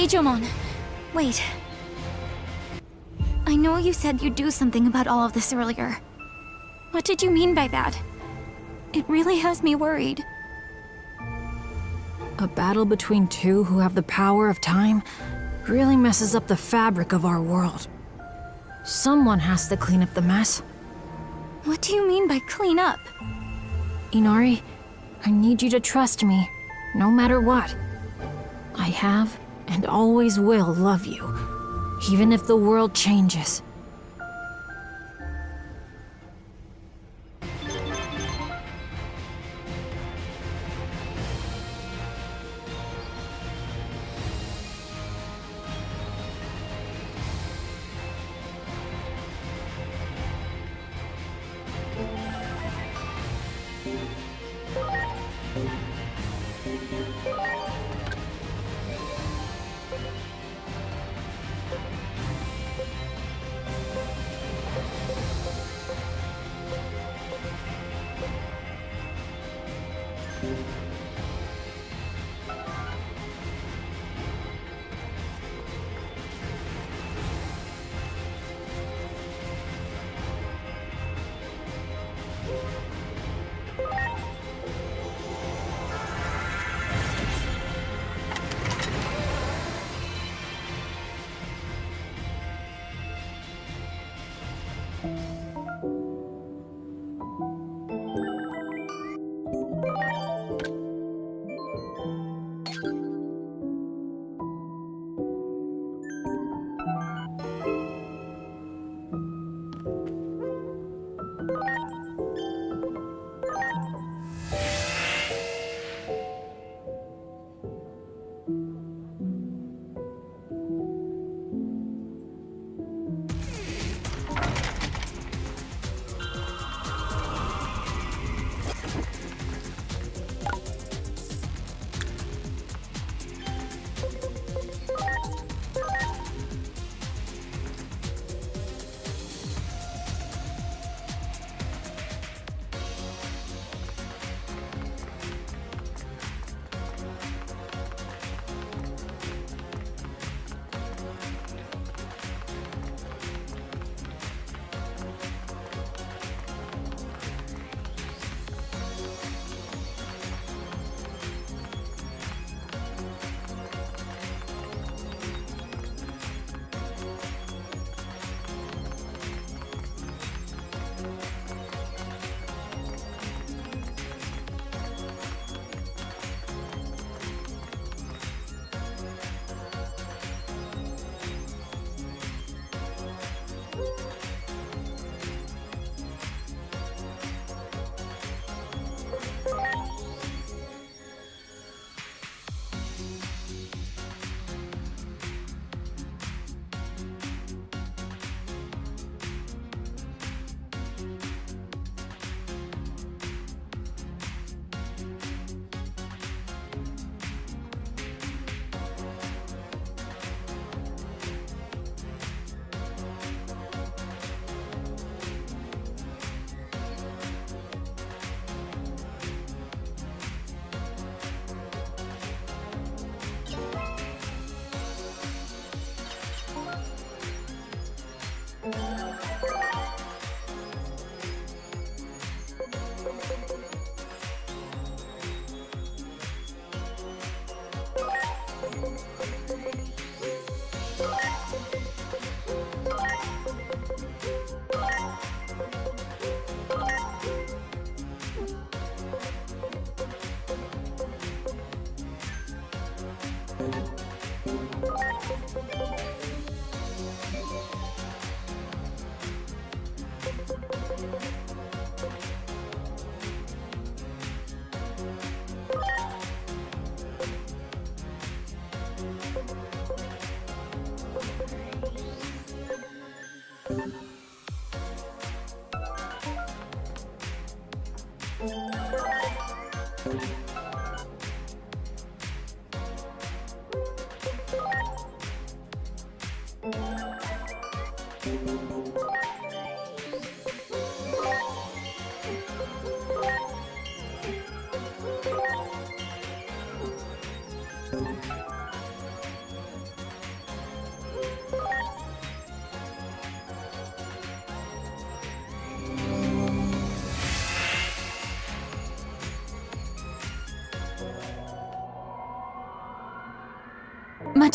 Digimon, wait. I know you said you'd do something about all of this earlier. What did you mean by that? It really has me worried. A battle between two who have the power of time really messes up the fabric of our world. Someone has to clean up the mess. What do you mean by clean up? Inari, I need you to trust me, no matter what. I have and always will love you, even if the world changes.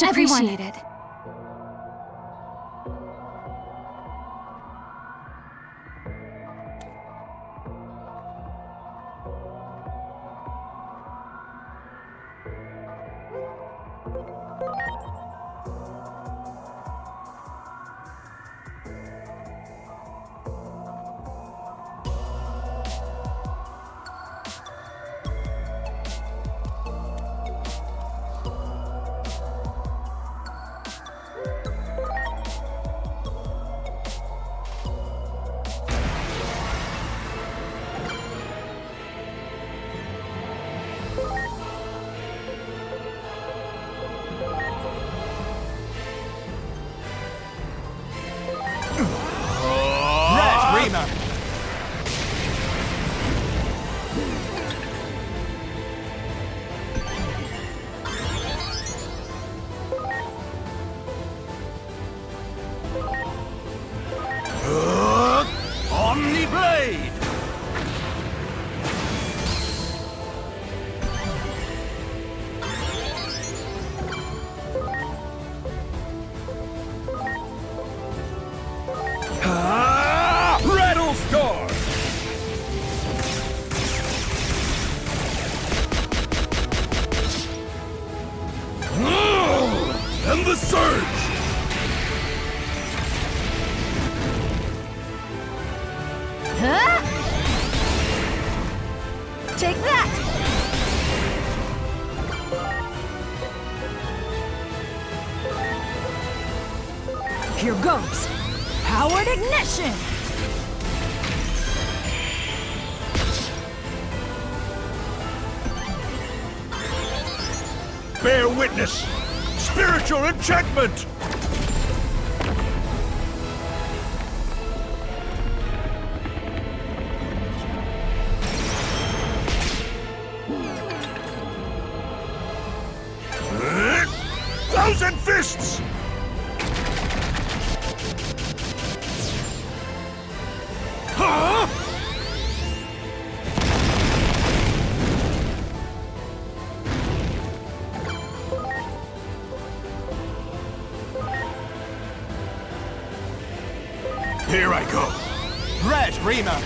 much Everyone. appreciated. Omni-Blade! Rattlestar! And the surge! Huh? Take that! Here goes! Powered ignition! Bear witness! Spiritual enchantment! Thousand fists! Huh? Here I go. Red Rima.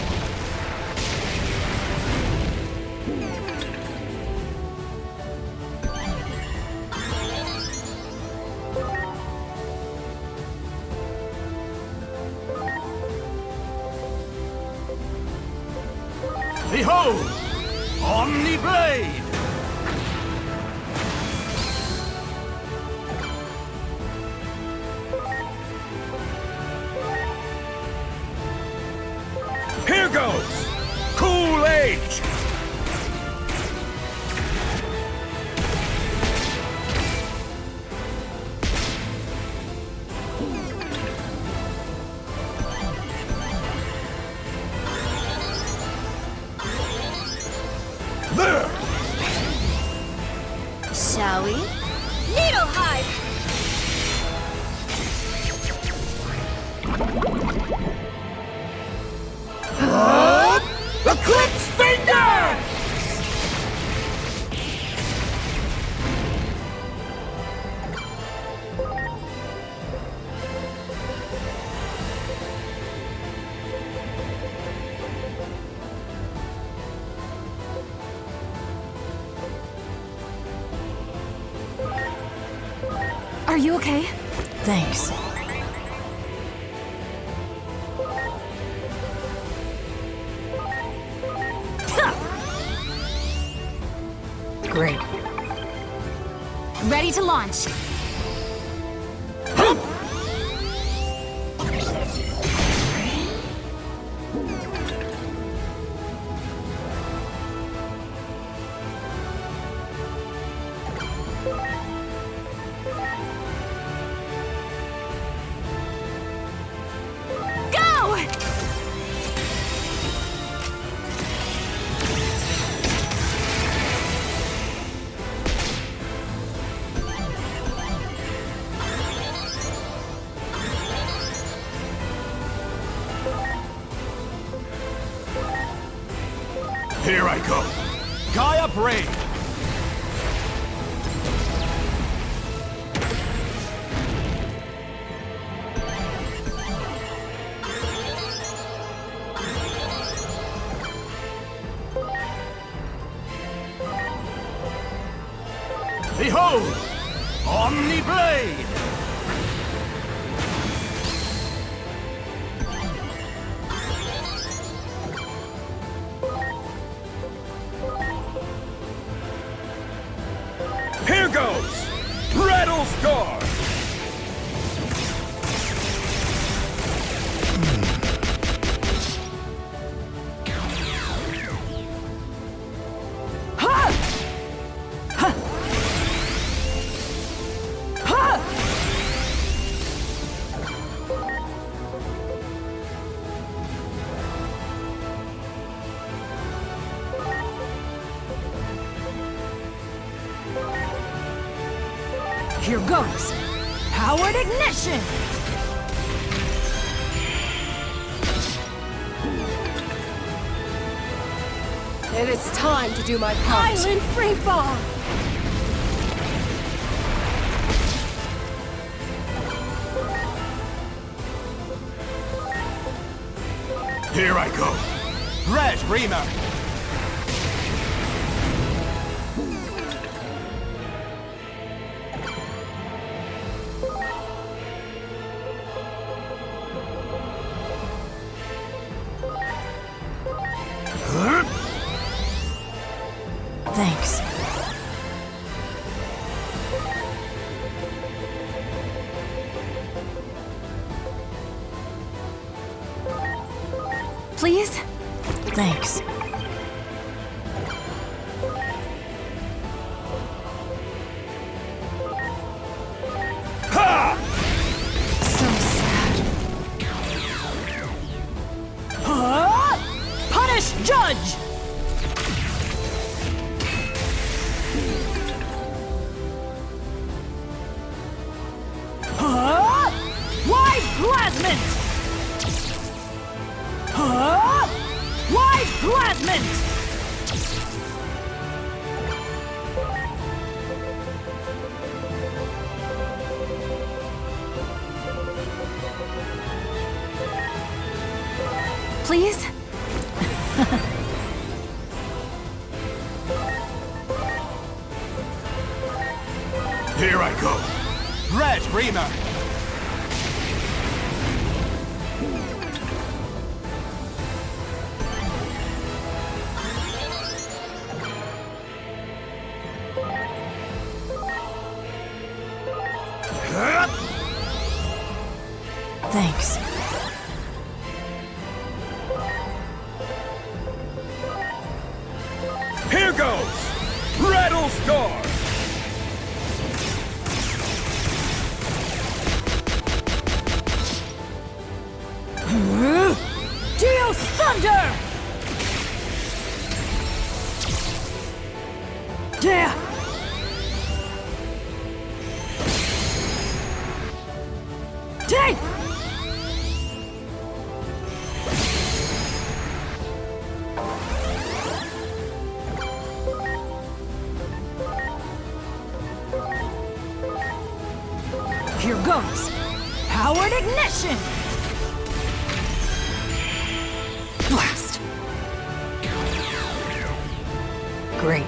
Behold! Omni-Blade! Here goes! Cool Age! There! Shall we? Needle Hive! Eclipse Finger! Are you okay? Thanks. Great. Ready to launch. Go! Here I go. Gaia Brave! Behold! Omni Blade! Here goes! Rattle Star! Here goes! Powered ignition! It is time to do my part. Island freefall! Here I go! Red Rima! Thanks. Please? Thanks. Ha! So sad. Punish Judge! Wide Plasmint! Wide Plasmint! Please? Here I go! Red Rima! Thanks. Here goes! Rattle Star! Deus Thunder! Yeah! Take! Here goes! Powered ignition! Blast. Great.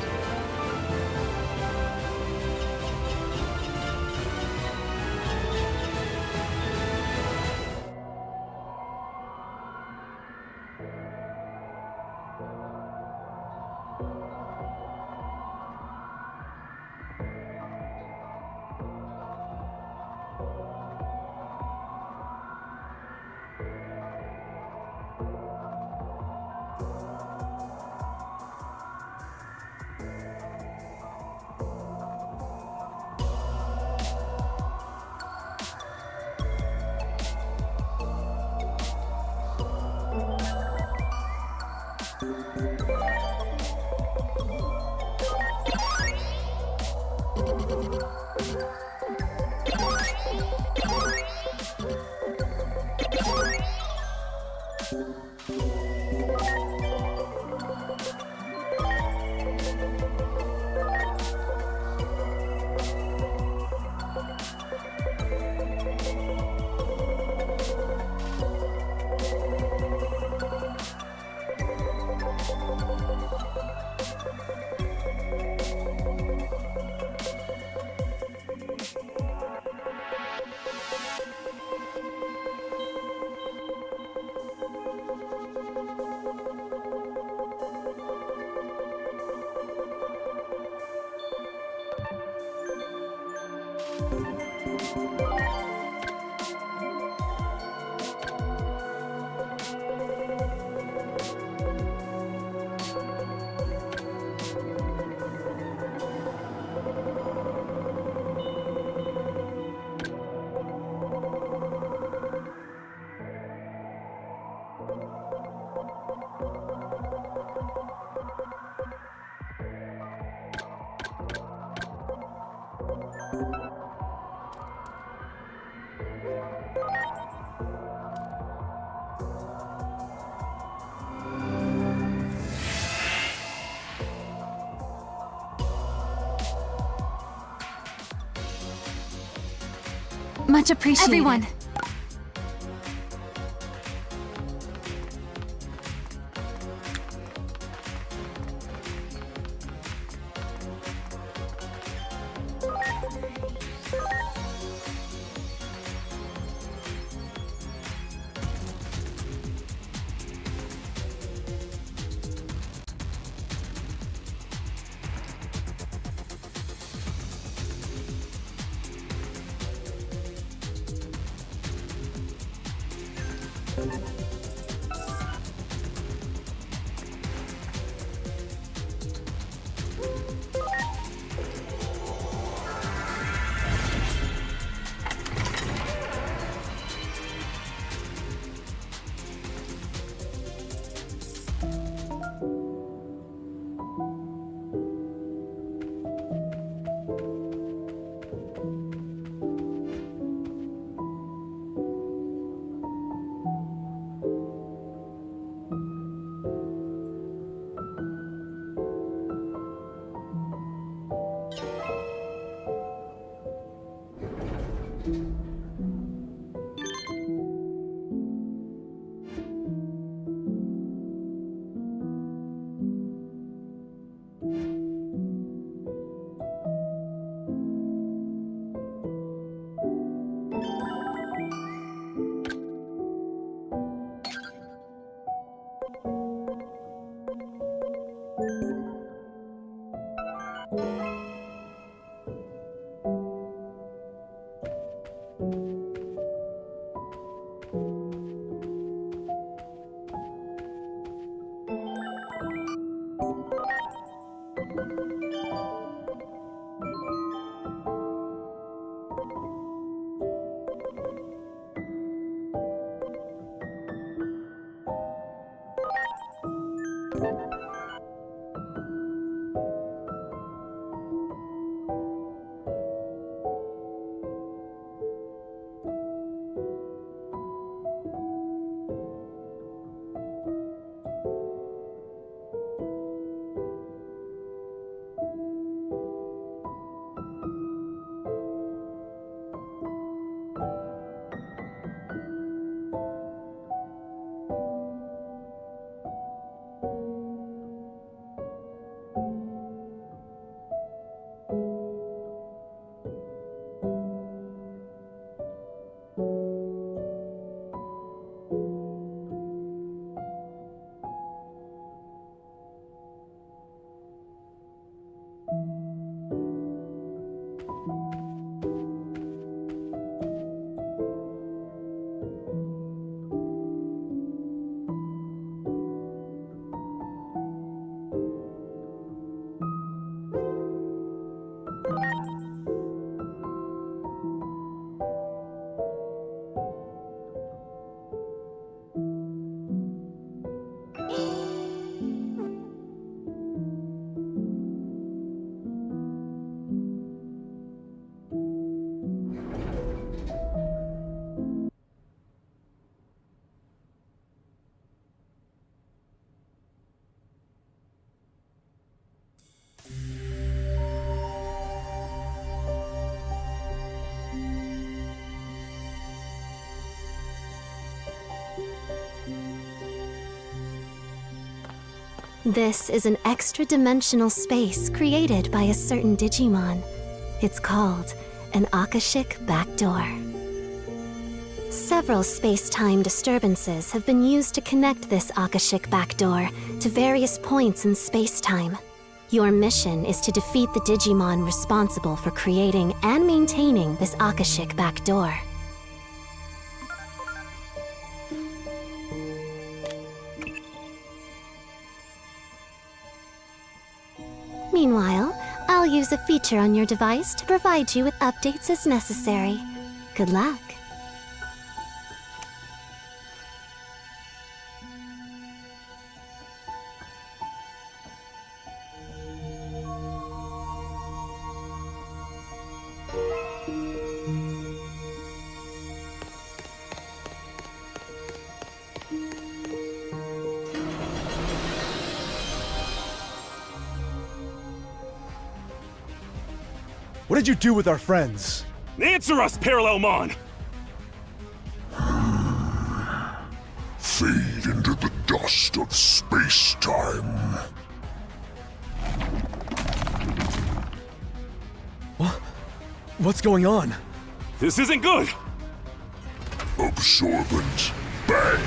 Much appreciated. Everyone. This is an extra-dimensional space created by a certain Digimon. It's called an Akashic Backdoor. Several space-time disturbances have been used to connect this Akashic Backdoor to various points in space-time. Your mission is to defeat the Digimon responsible for creating and maintaining this Akashic Backdoor. Meanwhile, I'll use a feature on your device to provide you with updates as necessary. Good luck. What did you do with our friends? Answer us, Parallelmon! cost of space-time. What's going on? This isn't good! Absorbent bang.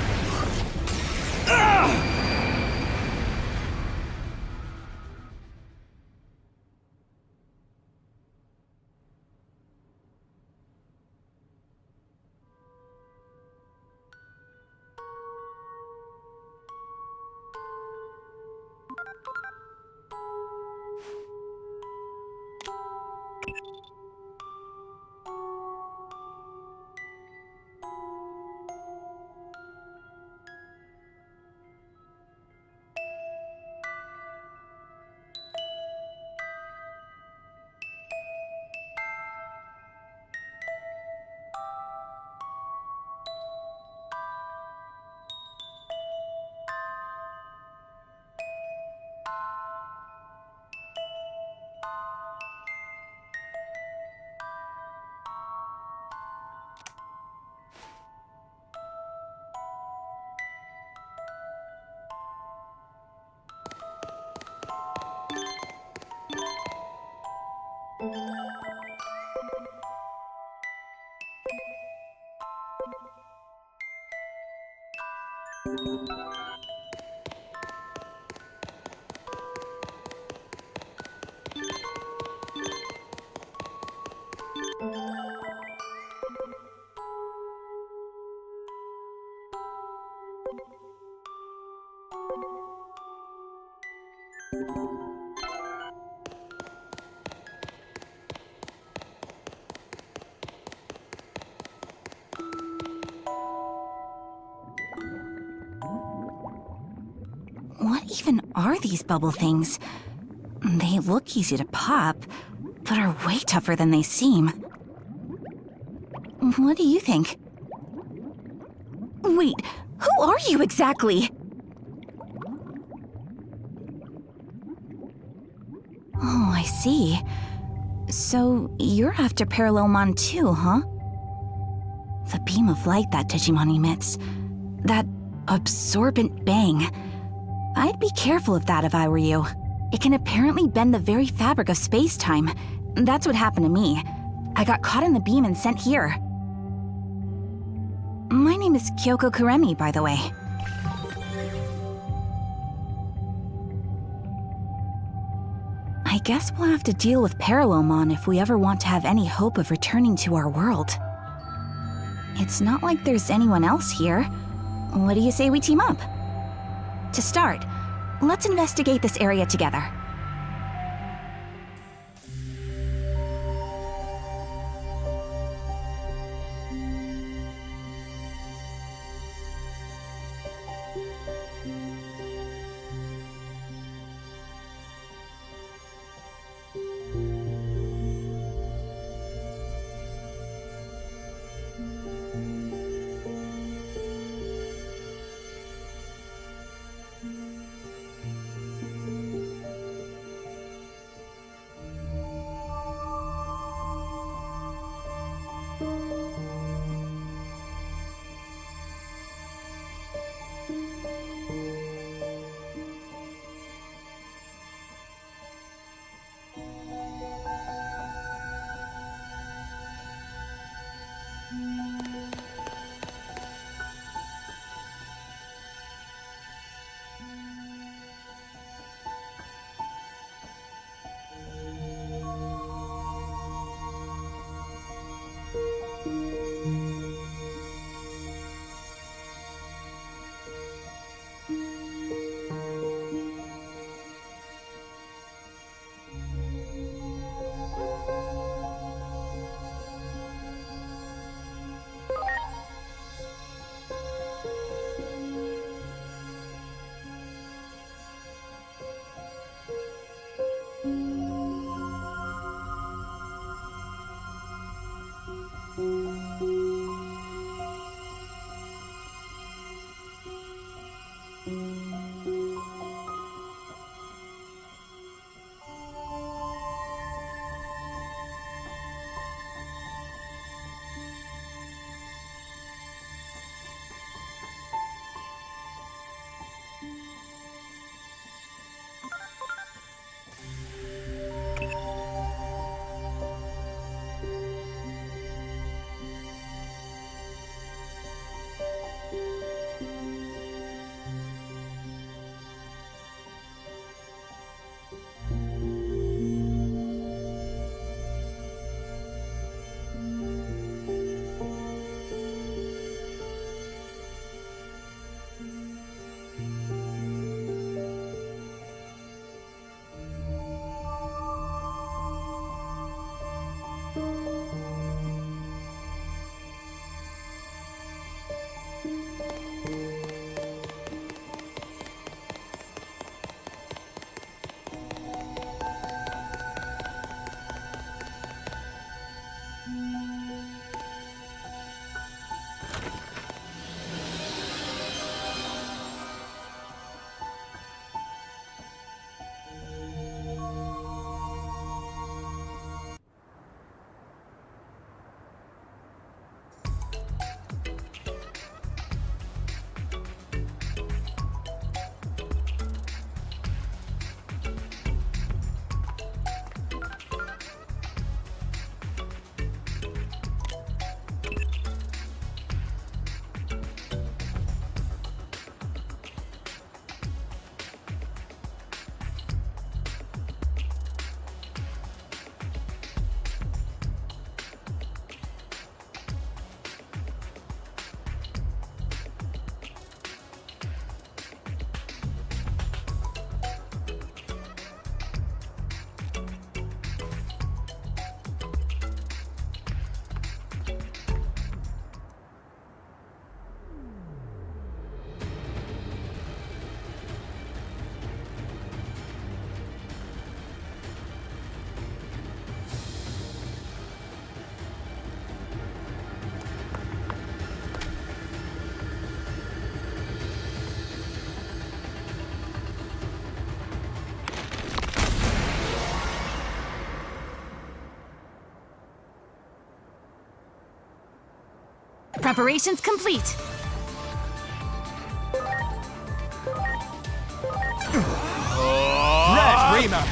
What even are these bubble things? They look easy to pop, but are way tougher than they seem. What do you think? Wait, who are you exactly? Oh, I see. So, you're after Parallelmon too, huh? The beam of light that Digimon emits. That absorbent bang. I'd be careful of that if I were you. It can apparently bend the very fabric of space-time. That's what happened to me. I got caught in the beam and sent here. My name is Kyoko Kuremi, by the way. I guess we'll have to deal with Parallelmon if we ever want to have any hope of returning to our world. It's not like there's anyone else here. What do you say we team up? To start, let's investigate this area together. Preparations complete. Red Rima!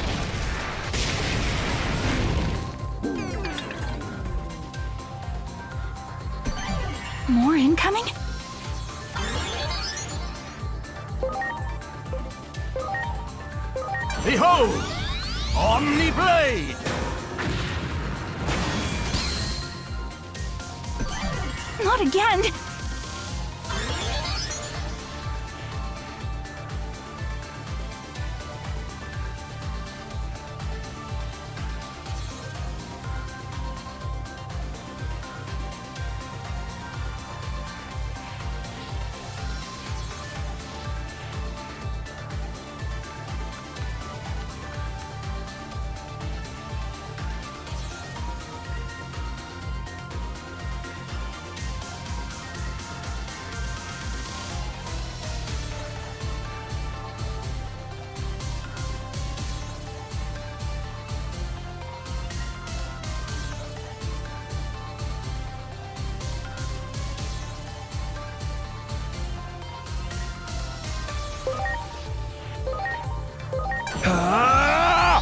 More incoming? Behold! Omni Blade! Not again!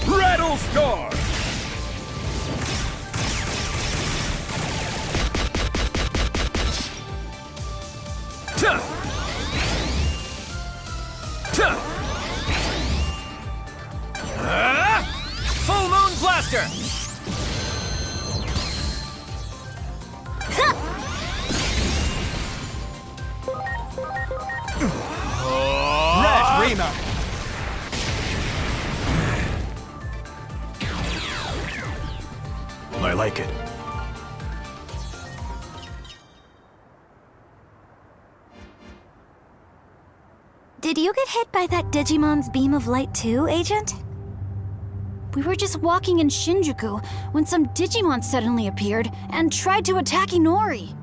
Rattle Star! Full Moon Blaster! Red Rima! I like it. Did you get hit by that Digimon's beam of light too, Agent? We were just walking in Shinjuku when some Digimon suddenly appeared and tried to attack Inori.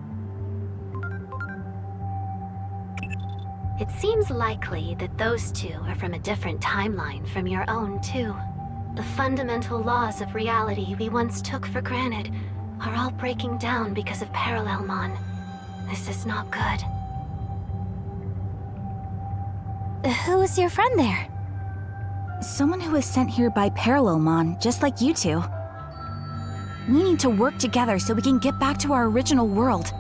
It seems likely that those two are from a different timeline from your own, too. The fundamental laws of reality we once took for granted are all breaking down because of Parallelmon. This is not good. Who is your friend there? Someone who was sent here by Parallelmon, just like you two. We need to work together so we can get back to our original world.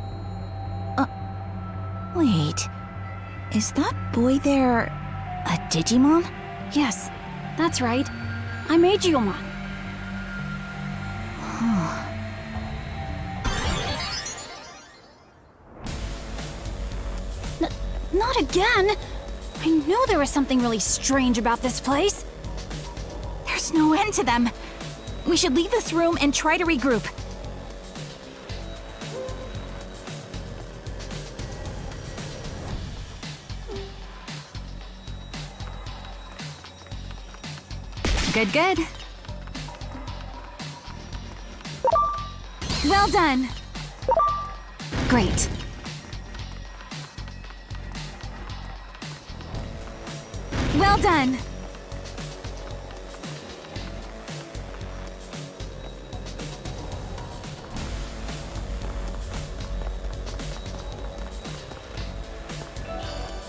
Wait. Is that boy there a Digimon? Yes, that's right. I'm Agiomon. Not again! I knew there was something really strange about this place. There's no end to them. We should leave this room and try to regroup. Good. Well done. Great. Well done.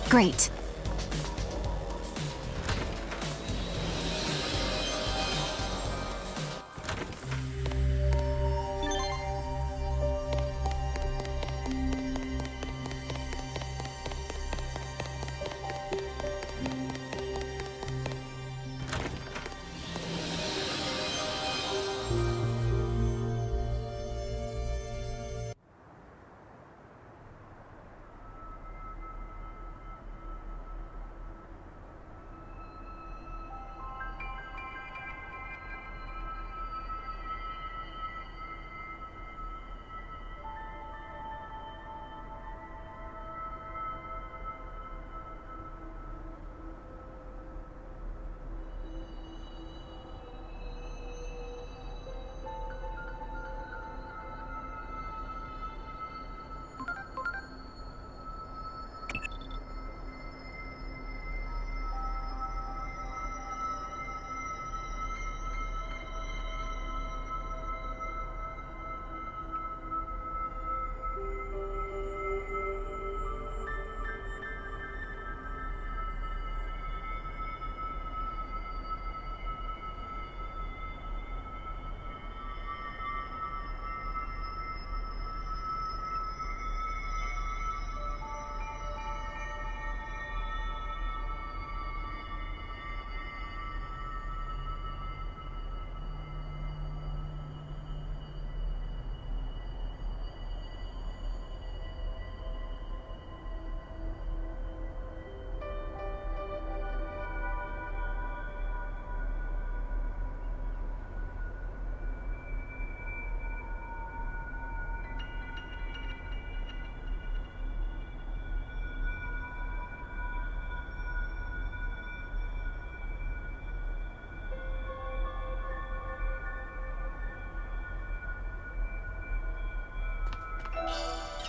Great.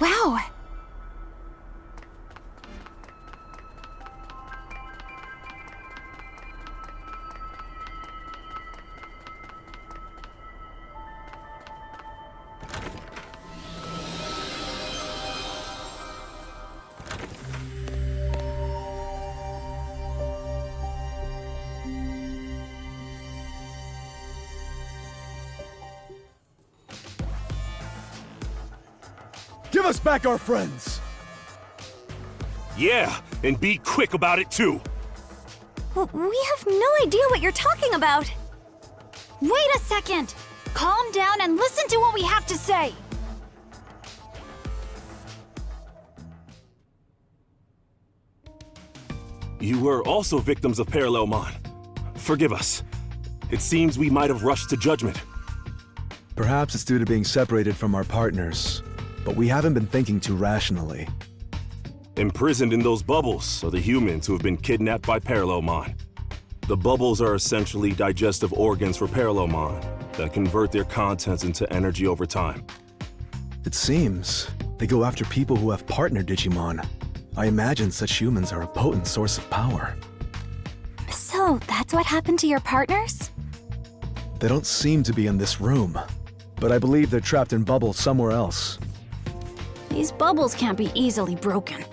Wow. Give us back our friends! Yeah, and be quick about it too. We have no idea what you're talking about. Wait a second! Calm down and listen to what we have to say! You were also victims of Parallelmon. Forgive us. It seems we might have rushed to judgment. Perhaps it's due to being separated from our partners, but we haven't been thinking too rationally. Imprisoned in those bubbles are the humans who have been kidnapped by Parallelmon. The bubbles are essentially digestive organs for Parallelmon that convert their contents into energy over time. It seems they go after people who have partner Digimon. I imagine such humans are a potent source of power. So, that's what happened to your partners? They don't seem to be in this room, but I believe they're trapped in bubbles somewhere else. These bubbles can't be easily broken.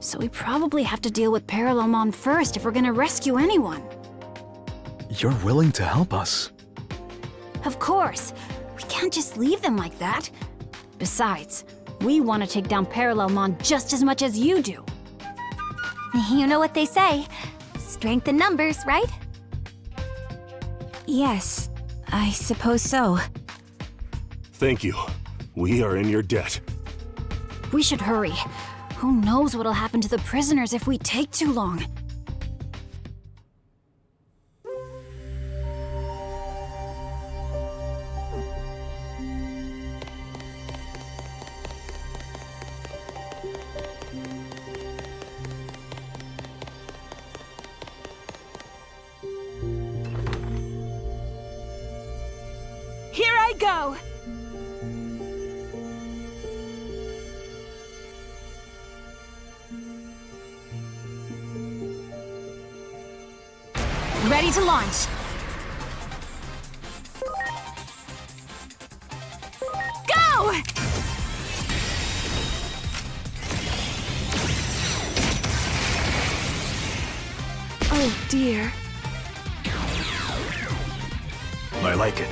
So we probably have to deal with Parallelmon first if we're gonna rescue anyone. You're willing to help us? Of course. We can't just leave them like that. Besides, we want to take down Parallelmon just as much as you do. You know what they say. Strength in numbers, right? Yes, I suppose so. Thank you. We are in your debt. We should hurry. Who knows what'll happen to the prisoners if we take too long? Here I go! Ready to launch. Go! Oh dear. I like it.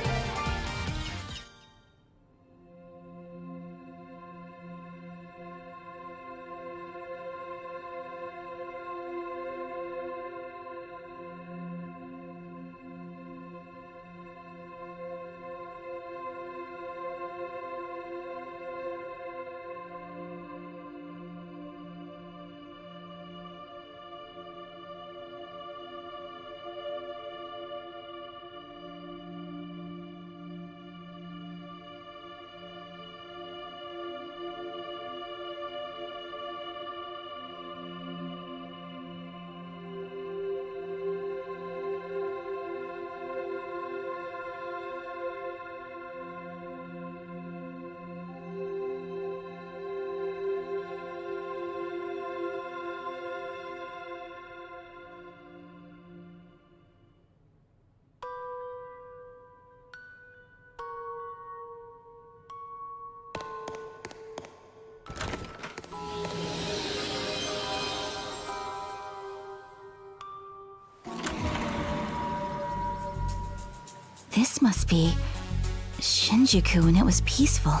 This must be Shinjuku when it was peaceful.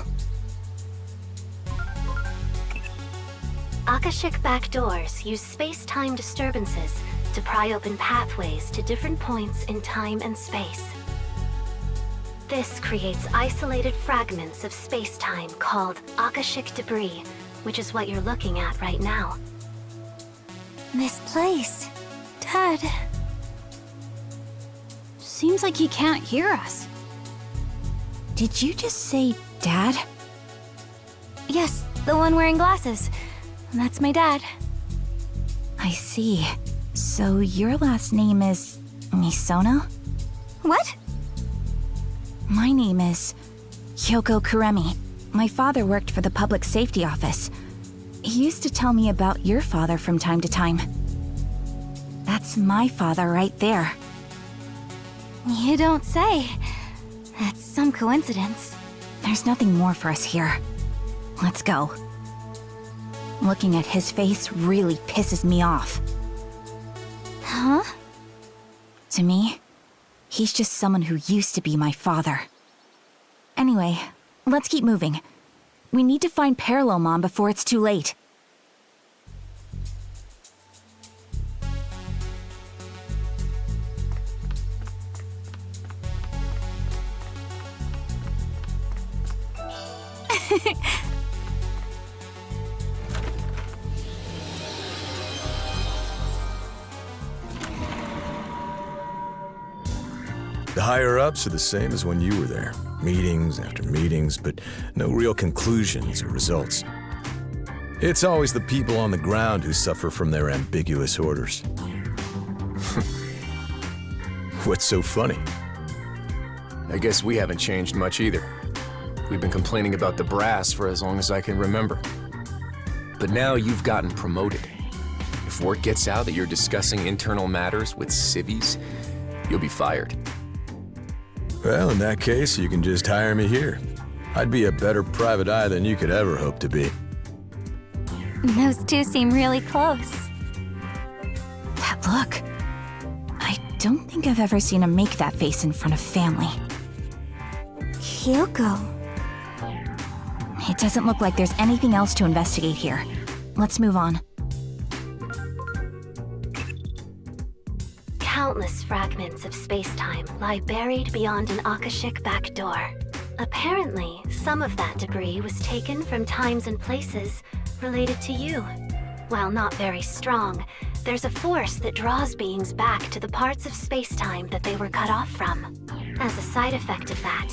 Akashic backdoors use space-time disturbances to pry open pathways to different points in time and space. This creates isolated fragments of space-time called Akashic debris, which is what you're looking at right now. This place. Dad. Seems like he can't hear us. Did you just say Dad? Yes, the one wearing glasses. That's my dad. I see. So your last name is Misono? What? My name is Kyoko Kuremi. My father worked for the public safety office. He used to tell me about your father from time to time. That's my father right there. You don't say. That's some coincidence. There's nothing more for us here. Let's go. Looking at his face really pisses me off. Huh? To me, he's just someone who used to be my father. Anyway, let's keep moving. We need to find Parallelmon before it's too late. The higher-ups are the same as when you were there. Meetings after meetings, but no real conclusions or results. It's always the people on the ground who suffer from their ambiguous orders. What's so funny? I guess we haven't changed much either. We've been complaining about the brass for as long as I can remember. But now you've gotten promoted. If word gets out that you're discussing internal matters with civvies, you'll be fired. Well, in that case, you can just hire me here. I'd be a better private eye than you could ever hope to be. Those two seem really close. That look. I don't think I've ever seen him make that face in front of family. Kyoko. It doesn't look like there's anything else to investigate here. Let's move on. Countless fragments of space-time lie buried beyond an Akashic back door. Apparently, some of that debris was taken from times and places related to you. While not very strong, there's a force that draws beings back to the parts of space-time that they were cut off from. As a side effect of that,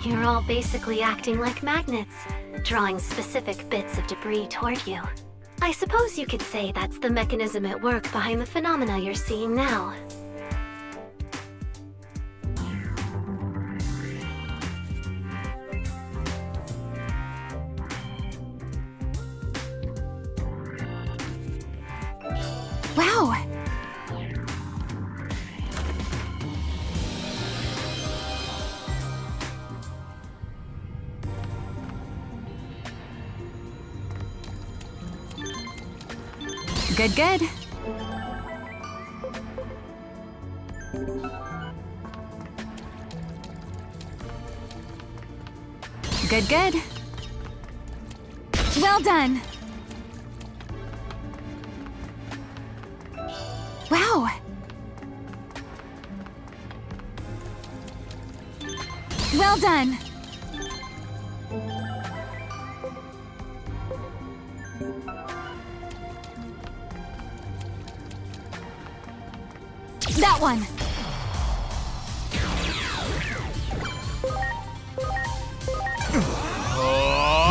you're all basically acting like magnets, drawing specific bits of debris toward you. I suppose you could say that's the mechanism at work behind the phenomena you're seeing now. Wow! Good, good. Good, good. Well done! Wow! Well done! That one!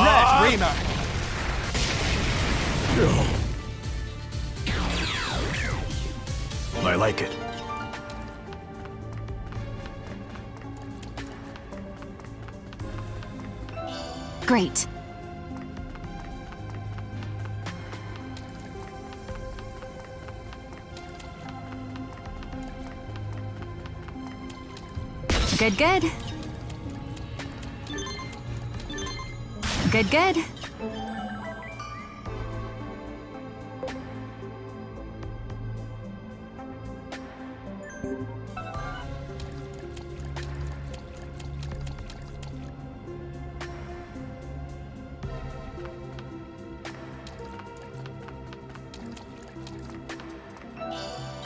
Red Rima! I like it. Great. Good, good. Good, good.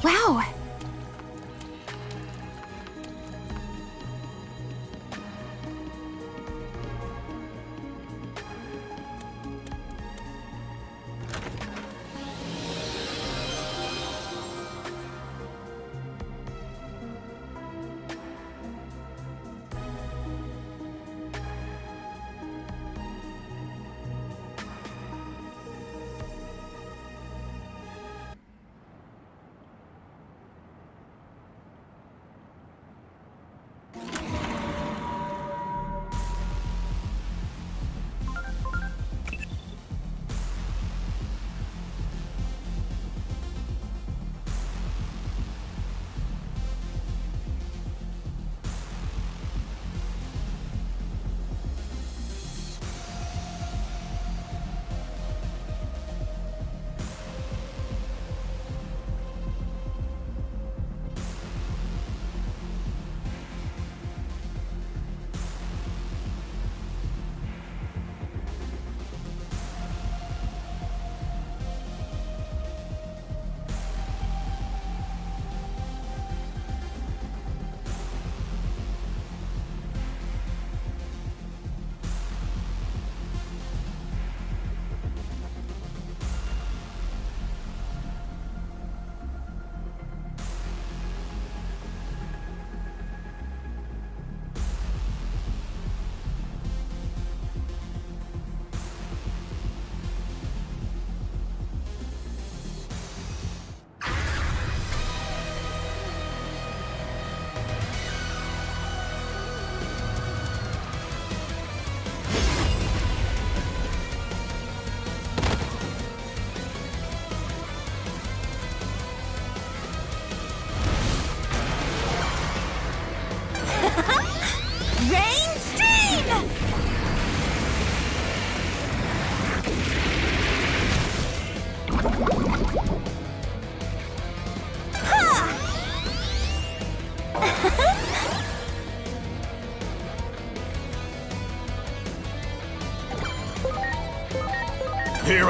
Wow!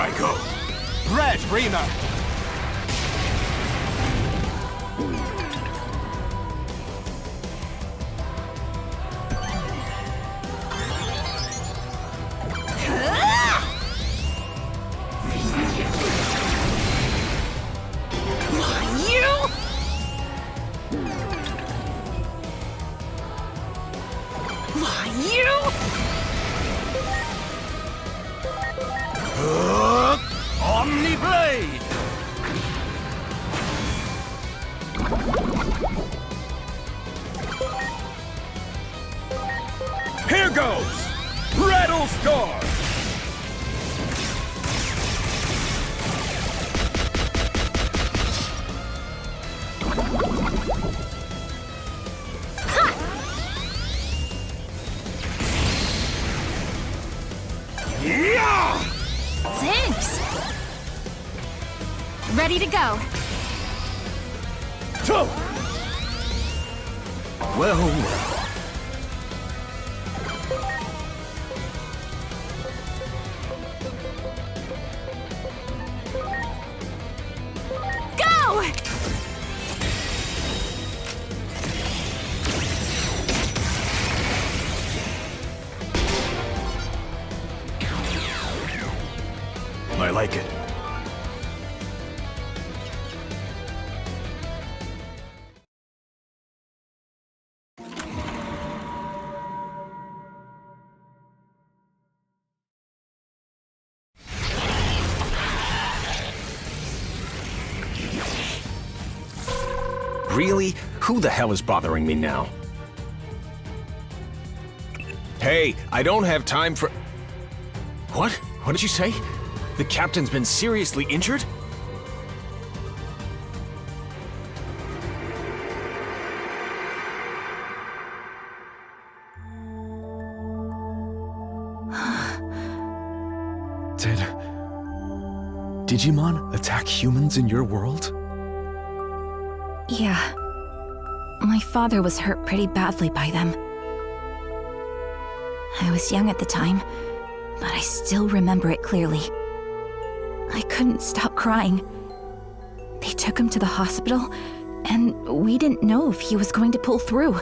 I go. Red Rima. Omni Blade! Here goes! Rattle Star! Yeah! Thanks! Ready to go. Well, well. Go! I like it. Really? Who the hell is bothering me now? Hey, I don't have time for... What? What did you say? The captain's been seriously injured? Did Digimon attack humans in your world? Yeah. My father was hurt pretty badly by them. I was young at the time, but I still remember it clearly. I couldn't stop crying. They took him to the hospital, and we didn't know if he was going to pull through.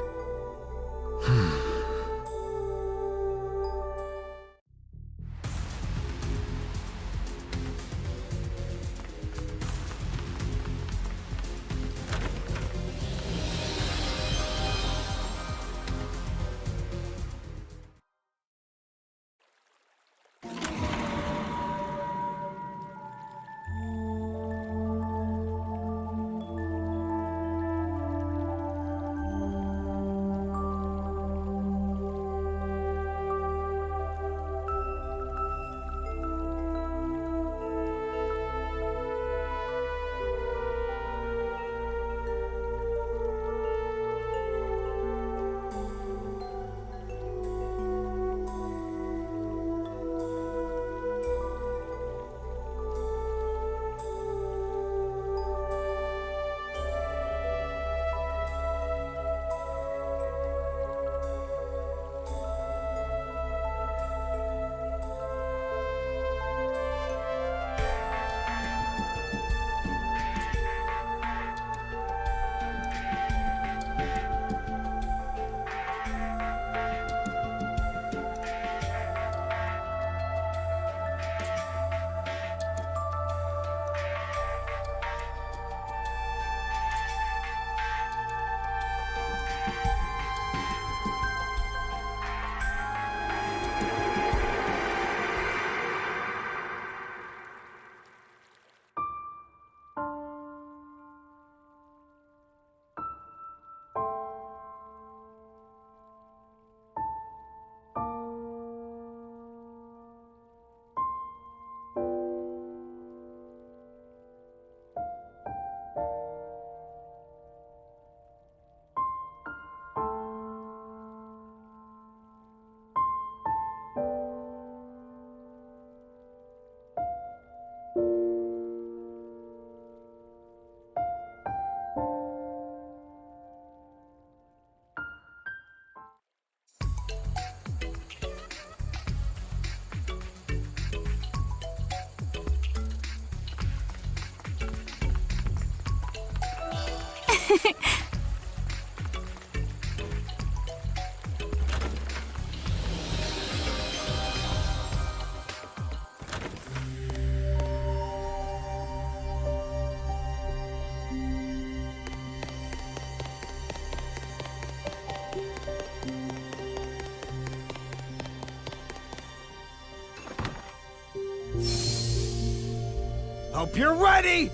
Hope you're ready!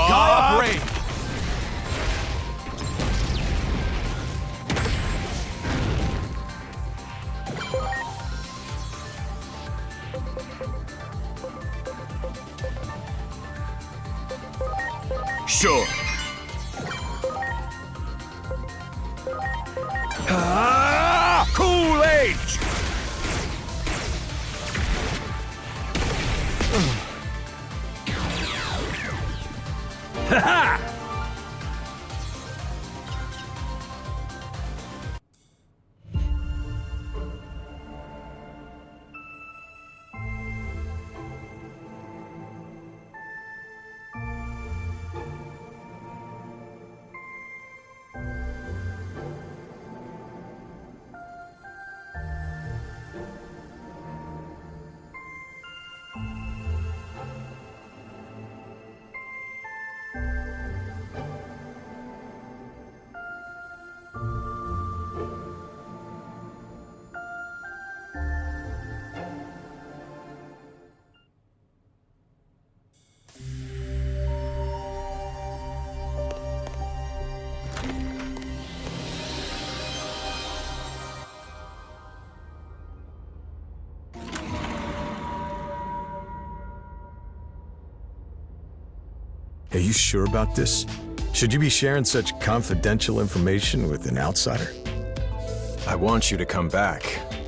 Gaia Brave! Sure. Cool Age! Ha ha! Are you sure about this? Should you be sharing such confidential information with an outsider? I want you to come back,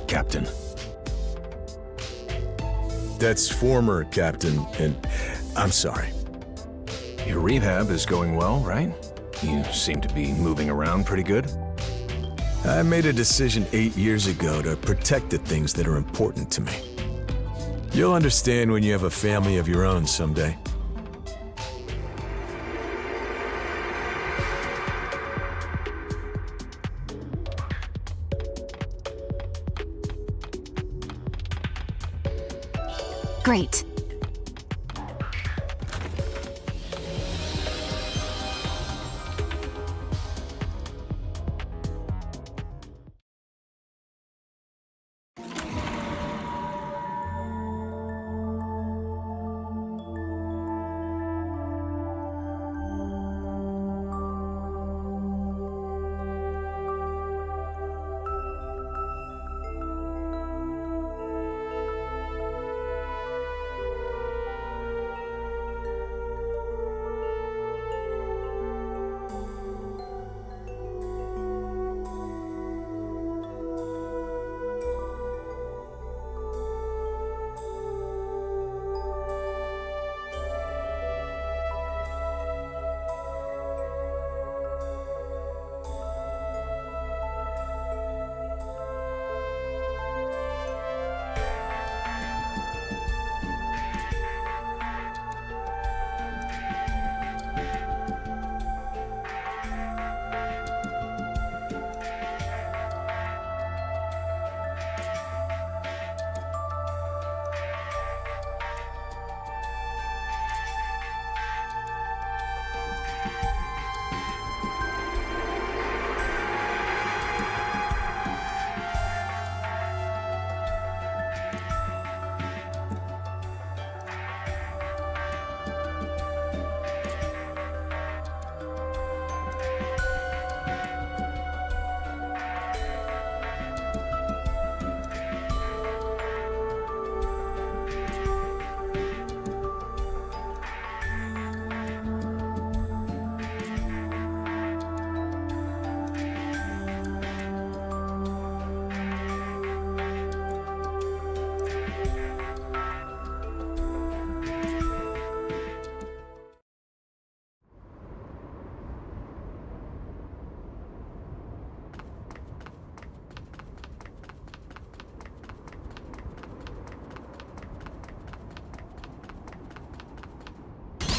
Captain. That's former Captain, and I'm sorry. Your rehab is going well, right? You seem to be moving around pretty good. I made a decision 8 years ago to protect the things that are important to me. You'll understand when you have a family of your own someday. Great.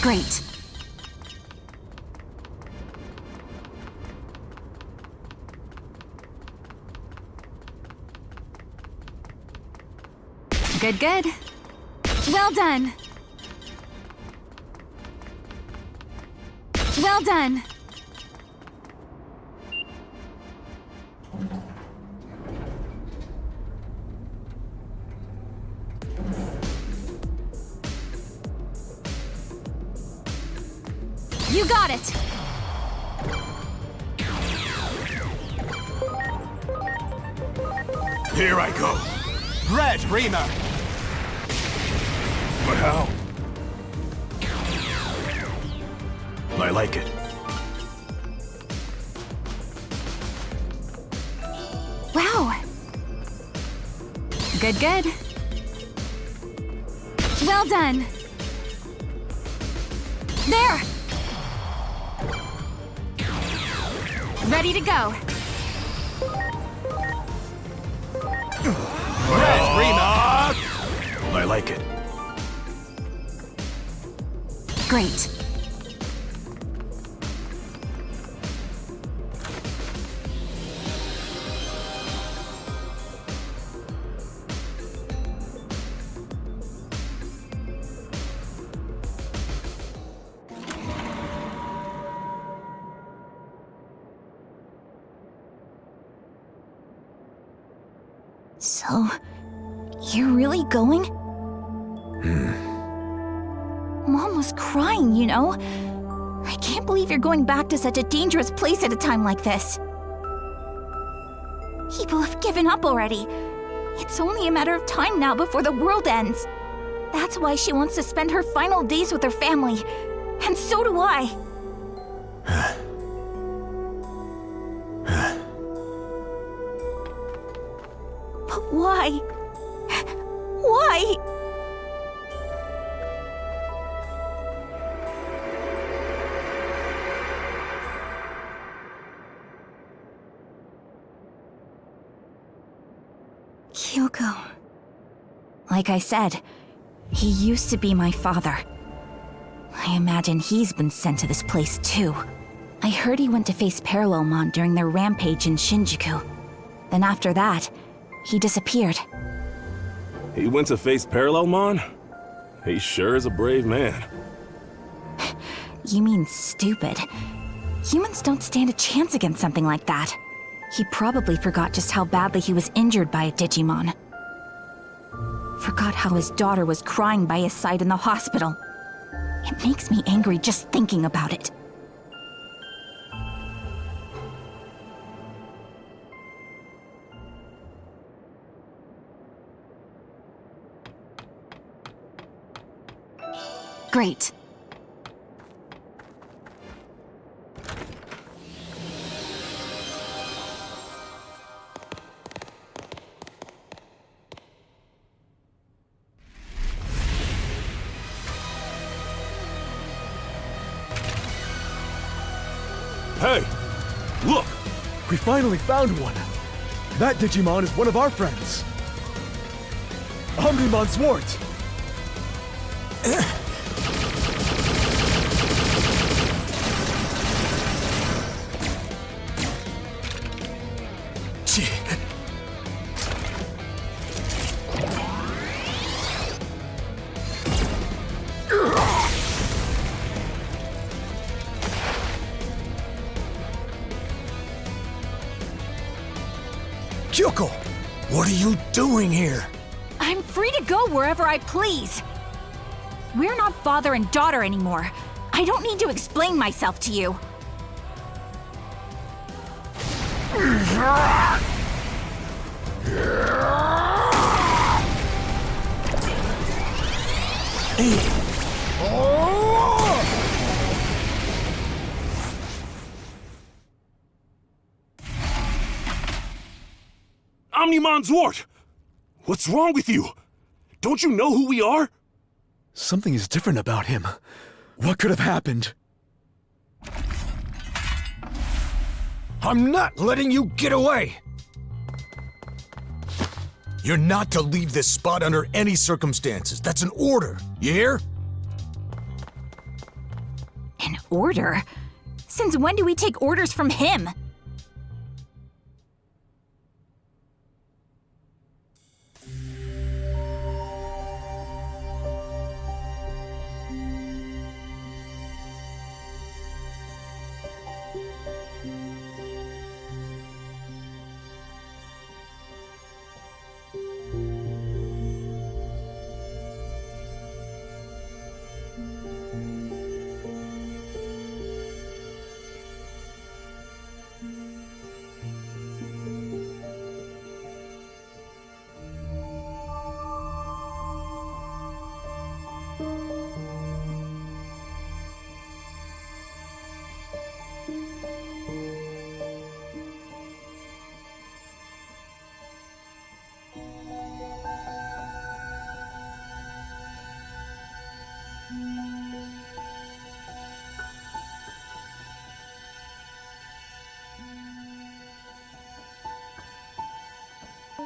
Great. Good, good. Well done. Well done. You got it! Here I go. Red, Rima! But how? I like it. Wow. Good, good. Well done. There! Ready to go. Red, Rima! I like it. Great. So, you're really going? Mom was crying, you know? I can't believe you're going back to such a dangerous place at a time like this. People have given up already. It's only a matter of time now before the world ends. That's why she wants to spend her final days with her family. And so do I. But why? Why? Kyoko. Like I said, he used to be my father. I imagine he's been sent to this place too. I heard he went to face Parallelmon during their rampage in Shinjuku. Then after that, he disappeared. He went to face Parallelmon? He sure is a brave man. You mean stupid. Humans don't stand a chance against something like that. He probably forgot just how badly he was injured by a Digimon. Forgot how his daughter was crying by his side in the hospital. It makes me angry just thinking about it. Great. Hey! Look! We finally found one! That Digimon is one of our friends! Omnimon Swart! Kyoko! What are you doing here? I'm free to go wherever I please. We're not father and daughter anymore. I don't need to explain myself to you. Omnimon Zwart! What's wrong with you? Don't you know who we are? Something is different about him. What could have happened? I'm not letting you get away! You're not to leave this spot under any circumstances. That's an order. You hear? order? Since when do we take orders from him?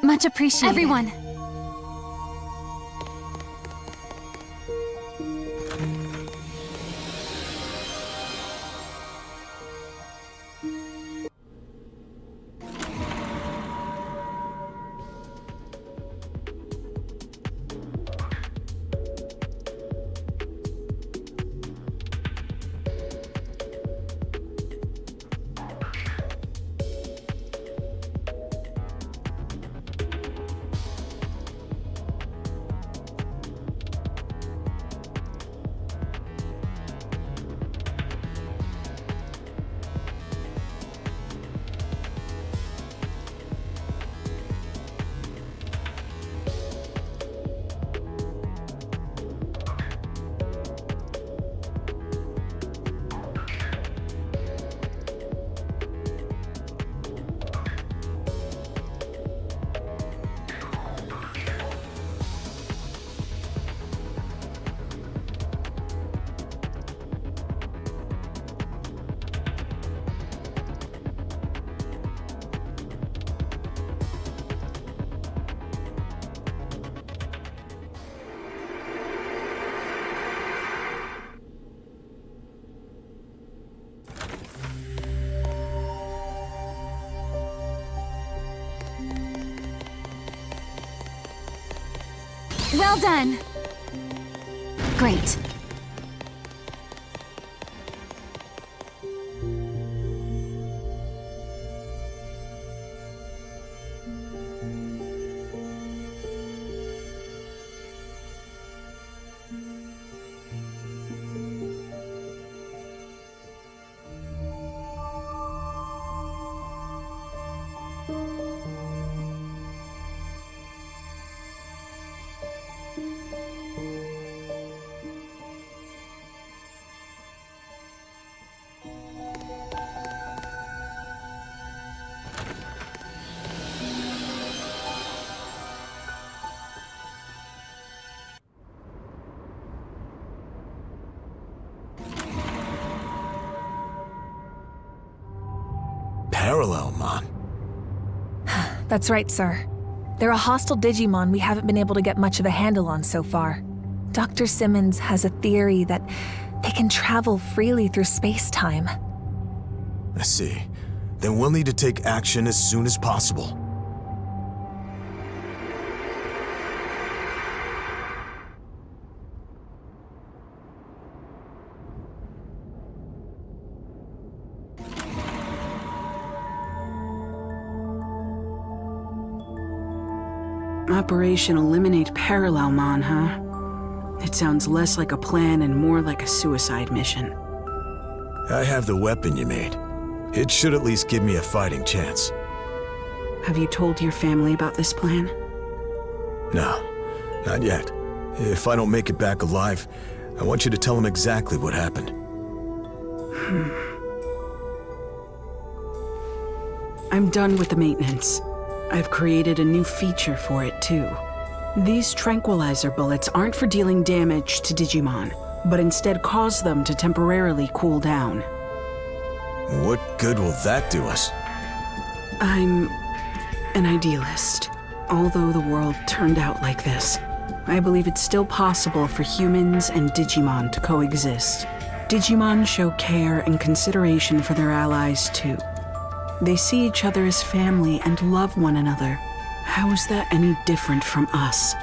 Much appreciated. Everyone. Well done. Great. Parallelmon. That's right, sir. They're a hostile Digimon we haven't been able to get much of a handle on so far. Dr. Simmons has a theory that they can travel freely through space-time. I see. Then we'll need to take action as soon as possible. Operation Eliminate Parallelmon, huh? It sounds less like a plan and more like a suicide mission. I have the weapon you made. It should at least give me a fighting chance. Have you told your family about this plan? No, not yet. If I don't make it back alive, I want you to tell them exactly what happened. I'm done with the maintenance. I've created a new feature for it, too. These tranquilizer bullets aren't for dealing damage to Digimon, but instead cause them to temporarily cool down. What good will that do us? I'm an idealist. Although the world turned out like this, I believe it's still possible for humans and Digimon to coexist. Digimon show care and consideration for their allies too. They see each other as family and love one another. How is that any different from us?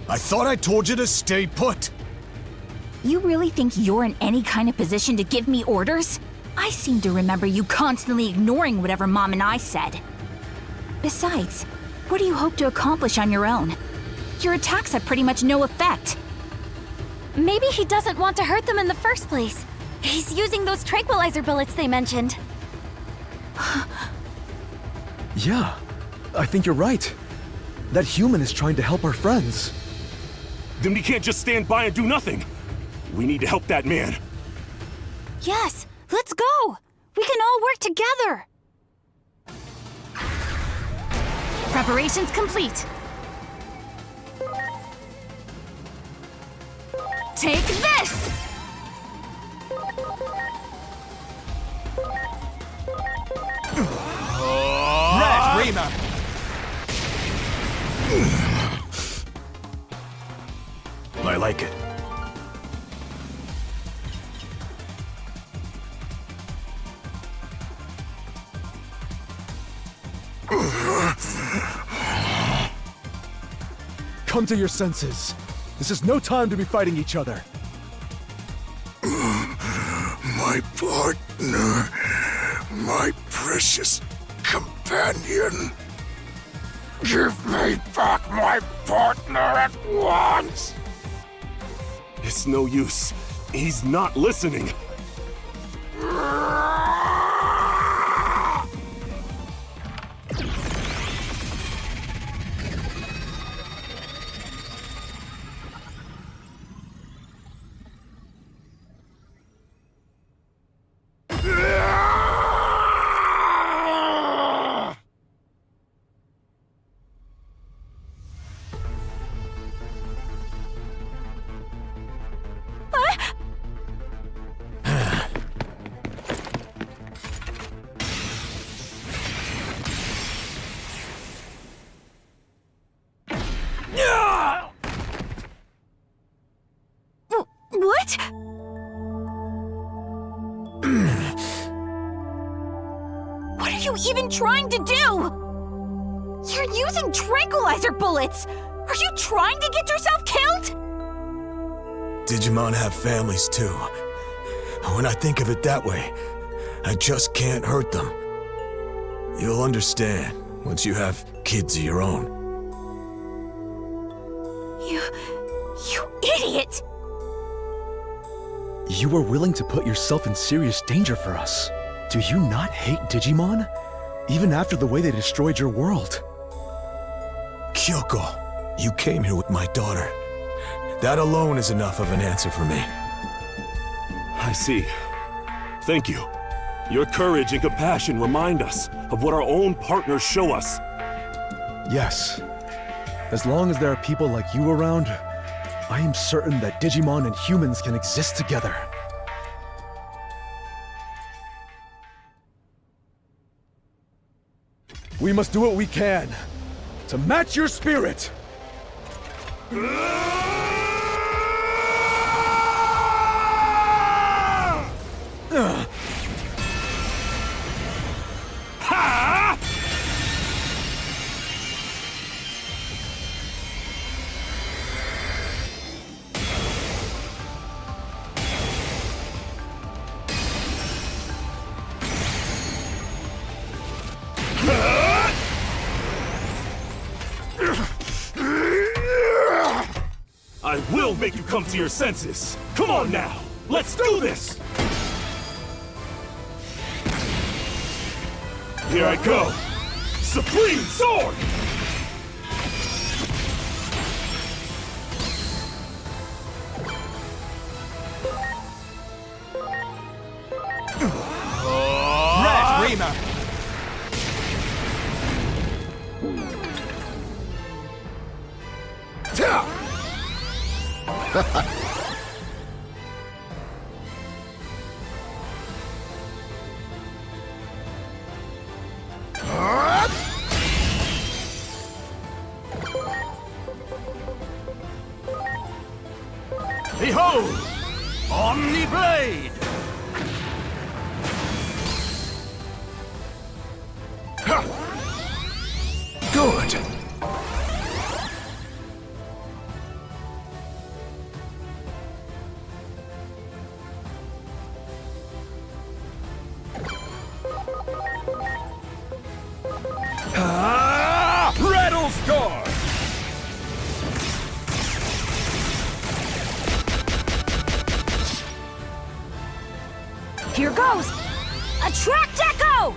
I thought I told you to stay put. You really think you're in any kind of position to give me orders? I seem to remember you constantly ignoring whatever Mom and I said. Besides, what do you hope to accomplish on your own? Your attacks have pretty much no effect. Maybe he doesn't want to hurt them in the first place. He's using those tranquilizer bullets they mentioned. Yeah, I think you're right. That human is trying to help our friends. Then we can't just stand by and do nothing. We need to help that man. Yes, let's go! We can all work together! Preparations complete. Take this! Red Rima! I like it. Come to your senses. This is no time to be fighting each other. My partner, my precious companion. Give me back my partner at once! It's no use. He's not listening. What? What are you even trying to do? You're using tranquilizer bullets! Are you trying to get yourself killed? Digimon have families too. When I think of it that way, I just can't hurt them. You'll understand once you have kids of your own. You idiot! You were willing to put yourself in serious danger for us. Do you not hate Digimon? Even after the way they destroyed your world? Kyoko, you came here with my daughter. That alone is enough of an answer for me. I see. Thank you. Your courage and compassion remind us of what our own partners show us. Yes. As long as there are people like you around, I am certain that Digimon and humans can exist together. We must do what we can to match your spirit! will make you come to your senses. Come on now, let's do this! Here I go! Supreme Sword! Red Rima! Behold! Omni Blade! Good. Rattlestar! Here goes! Attract Echo!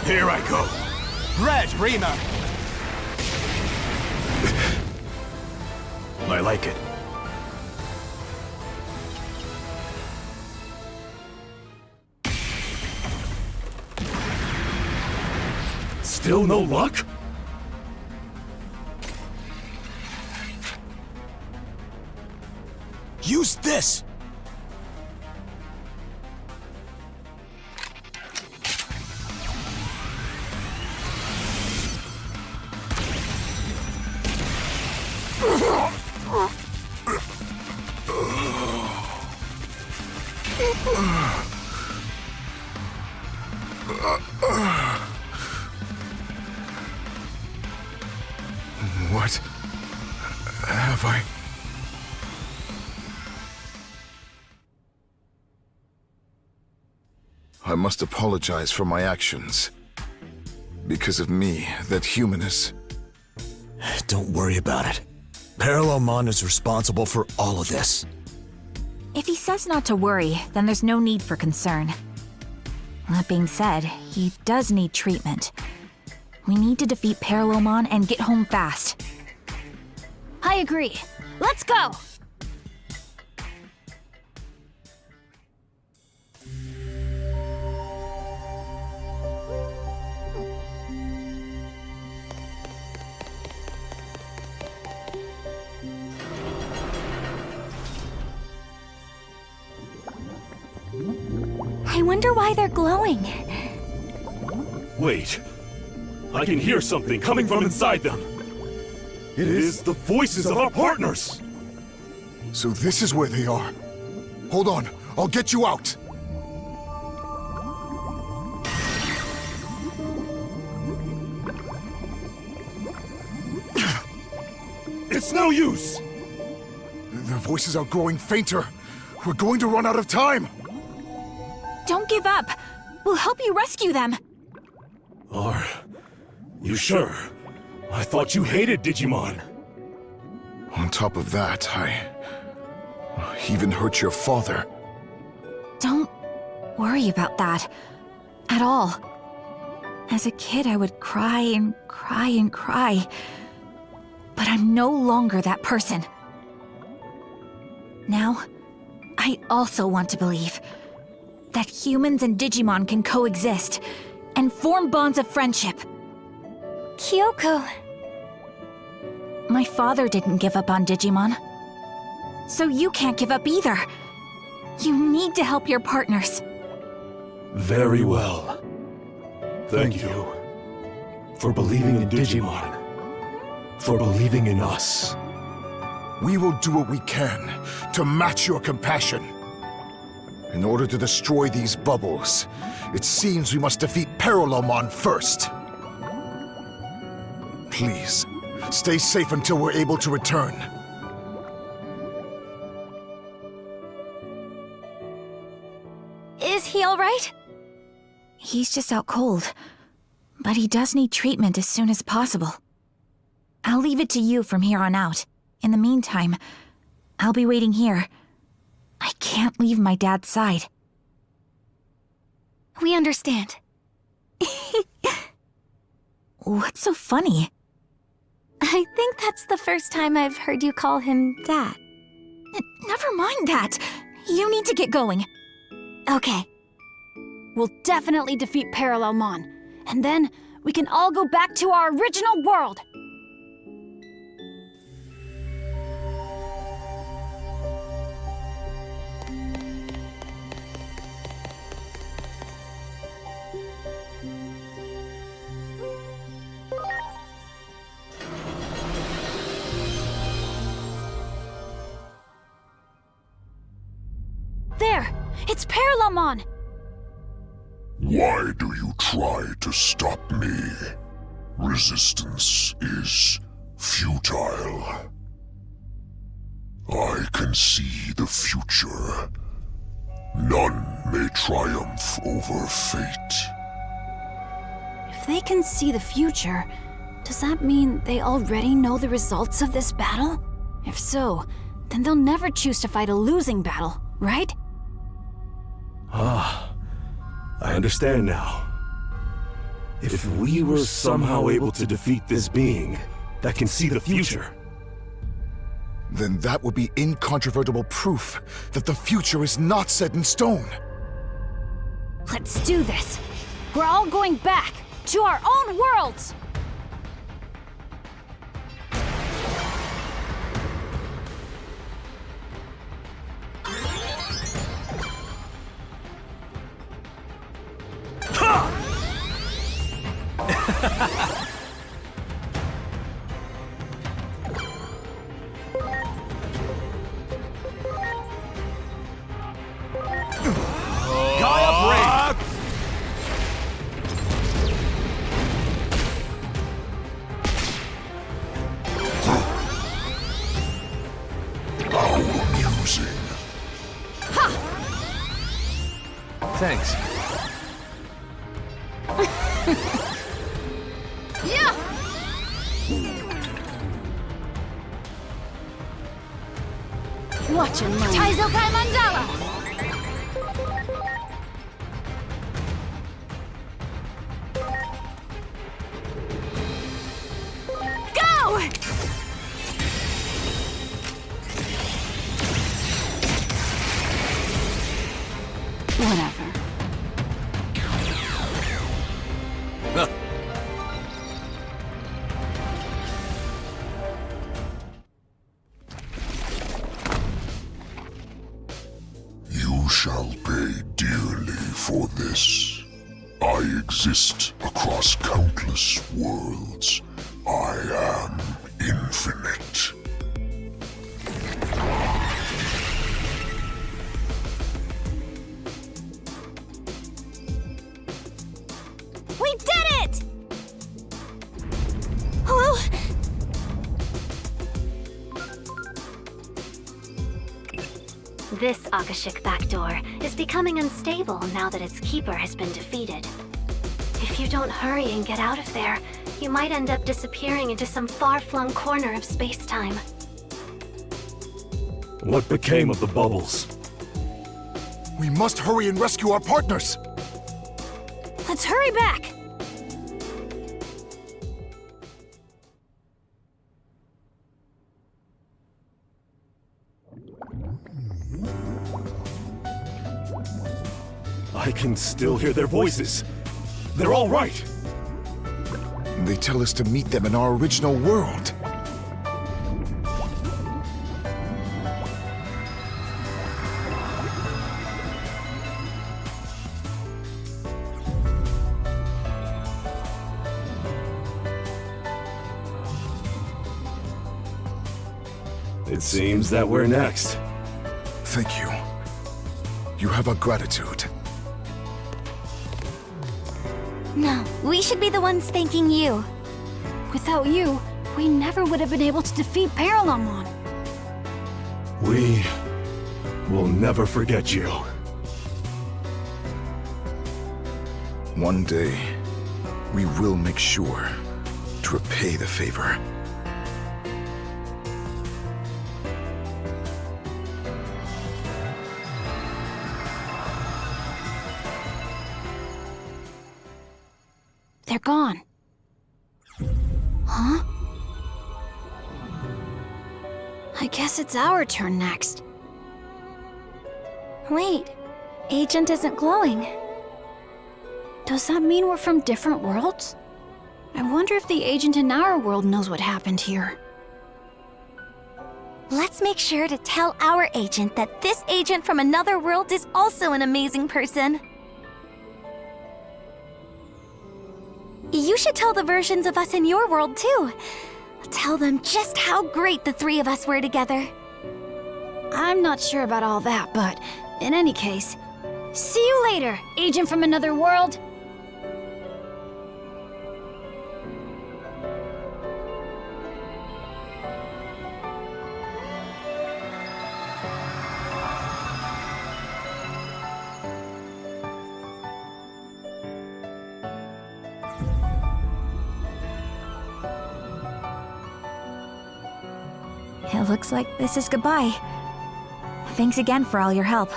Here I go! Red Rima! I like it. Still no luck? Use this! What have I? I must apologize for my actions. Because of me, that human is... Don't worry about it. Parallelmon is responsible for all of this. If he says not to worry, then there's no need for concern. That being said, he does need treatment. We need to defeat Parallelmon and get home fast. I agree. Let's go! I wonder why they're glowing. Wait. I can hear something coming from inside them. It is the voices of our partners! So this is where they are. Hold on, I'll get you out. It's no use! The voices are growing fainter. We're going to run out of time. Don't give up! We'll help you rescue them! Are you sure? I thought you hated Digimon. On top of that, I even hurt your father. Don't worry about that. At all. As a kid, I would cry and cry and cry. But I'm no longer that person. Now, I also want to believe that humans and Digimon can coexist and form bonds of friendship. Kyoko. My father didn't give up on Digimon. So you can't give up either. You need to help your partners. Very well. Thank you. For believing in Digimon. For believing in us. We will do what we can to match your compassion. In order to destroy these bubbles, it seems we must defeat Parallelmon first. Please, stay safe until we're able to return. right? He's just out cold, but he does need treatment as soon as possible. I'll leave it to you from here on out. In the meantime, I'll be waiting here. I can't leave my dad's side. We understand. What's so funny? I think that's the first time I've heard you call him Dad. Never mind that. You need to get going. Okay. We'll definitely defeat Parallelmon, and then we can all go back to our original world. There! It's Parallelmon! Why do you try to stop me? Resistance is futile. I can see the future. None may triumph over fate. If they can see the future, does that mean they already know the results of this battle? If so, then they'll never choose to fight a losing battle, right? I understand now. If we were somehow able to defeat this being that can see the future, then that would be incontrovertible proof that the future is not set in stone. Let's do this. We're all going back to our own worlds. Thanks. Yeah! Watch and learn. Taizokai Mandala! Go! Whatever. You shall pay dearly for this. I exist across countless worlds. I am infinite. We did it! Hello? This Akashic backdoor is becoming unstable now that its keeper has been defeated. If you don't hurry and get out of there, you might end up disappearing into some far-flung corner of space-time. what became of the bubbles? We must hurry and rescue our partners! Let's hurry back! I can still hear their voices. They're all right. They tell us to meet them in our original world. It seems that we're next. Thank you. You have our gratitude. No, we should be the ones thanking you. Without you, we never would have been able to defeat Parallelmon. We will never forget you. One day, we will make sure to repay the favor. They're gone. Huh? I guess it's our turn next. Wait, Agent isn't glowing. Does that mean we're from different worlds? I wonder if the agent in our world knows what happened here. Let's make sure to tell our agent that this agent from another world is also an amazing person. You should tell the versions of us in your world, too. Tell them just how great the three of us were together. I'm not sure about all that, but in any case, see you later, agent from another world. It looks like this is goodbye. Thanks again for all your help.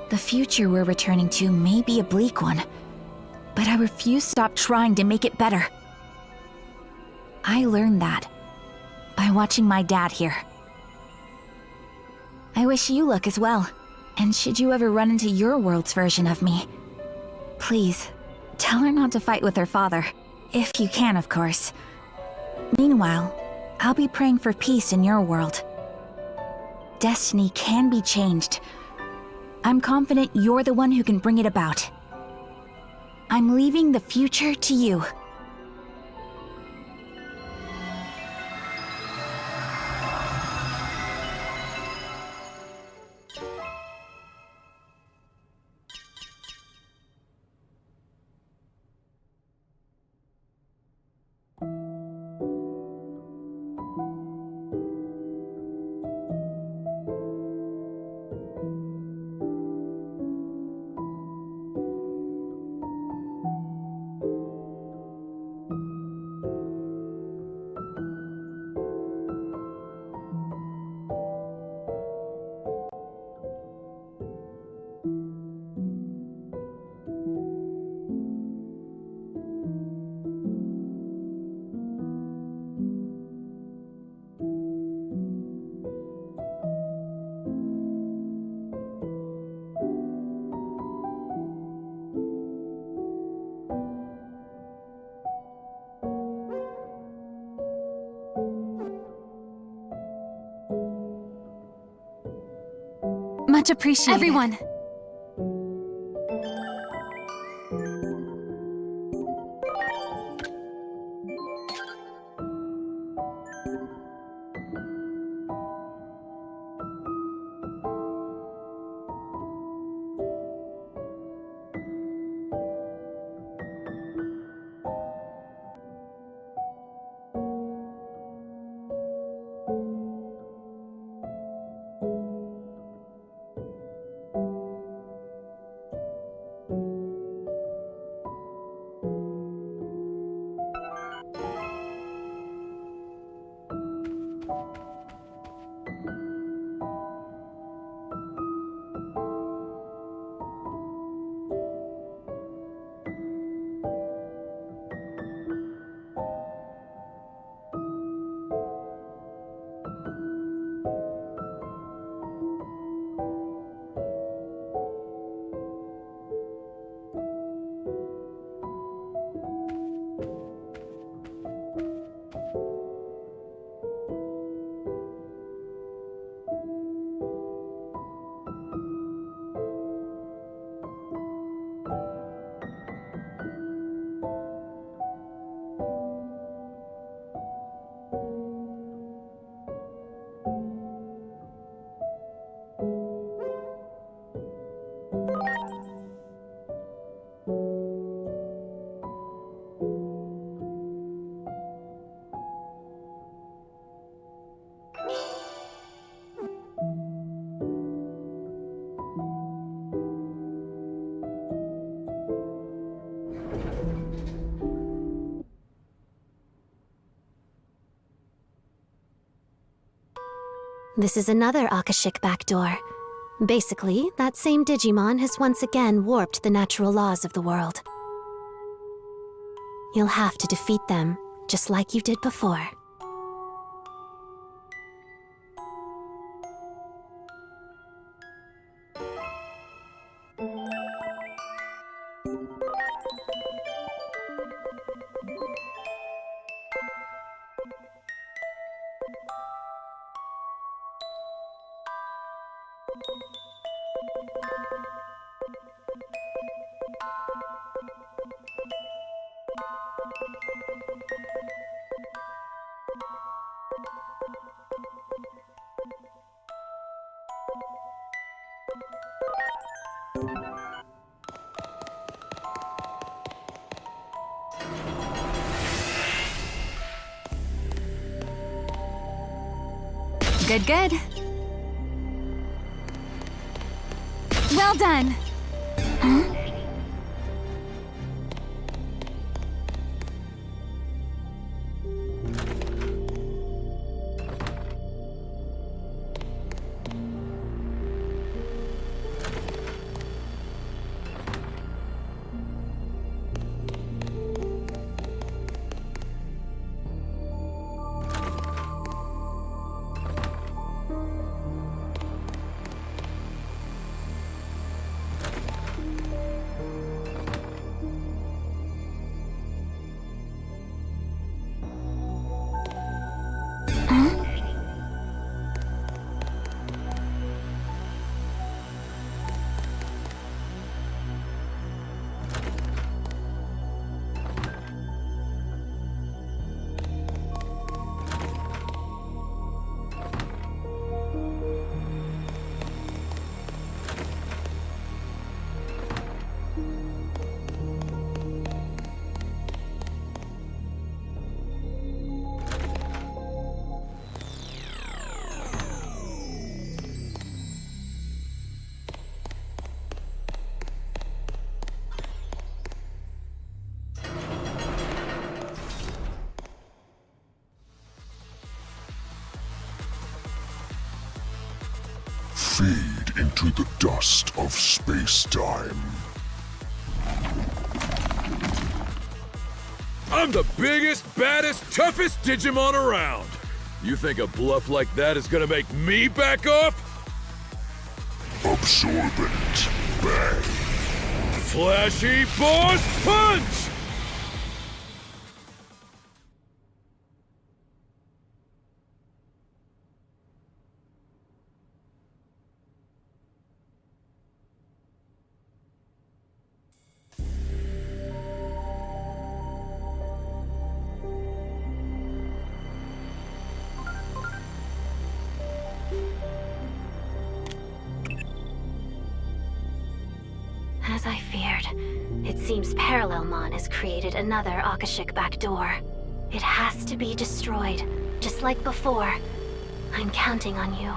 The future we're returning to may be a bleak one, but I refuse to stop trying to make it better. I learned that by watching my dad here. I wish you luck as well, and should you ever run into your world's version of me, please, tell her not to fight with her father, if you can, of course. Meanwhile, I'll be praying for peace in your world. Destiny can be changed. I'm confident you're the one who can bring it about. I'm leaving the future to you. Much appreciated. Everyone! This is another Akashic backdoor. Basically, that same Digimon has once again warped the natural laws of the world. You'll have to defeat them, just like you did before. Good, good. Well done. Huh? Fade into the dust of space-time. I'm the biggest, baddest, toughest Digimon around. You think a bluff like that is gonna make me back off? Absorbent Bang. Flashy Boss Punch! As I feared, it seems Parallelmon has created another Akashic backdoor. It has to be destroyed, just like before. I'm counting on you.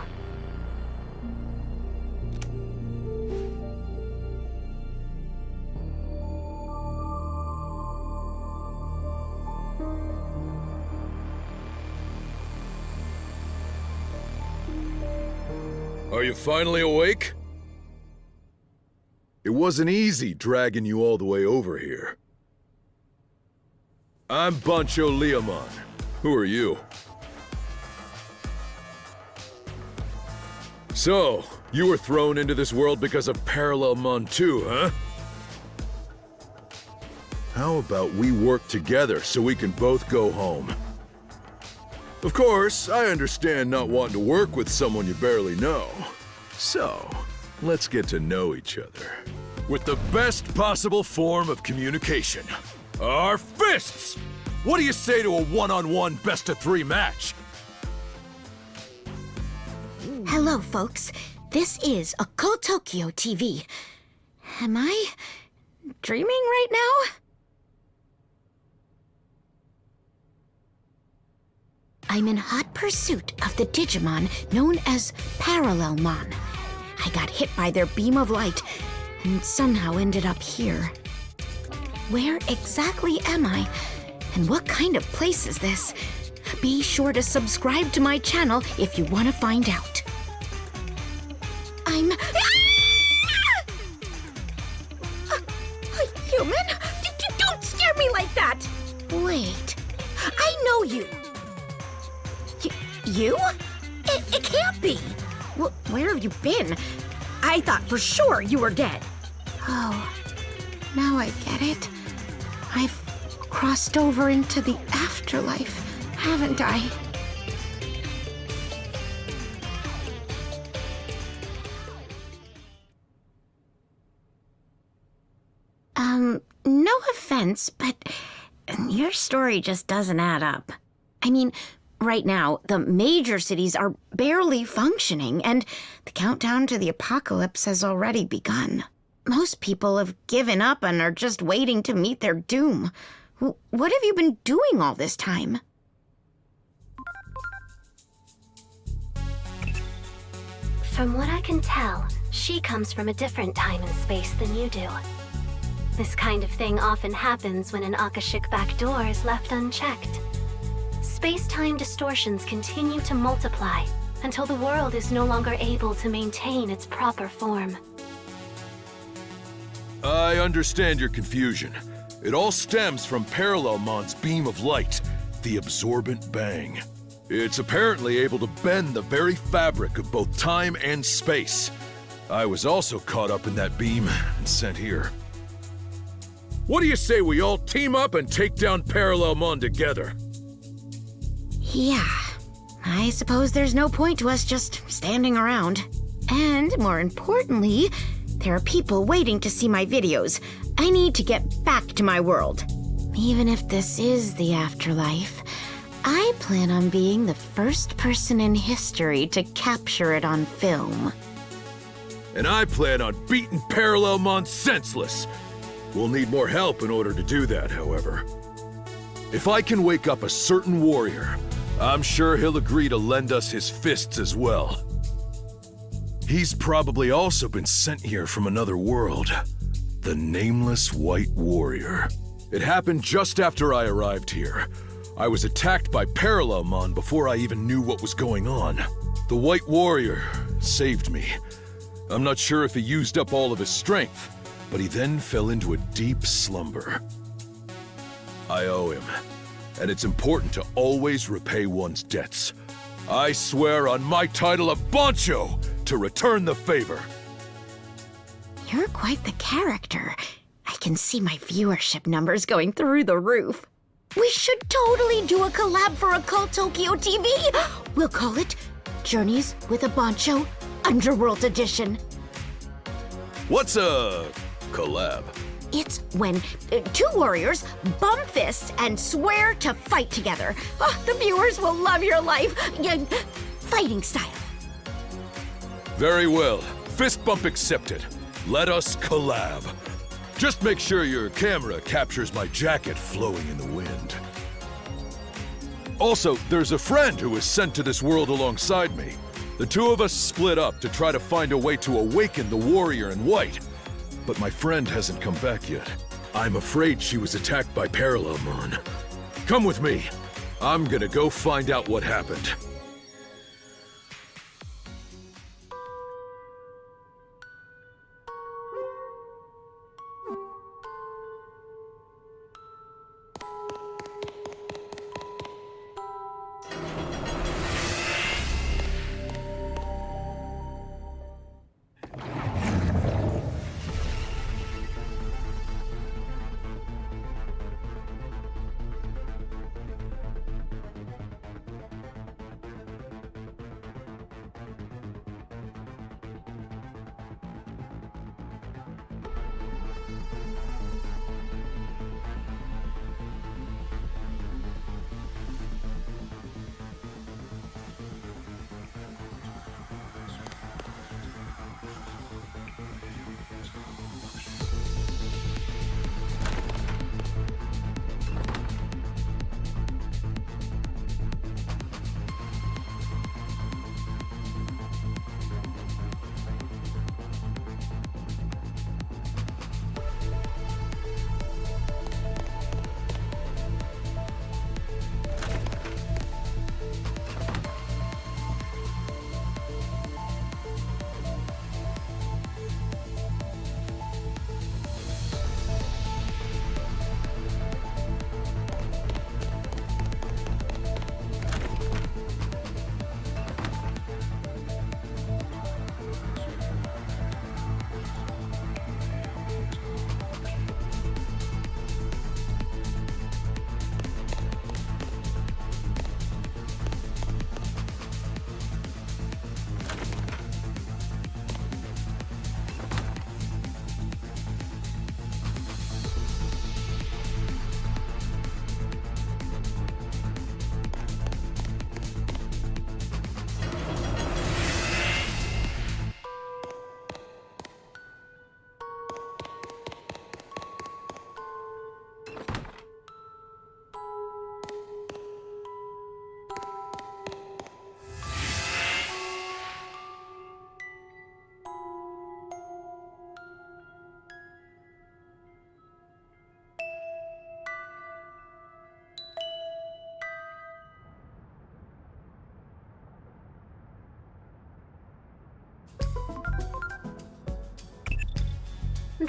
Are you finally awake? It wasn't easy dragging you all the way over here. I'm Bancho Leomon. Who are you? So, you were thrown into this world because of Parallelmon too, huh? How about we work together so we can both go home? Of course, I understand not wanting to work with someone you barely know. So, let's get to know each other. With the best possible form of communication. Our fists! What do you say to a one-on-one best-of-3 match? Hello, folks. This is Okotokyo TV. Am I dreaming right now? I'm in hot pursuit of the Digimon known as Parallelmon. I got hit by their beam of light and somehow ended up here. Where exactly am I? And what kind of place is this? Be sure to subscribe to my channel if you want to find out. I'm... A human? Don't scare me like that! Wait, I know you. You? It can't be. Where have you been? I thought for sure you were dead. Oh, now I get it. I've crossed over into the afterlife, haven't I? No offense, but your story just doesn't add up. I mean, right now, the major cities are barely functioning, and the countdown to the apocalypse has already begun. Most people have given up and are just waiting to meet their doom. What have you been doing all this time? From what I can tell, she comes from a different time and space than you do. This kind of thing often happens when an Akashic backdoor is left unchecked. Space-time distortions continue to multiply until the world is no longer able to maintain its proper form. I understand your confusion. It all stems from Parallelmon's beam of light, the absorbent bang. It's apparently able to bend the very fabric of both time and space. I was also caught up in that beam and sent here. What do you say we all team up and take down Parallelmon together? Yeah, I suppose there's no point to us just standing around. And more importantly, there are people waiting to see my videos. I need to get back to my world. Even if this is the afterlife, I plan on being the first person in history to capture it on film. And I plan on beating Parallelmon senseless. We'll need more help in order to do that, however. If I can wake up a certain warrior, I'm sure he'll agree to lend us his fists as well. He's probably also been sent here from another world. The Nameless White Warrior. It happened just after I arrived here. I was attacked by Parallelmon before I even knew what was going on. The White Warrior saved me. I'm not sure if he used up all of his strength, but he then fell into a deep slumber. I owe him, and it's important to always repay one's debts. I swear on my title of Bancho to return the favor. You're quite the character. I can see my viewership numbers going through the roof. We should totally do a collab for Occult Tokyo TV. We'll call it Journeys with a Bancho Underworld Edition. What's a collab? It's when two warriors bump fists and swear to fight together. Oh, the viewers will love your life. Fighting style. Very well. Fist bump accepted. Let us collab. Just make sure your camera captures my jacket flowing in the wind. Also, there's a friend who was sent to this world alongside me. The two of us split up to try to find a way to awaken the warrior in white. But my friend hasn't come back yet. I'm afraid she was attacked by Parallelmon. Come with me. I'm gonna go find out what happened.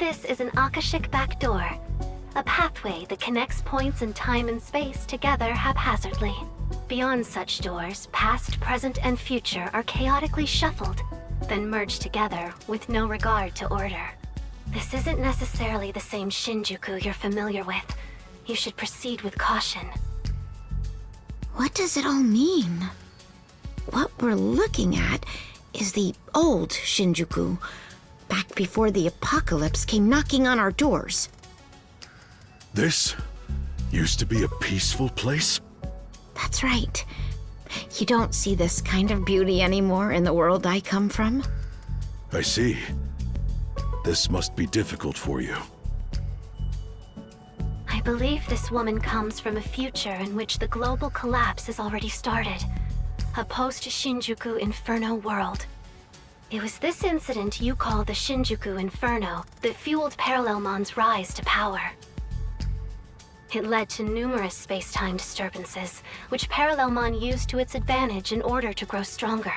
This is an Akashic backdoor, a pathway that connects points in time and space together haphazardly. Beyond such doors, past, present, and future are chaotically shuffled, then merged together with no regard to order. This isn't necessarily the same Shinjuku you're familiar with. You should proceed with caution. What does it all mean? What we're looking at is the old Shinjuku, back before the apocalypse came knocking on our doors. This used to be a peaceful place? That's right. You don't see this kind of beauty anymore in the world I come from. I see. This must be difficult for you. I believe this woman comes from a future in which the global collapse has already started. A post-Shinjuku Inferno world. It was this incident you call the Shinjuku Inferno that fueled Parallelmon's rise to power. It led to numerous space-time disturbances, which Parallelmon used to its advantage in order to grow stronger.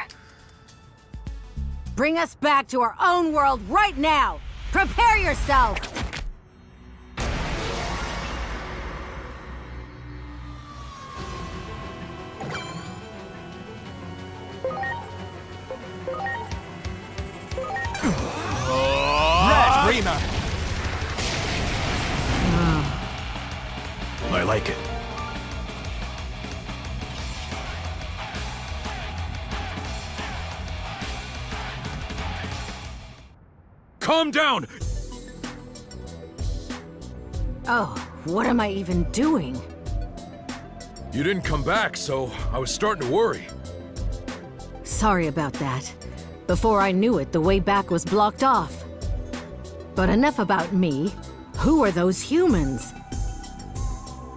Bring us back to our own world right now! Prepare yourself! Red, Rima! I like it. Calm down! Oh, what am I even doing? You didn't come back, so I was starting to worry. Sorry about that. Before I knew it, the way back was blocked off. But enough about me. Who are those humans?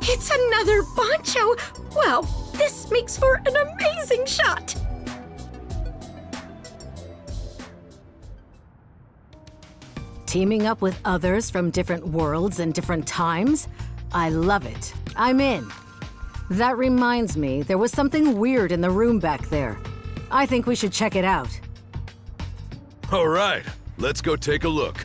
It's another Bancho! Wow, this makes for an amazing shot! Teaming up with others from different worlds and different times? I love it. I'm in. That reminds me, there was something weird in the room back there. I think we should check it out. All right, let's go take a look.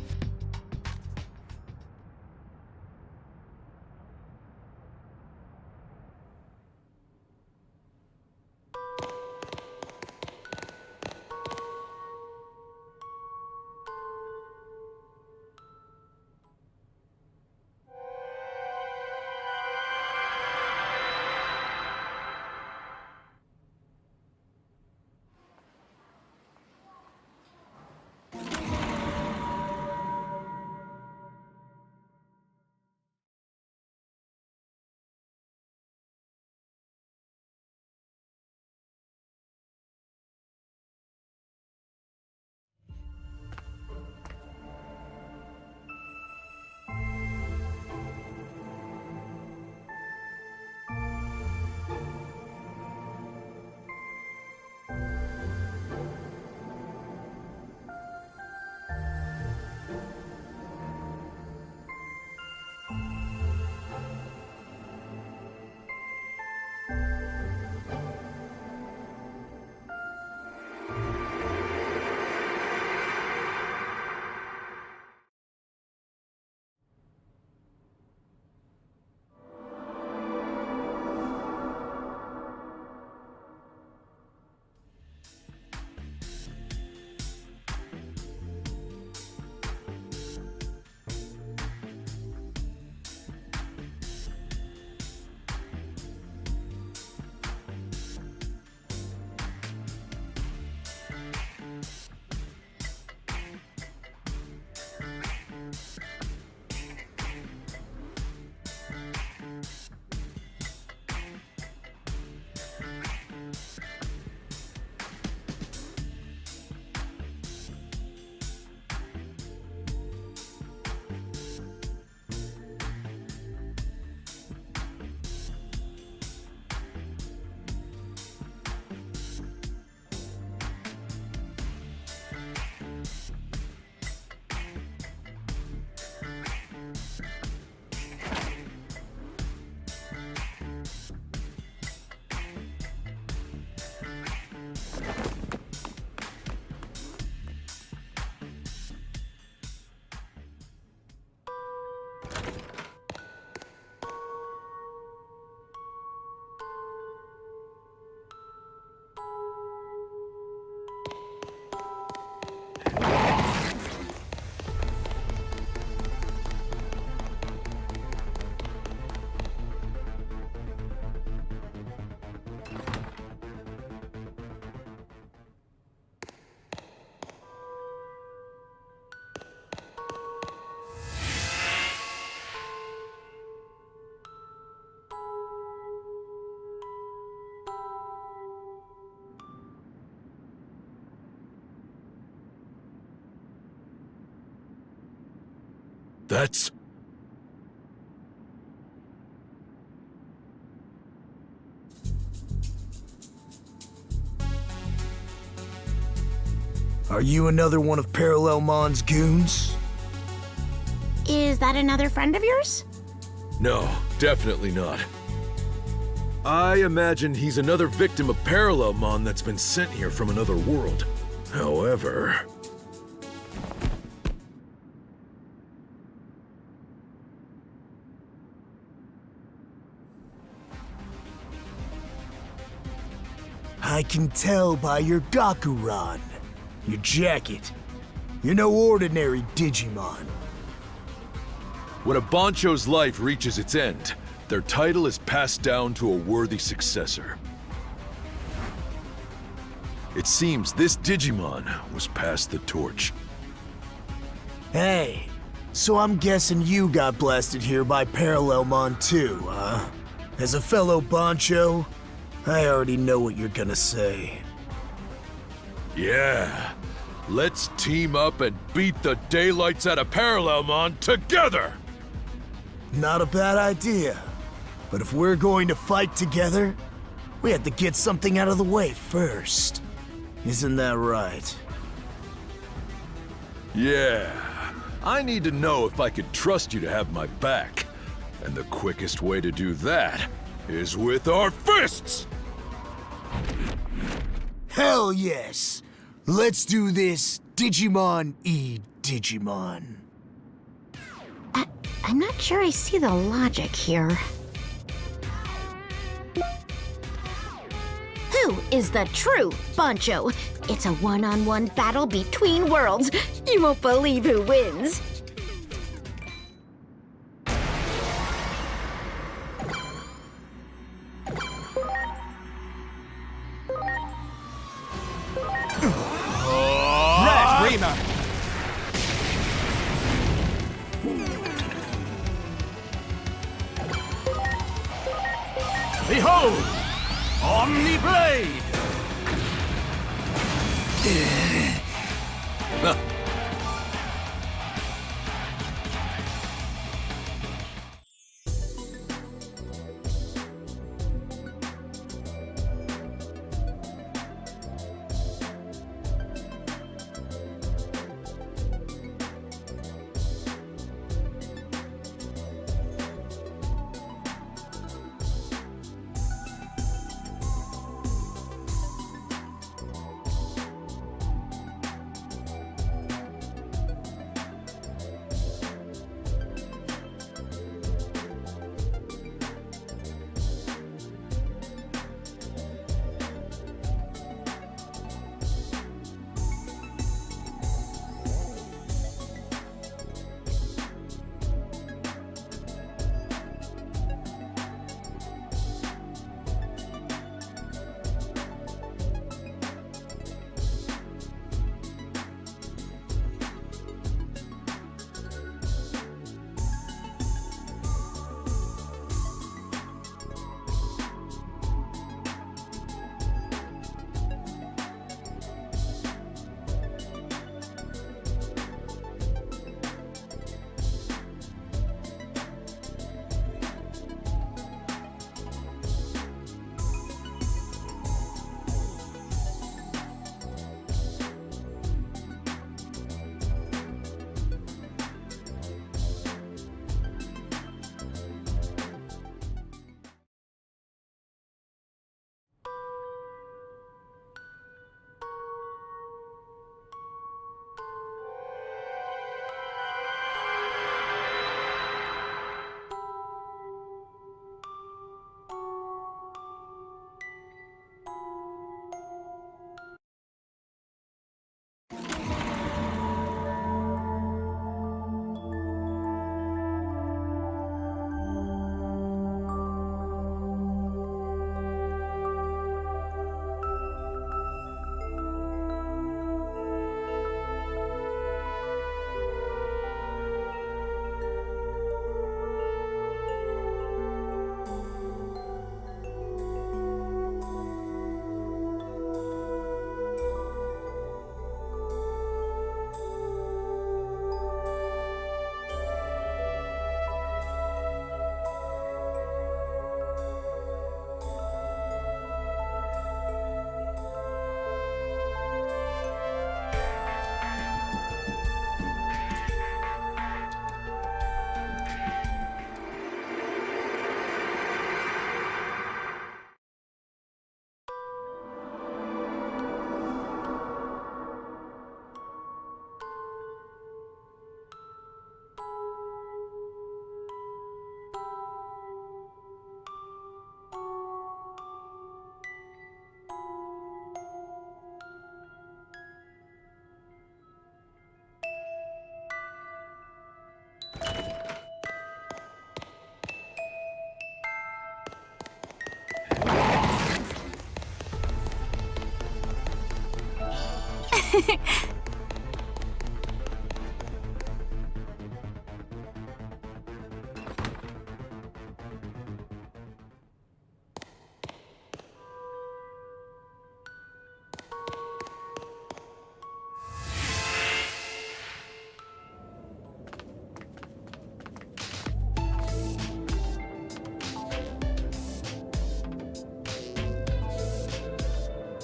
That's... Are you another one of Parallelmon's goons? Is that another friend of yours? No, definitely not. I imagine he's another victim of Parallelmon that's been sent here from another world. However... I can tell by your Gakuran, your jacket. You're no ordinary Digimon. When a Bancho's life reaches its end, their title is passed down to a worthy successor. It seems this Digimon was passed the torch. Hey, so I'm guessing you got blasted here by Parallelmon too, huh? As a fellow Bancho, I already know what you're gonna say. Yeah, let's team up and beat the daylights out of Parallelmon together! Not a bad idea. But if we're going to fight together, we have to get something out of the way first. Isn't that right? Yeah, I need to know if I could trust you to have my back. And the quickest way to do that is with our fists! Hell yes! Let's do this, Digimon E Digimon. I'm not sure I see the logic here. Who is the true Bancho? It's a one-on-one battle between worlds. You won't believe who wins. Red Reamer! Behold! Omni Blade!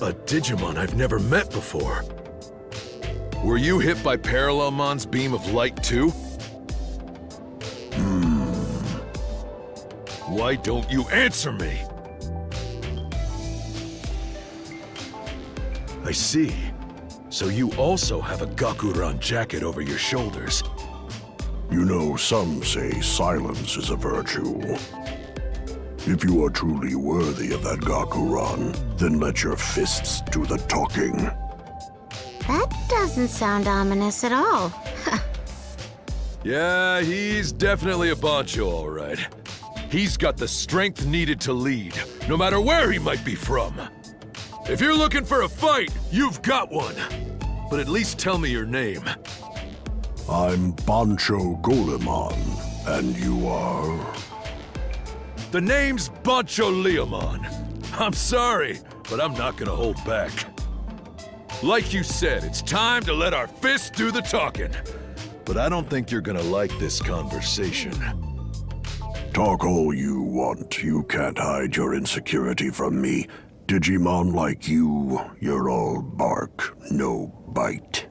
A Digimon I've never met before. Were you hit by Parallelmon's beam of light too? Why don't you answer me? I see. So you also have a Gakuran jacket over your shoulders. You know, some say silence is a virtue. If you are truly worthy of that Gakuran, then let your fists do the talking. That doesn't sound ominous at all. Yeah, he's definitely a Bancho, all right. He's got the strength needed to lead, no matter where he might be from. If you're looking for a fight, you've got one. But at least tell me your name. I'm Bancho Golemon, and you are... The name's Bancho Leomon. I'm sorry, but I'm not gonna hold back. Like you said, it's time to let our fists do the talking. But I don't think you're gonna like this conversation. Talk all you want. You can't hide your insecurity from me. Digimon like you, you're all bark, no bite.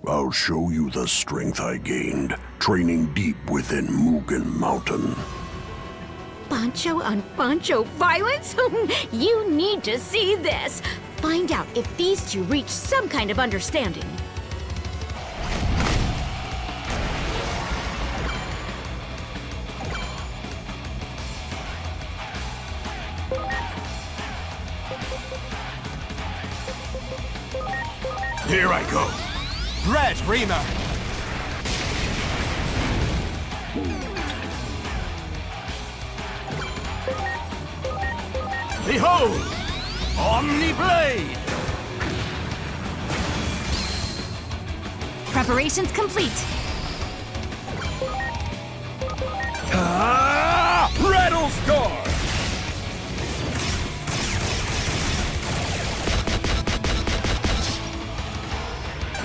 I'll show you the strength I gained, training deep within Mugen Mountain. Bancho on Bancho violence? You need to see this. Find out if these two reach some kind of understanding. Here I go. Red Rima. Behold! Omni Blade! Preparations complete. Rattle Star!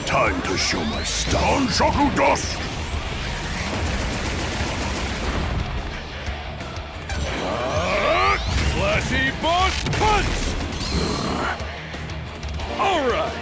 Time to show my stun, Shaku Dust! Flashy Boss Punch! All right!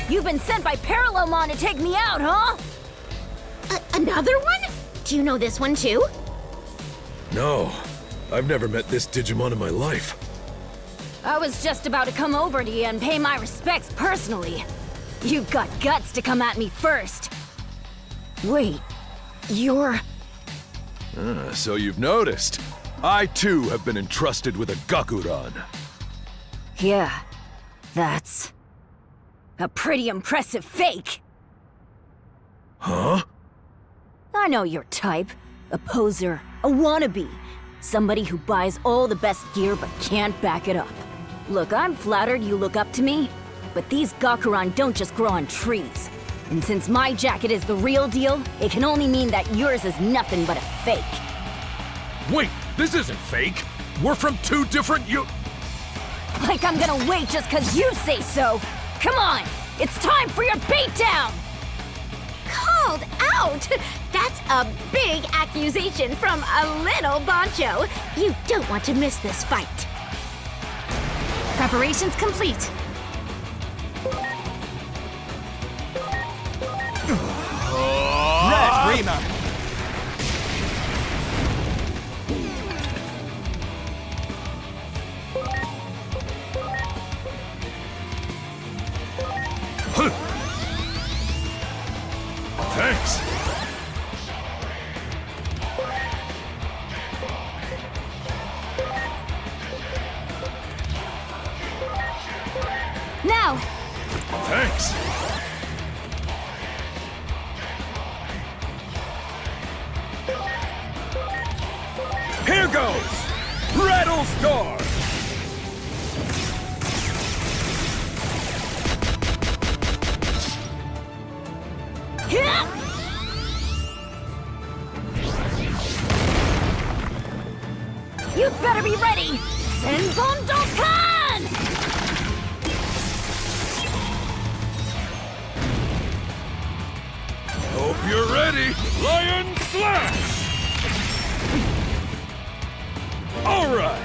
You've been sent by Parallelmon to take me out, huh? Another one? Do you know this one too? No, I've never met this Digimon in my life. I was just about to come over to you and pay my respects personally. You've got guts to come at me first. Wait, you're... So you've noticed. I too have been entrusted with a Gakuran. Yeah, that's a pretty impressive fake. Huh? I know your type. A poser, a wannabe. Somebody who buys all the best gear but can't back it up. Look, I'm flattered you look up to me, but these Gakuran don't just grow on trees. And since my jacket is the real deal, it can only mean that yours is nothing but a fake. Wait, this isn't fake. We're from two different Like I'm gonna wait just 'cause you say so. Come on, it's time for your beatdown! Called out? That's a big accusation from a little Bancho. You don't want to miss this fight. Preparations complete. Red Rima! Thanks! Now! Thanks! Here goes! Rattlestar! You better be ready! Senbon Dokkan! Hope you're ready! Lion Slash! All right!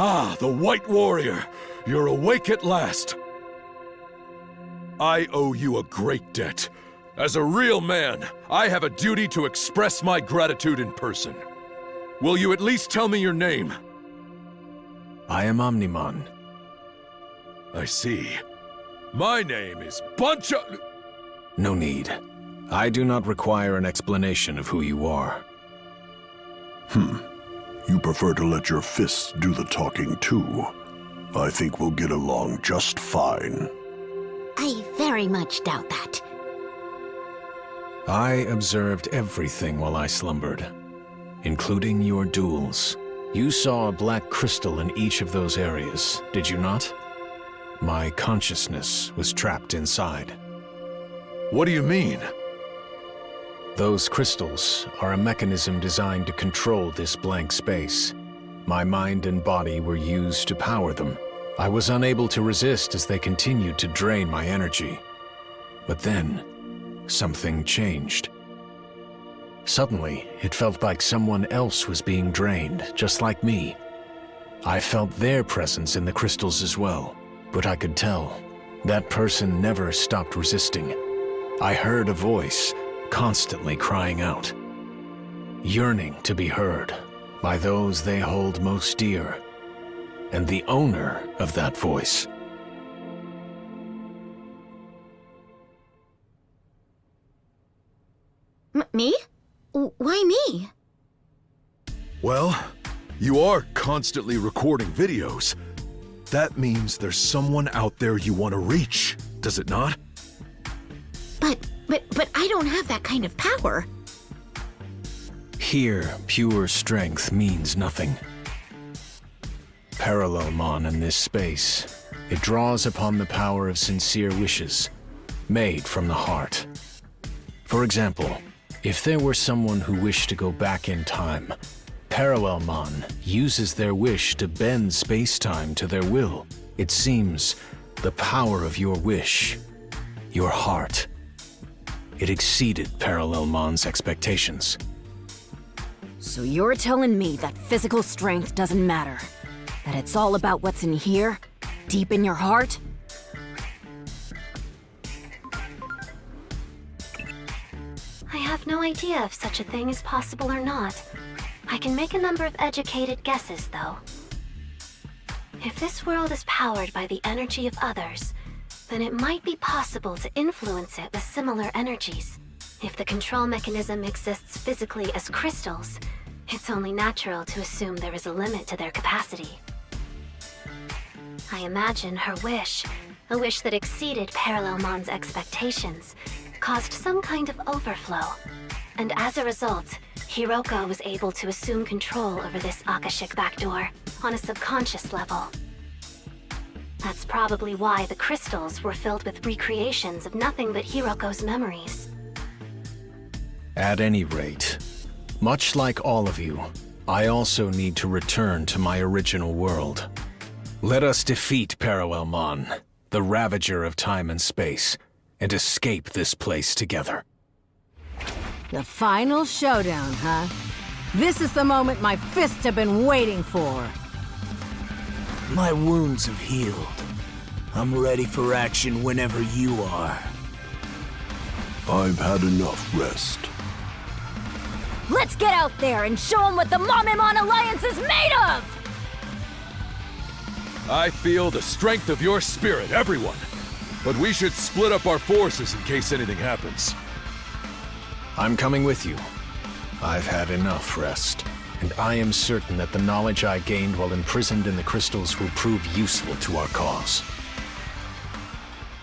Ah, the White Warrior! You're awake at last! I owe you a great debt. As a real man, I have a duty to express my gratitude in person. Will you at least tell me your name? I am Omnimon. I see. My name is Buncha... No need. I do not require an explanation of who you are. You prefer to let your fists do the talking too. I think we'll get along just fine. I very much doubt that. I observed everything while I slumbered, including your duels. You saw a black crystal in each of those areas, did you not? My consciousness was trapped inside. What do you mean? Those crystals are a mechanism designed to control this blank space. My mind and body were used to power them. I was unable to resist as they continued to drain my energy. But then, something changed. Suddenly, it felt like someone else was being drained, just like me. I felt their presence in the crystals as well, but I could tell that person never stopped resisting. I heard a voice, constantly crying out, yearning to be heard by those they hold most dear, and the owner of that voice. Me? Why me? Well, you are constantly recording videos. That means there's someone out there you want to reach, does it not? But I don't have that kind of power. Here, pure strength means nothing. Parallelmon in this space, it draws upon the power of sincere wishes, made from the heart. For example, if there were someone who wished to go back in time, Parallelmon uses their wish to bend space-time to their will. It seems the power of your wish, your heart, it exceeded Parallelmon's expectations. So you're telling me that physical strength doesn't matter? That it's all about what's in here? Deep in your heart? I have no idea if such a thing is possible or not. I can make a number of educated guesses, though. If this world is powered by the energy of others, then it might be possible to influence it with similar energies. If the control mechanism exists physically as crystals, it's only natural to assume there is a limit to their capacity. I imagine her wish, a wish that exceeded Parallelmon's expectations, caused some kind of overflow. And as a result, Hiroko was able to assume control over this Akashic backdoor on a subconscious level. That's probably why the crystals were filled with recreations of nothing but Hiroko's memories. At any rate, much like all of you, I also need to return to my original world. Let us defeat Parallelmon, the Ravager of time and space, and escape this place together. The final showdown, huh? This is the moment my fists have been waiting for. My wounds have healed. I'm ready for action whenever you are. I've had enough rest. Let's get out there and show them what the Momemon Alliance is made of! I feel the strength of your spirit, everyone. But we should split up our forces in case anything happens. I'm coming with you. I've had enough rest, and I am certain that the knowledge I gained while imprisoned in the crystals will prove useful to our cause.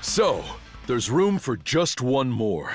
So, there's room for just one more.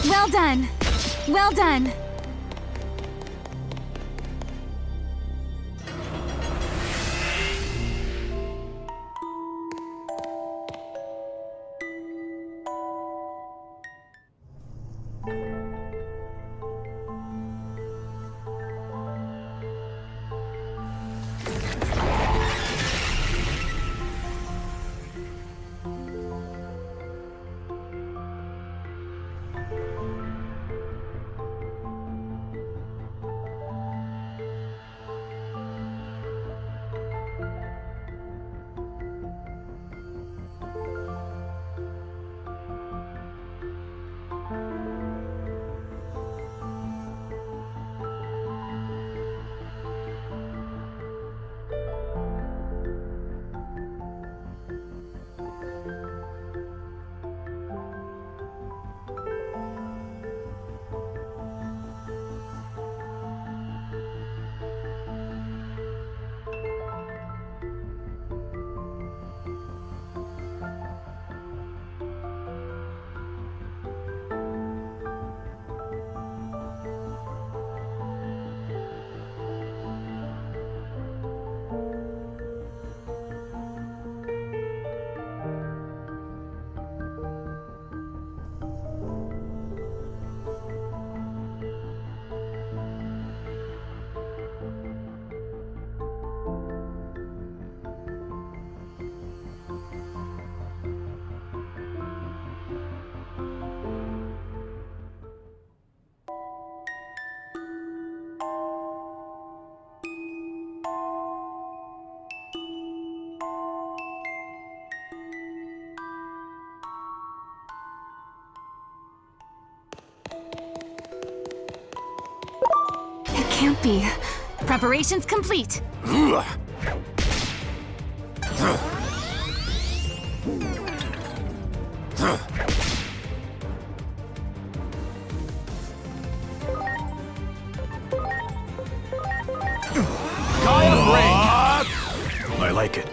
Well done. Well done. It can't be. Preparations complete. I like it.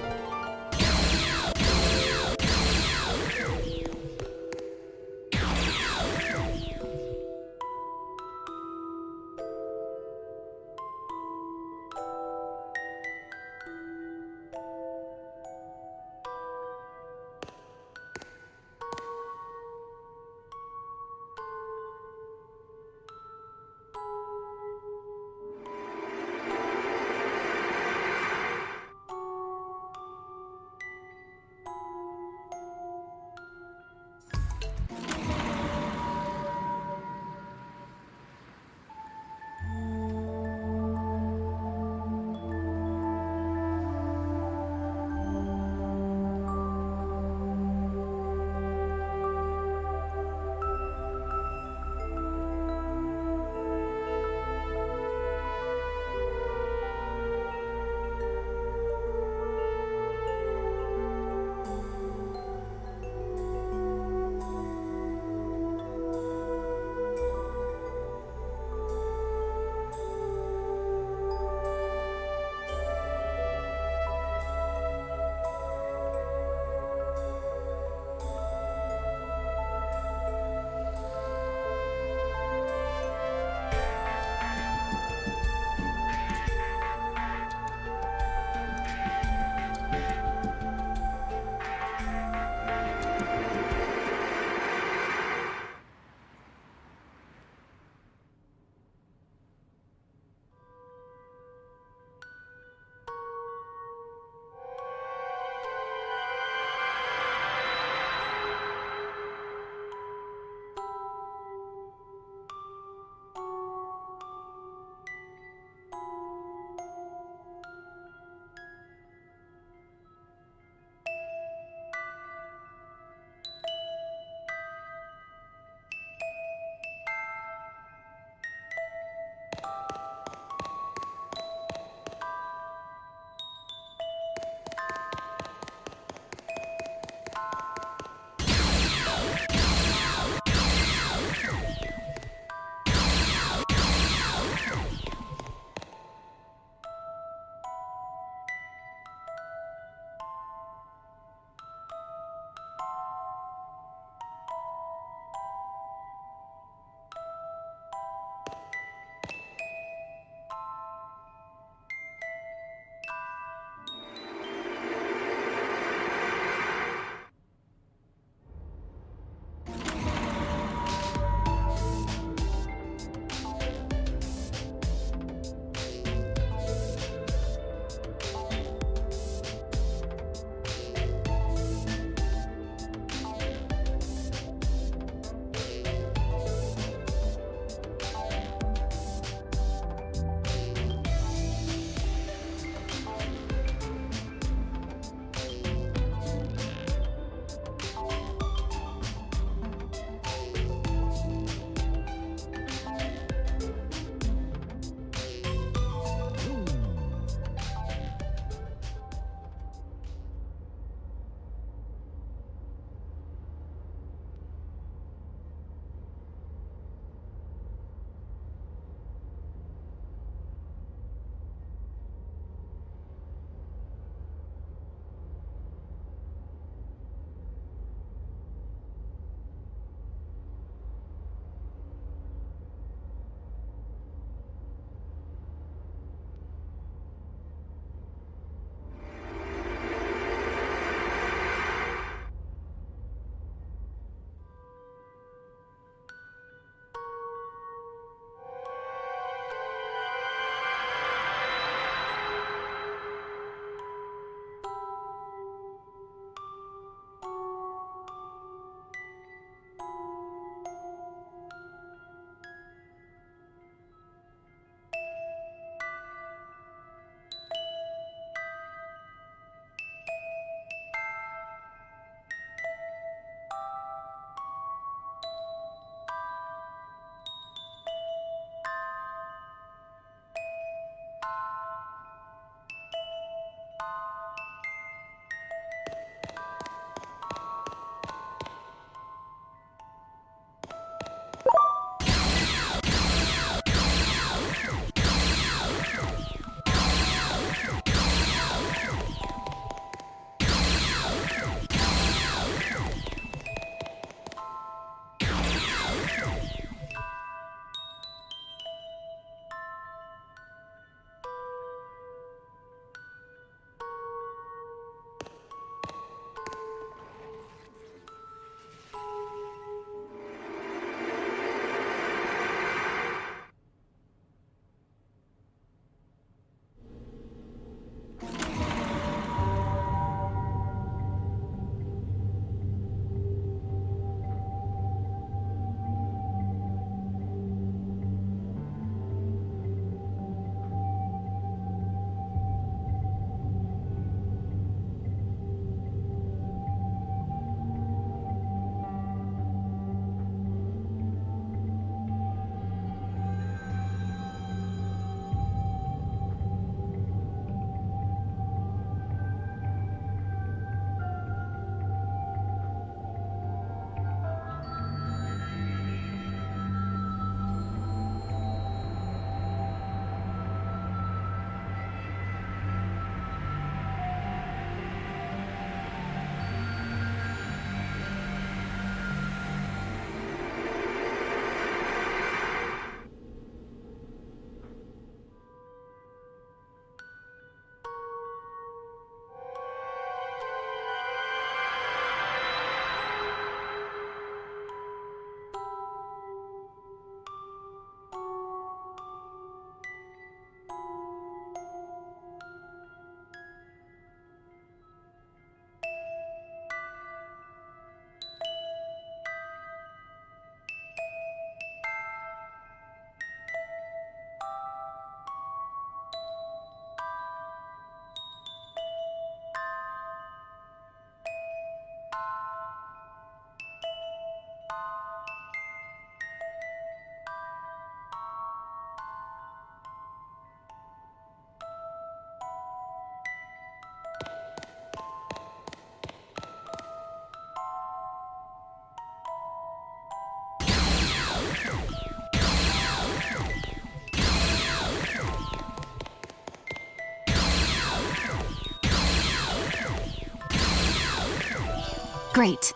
Great.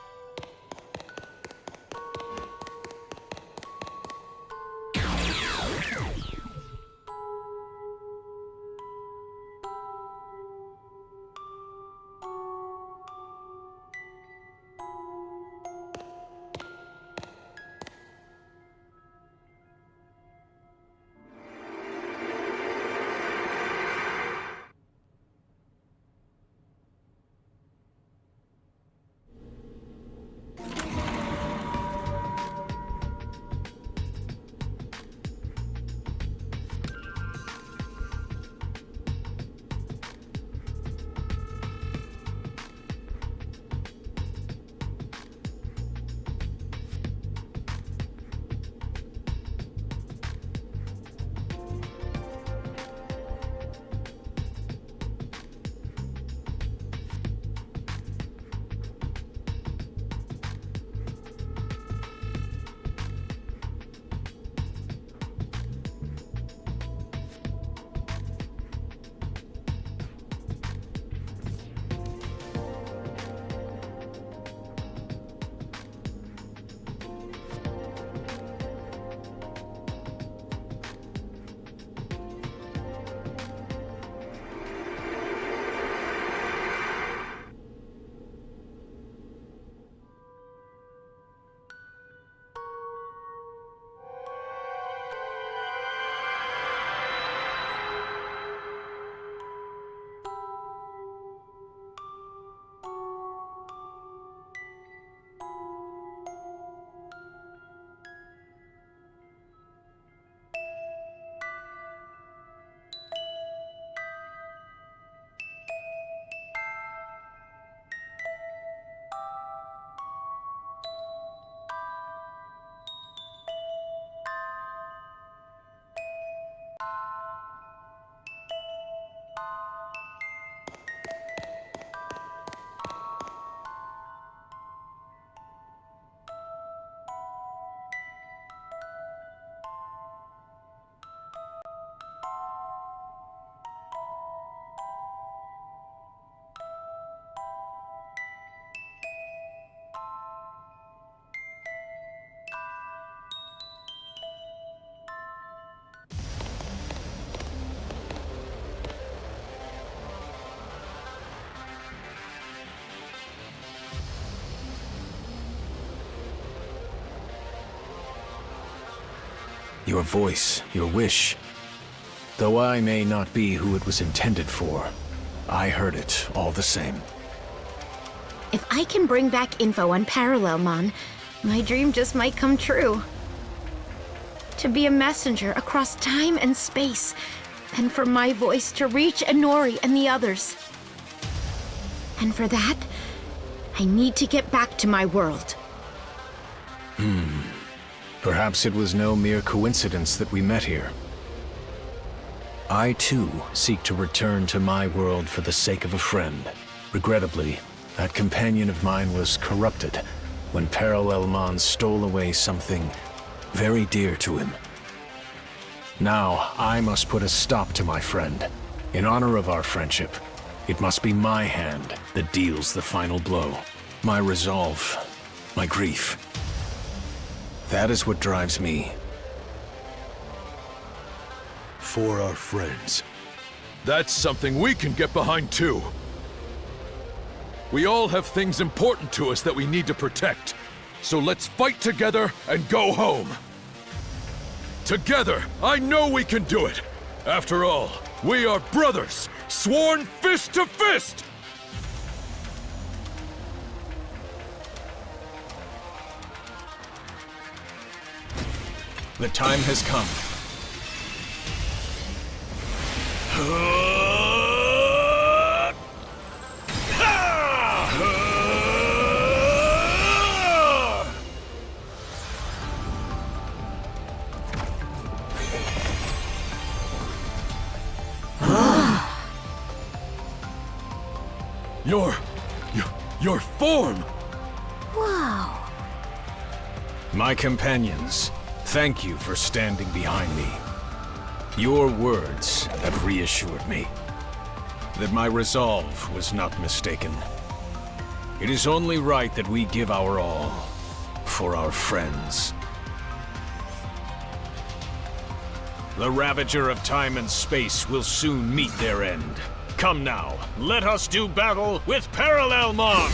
Your voice, your wish. Though I may not be who it was intended for, I heard it all the same. If I can bring back info on Parallelmon, my dream just might come true. To be a messenger across time and space, and for my voice to reach Inori and the others. And for that, I need to get back to my world. Perhaps it was no mere coincidence that we met here. I, too, seek to return to my world for the sake of a friend. Regrettably, that companion of mine was corrupted when Parallelmon stole away something very dear to him. Now, I must put a stop to my friend. In honor of our friendship, it must be my hand that deals the final blow. My resolve, my grief. That is what drives me. For our friends. That's something we can get behind too. We all have things important to us that we need to protect. So let's fight together and go home. Together, I know we can do it. After all, we are brothers, sworn fist to fist! The time has come. Your form! Wow. My companions, thank you for standing behind me. Your words have reassured me that my resolve was not mistaken. It is only right that we give our all for our friends. The Ravager of time and space will soon meet their end. Come now, let us do battle with Parallelmon!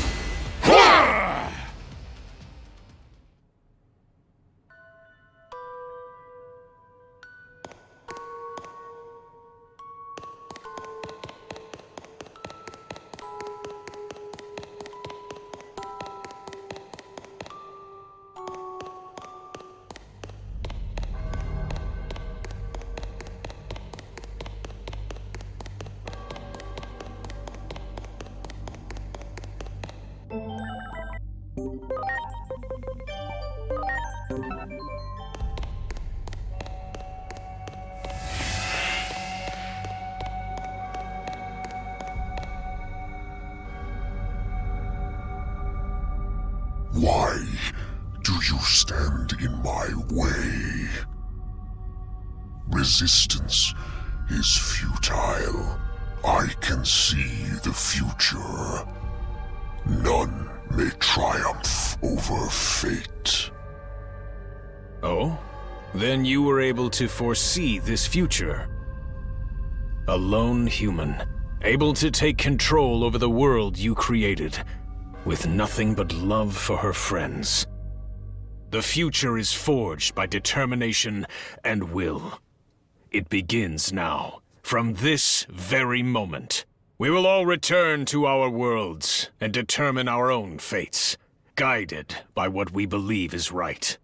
Why do you stand in my way? Resistance is futile. I can see the future. None may triumph over fate. Oh? Then you were able to foresee this future. A lone human, able to take control over the world you created, with nothing but love for her friends. The future is forged by determination and will. It begins now, from this very moment. We will all return to our worlds and determine our own fates, guided by what we believe is right.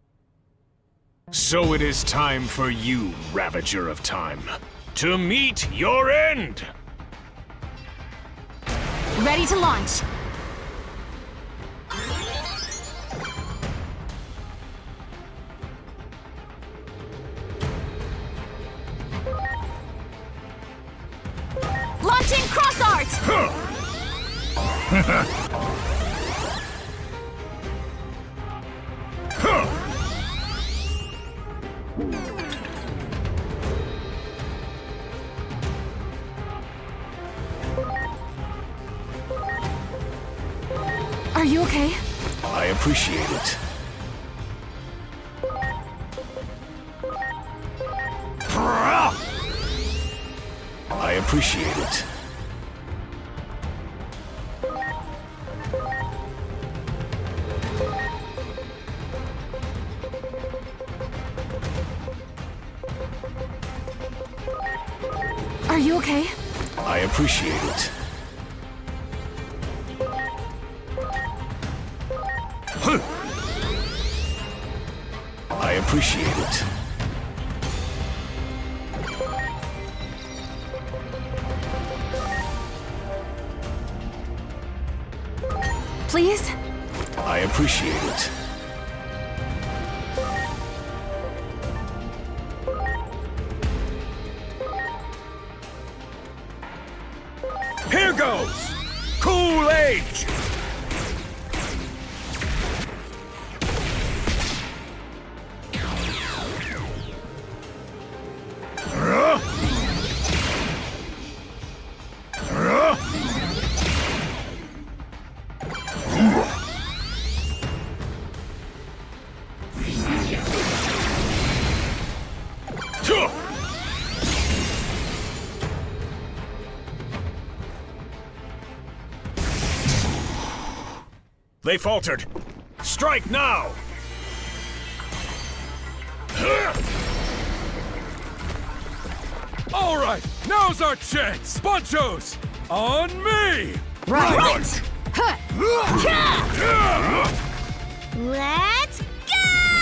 So it is time for you, Ravager of Time, to meet your end! Ready to launch. Launching cross art! Are you okay? I appreciate it. I appreciate it. Are you okay? I appreciate it. I appreciate it. Please? I appreciate it. Here goes! Cool Age! They faltered. Strike now! All right, now's our chance! Bunchos, on me! Right! Let's go!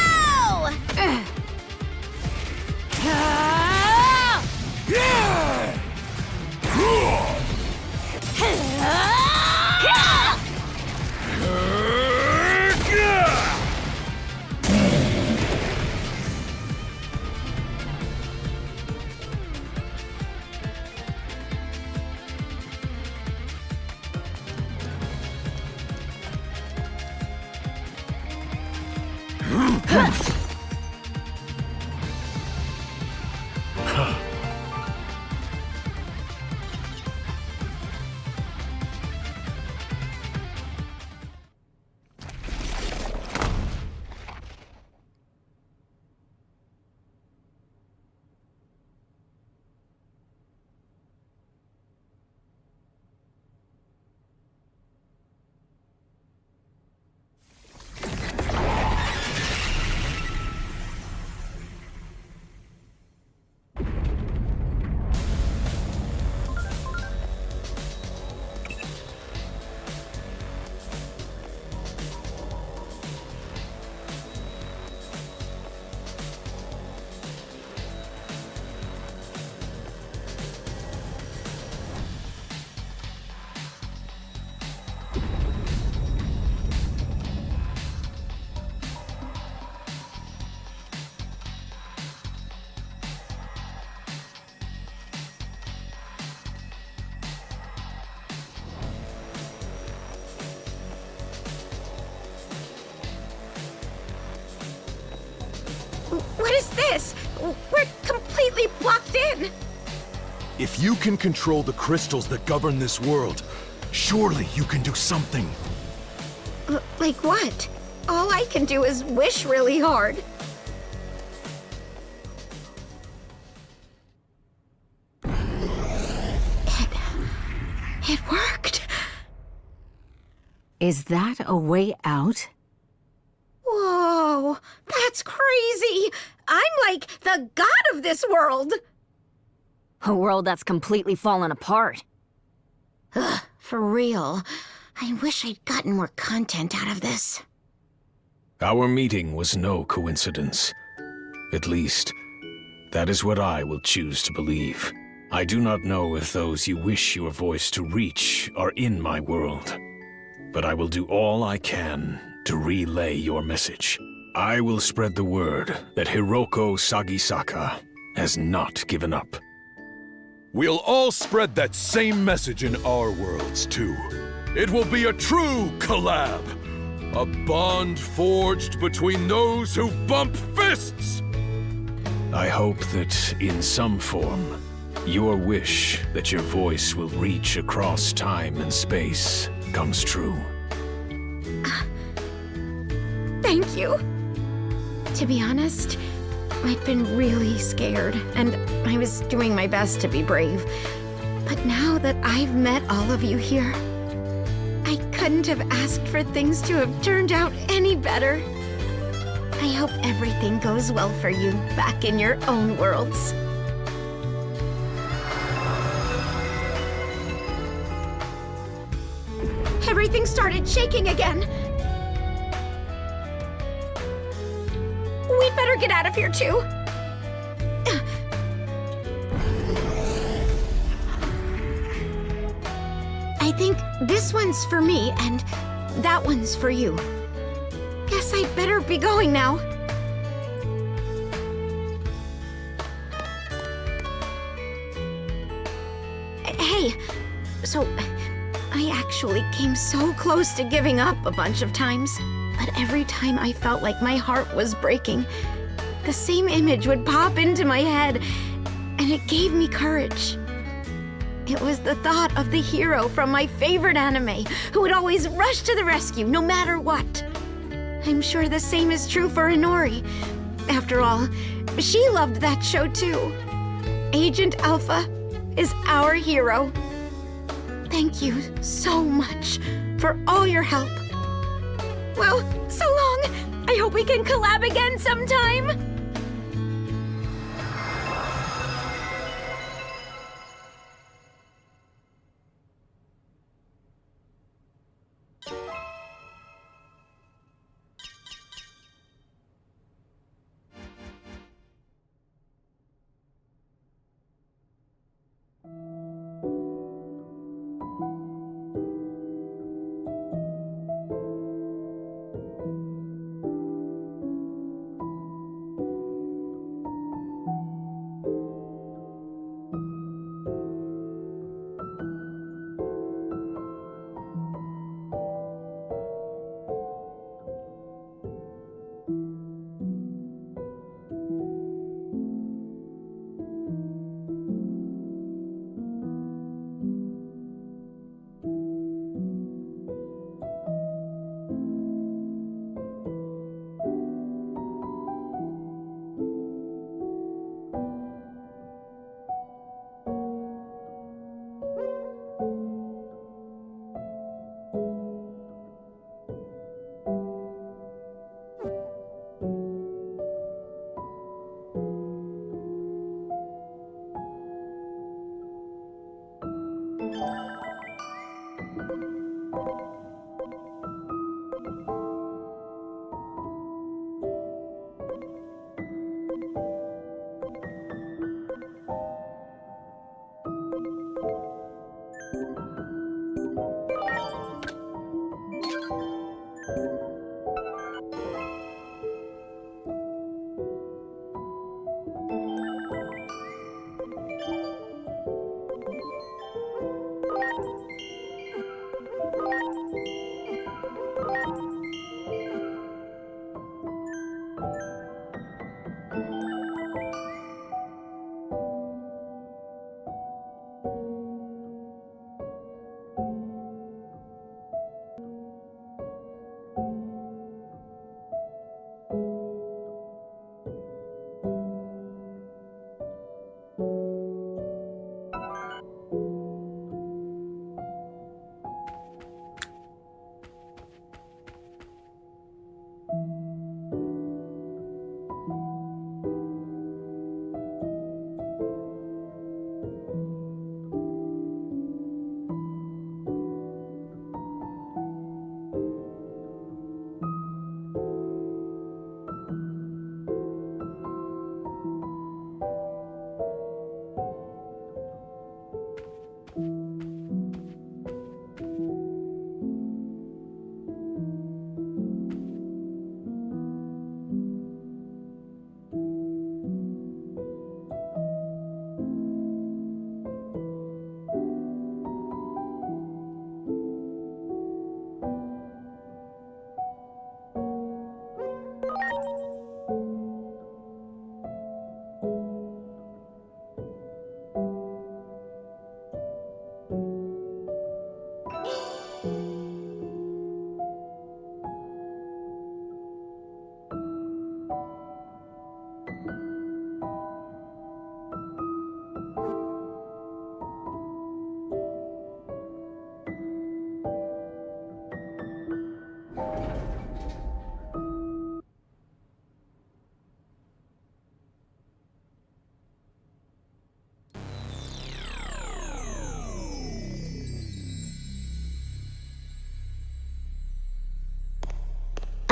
this? We're completely blocked in. If you can control the crystals that govern this world, surely you can do something. Like what? All I can do is wish really hard. It worked. Is that a way out? Whoa, that's crazy. I'm like the god of this world. A world that's completely fallen apart. Ugh, for real. I wish I'd gotten more content out of this. Our meeting was no coincidence. At least, that is what I will choose to believe. I do not know if those you wish your voice to reach are in my world, but I will do all I can to relay your message. I will spread the word that Hiroko Sagisaka has not given up. We'll all spread that same message in our worlds, too. It will be a true collab. A bond forged between those who bump fists! I hope that, in some form, your wish that your voice will reach across time and space comes true. Thank you. To be honest, I'd been really scared, and I was doing my best to be brave. But now that I've met all of you here, I couldn't have asked for things to have turned out any better. I hope everything goes well for you back in your own worlds. Everything started shaking again. We'd better get out of here, too. I think this one's for me, and that one's for you. Guess I'd better be going now. Hey, so I actually came so close to giving up a bunch of times. But every time I felt like my heart was breaking, the same image would pop into my head, and it gave me courage. It was the thought of the hero from my favorite anime, who would always rush to the rescue no matter what. I'm sure the same is true for Inori. After all, she loved that show too. Agent Alpha is our hero. Thank you so much for all your help. Well, so long. I hope we can collab again sometime.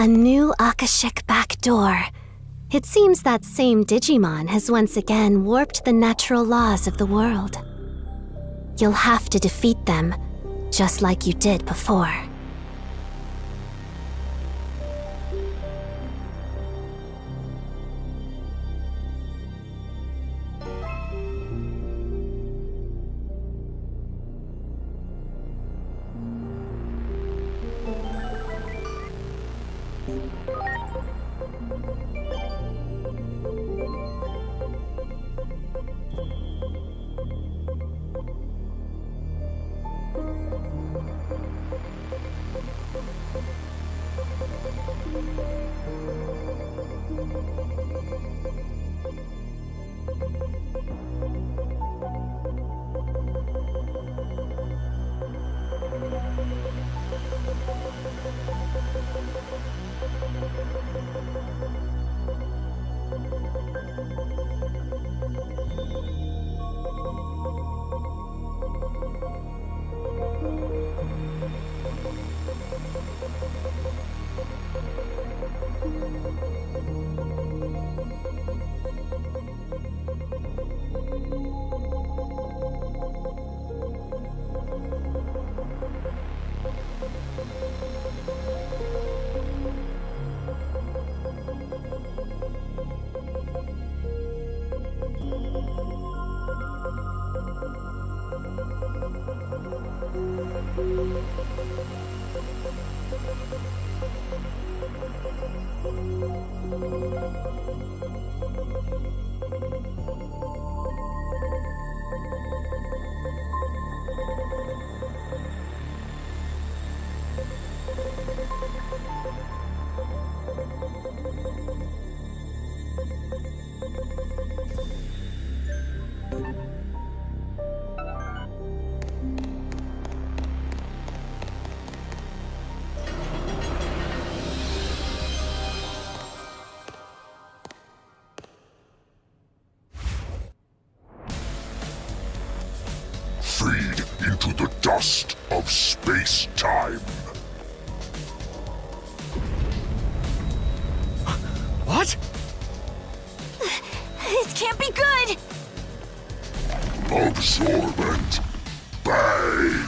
A new Akashic back door. It seems that same Digimon has once again warped the natural laws of the world. You'll have to defeat them, just like you did before. Feed into the dust of space-time. What? This can't be good! Absorbent. Bang!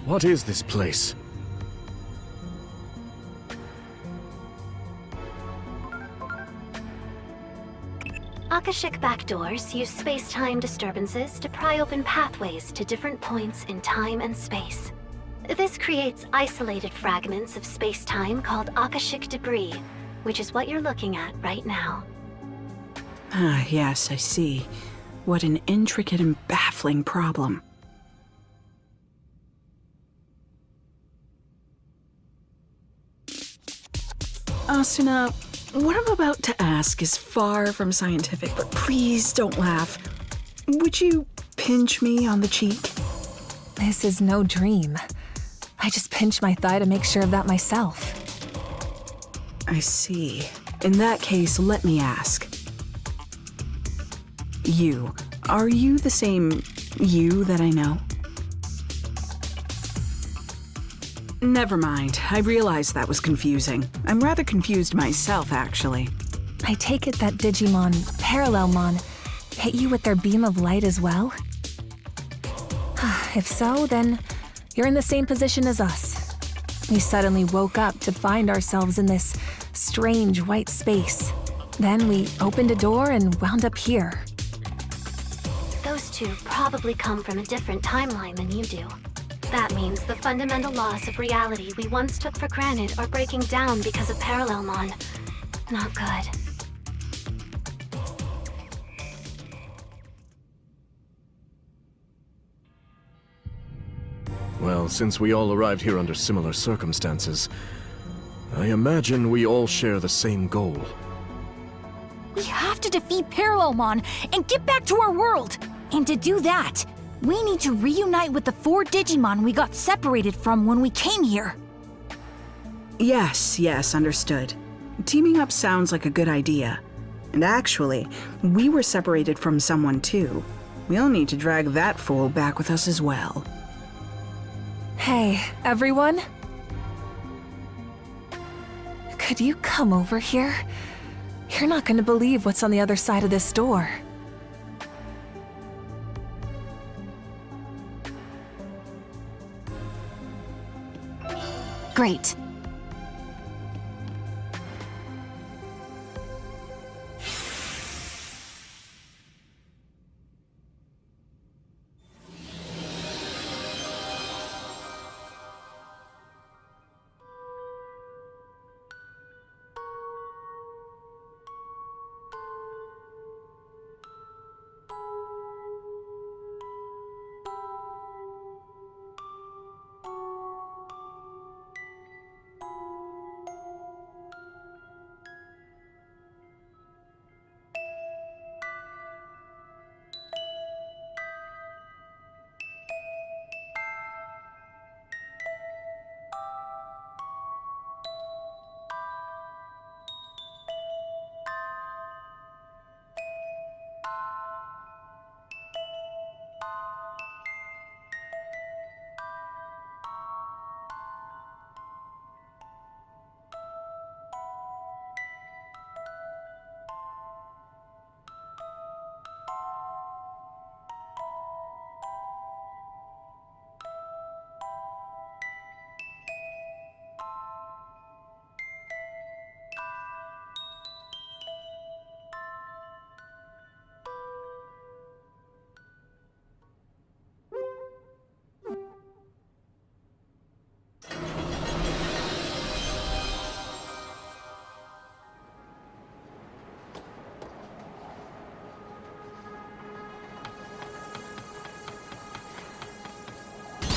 What is this place? Akashic backdoors use space-time disturbances to pry open pathways to different points in time and space. This creates isolated fragments of space-time called Akashic debris, which is what you're looking at right now. Ah, yes, I see. What an intricate and baffling problem. Asuna, what I'm about to ask is far from scientific, but please don't laugh. Would you pinch me on the cheek? This is no dream. I just pinched my thigh to make sure of that myself. I see. In that case, let me ask. Are you the same you that I know? Never mind. I realized that was confusing. I'm rather confused myself, actually. I take it that Digimon, Parallelmon, hit you with their beam of light as well? If so, then you're in the same position as us. We suddenly woke up to find ourselves in this strange white space. Then we opened a door and wound up here. Those two probably come from a different timeline than you do. That means the fundamental laws of reality we once took for granted are breaking down because of Parallelmon. Not good. Well, since we all arrived here under similar circumstances, I imagine we all share the same goal. We have to defeat Parallelmon and get back to our world! And to do that, we need to reunite with the 4 Digimon we got separated from when we came here. Yes, understood. Teaming up sounds like a good idea. And actually, we were separated from someone too. We'll need to drag that fool back with us as well. Hey, everyone? Could you come over here? You're not gonna believe what's on the other side of this door. Great.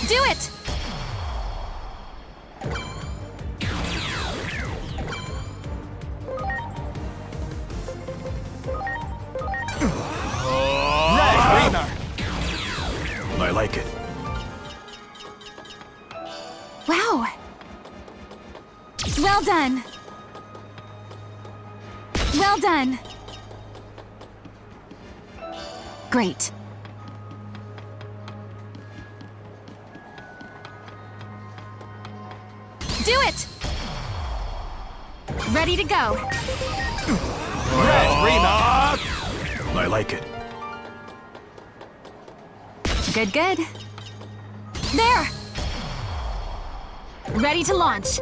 Do it! I like it. Wow! Well done! Well done! Great. Do it! Ready to go. I like it. Good. There! Ready to launch.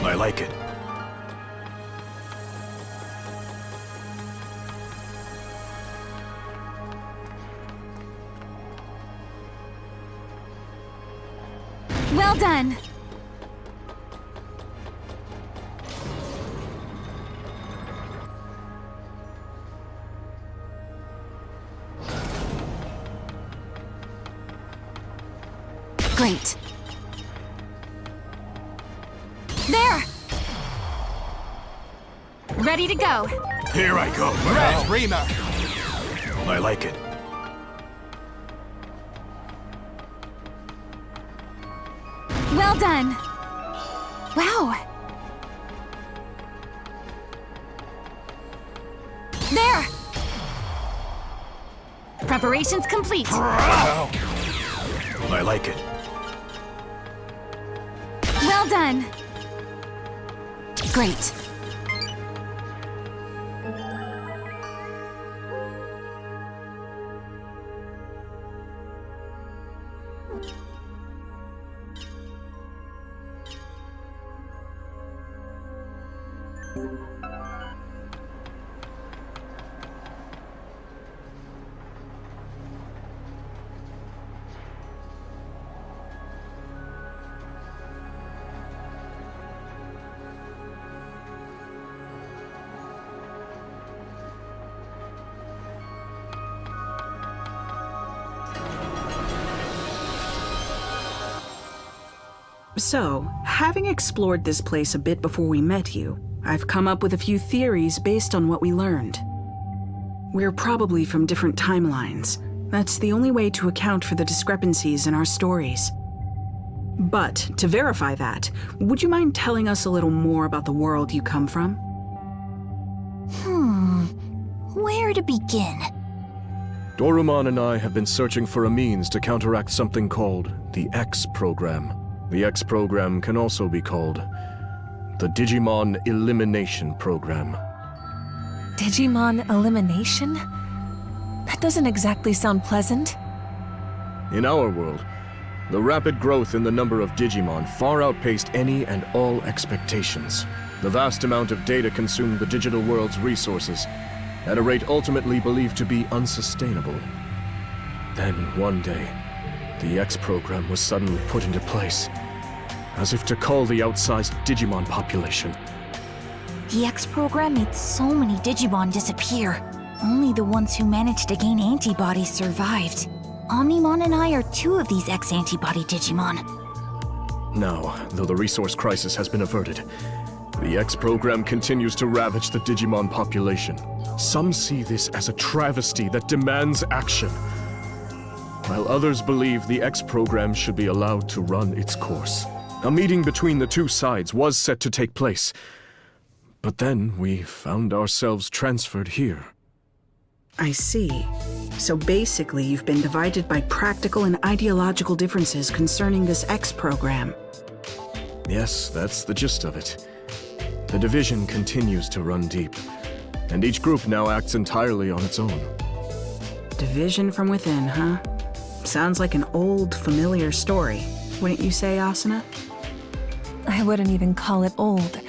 I like it. Well done. Great. There! Ready to go. Here I go. Red Rima. I like it. Well done. Wow. There! Preparations complete. I like it. Well done. Great. So, having explored this place a bit before we met you, I've come up with a few theories based on what we learned. We're probably from different timelines. That's the only way to account for the discrepancies in our stories. But, to verify that, would you mind telling us a little more about the world you come from? Where to begin? Dorumon and I have been searching for a means to counteract something called the X program. The X program can also be called the Digimon Elimination Program. Digimon elimination? That doesn't exactly sound pleasant. In our world, the rapid growth in the number of Digimon far outpaced any and all expectations. The vast amount of data consumed the digital world's resources at a rate ultimately believed to be unsustainable. Then, one day, the X program was suddenly put into place, as if to cull the outsized Digimon population. The X program made so many Digimon disappear. Only the ones who managed to gain antibodies survived. Omnimon and I are two of these X-antibody Digimon. Now, though the resource crisis has been averted, the X program continues to ravage the Digimon population. Some see this as a travesty that demands action, while others believe the X program should be allowed to run its course. A meeting between the two sides was set to take place, but then we found ourselves transferred here. I see. So basically, you've been divided by practical and ideological differences concerning this X program. Yes, that's the gist of it. The division continues to run deep, and each group now acts entirely on its own. Division from within, huh? Sounds like an old, familiar story. Wouldn't you say, Asuna? I wouldn't even call it old.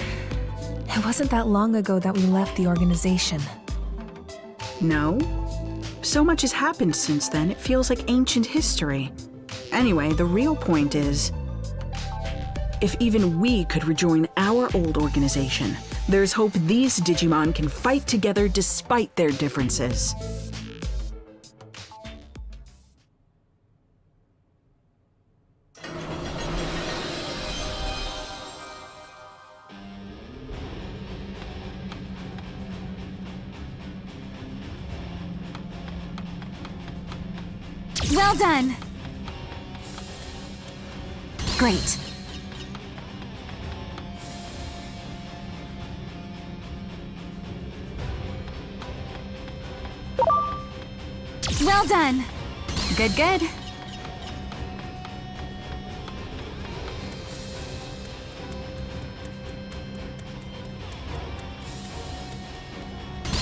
It wasn't that long ago that we left the organization. No? So much has happened since then, it feels like ancient history. Anyway, the real point is, if even we could rejoin our old organization, there's hope these Digimon can fight together despite their differences. Well done. Great. Well done. Good, good.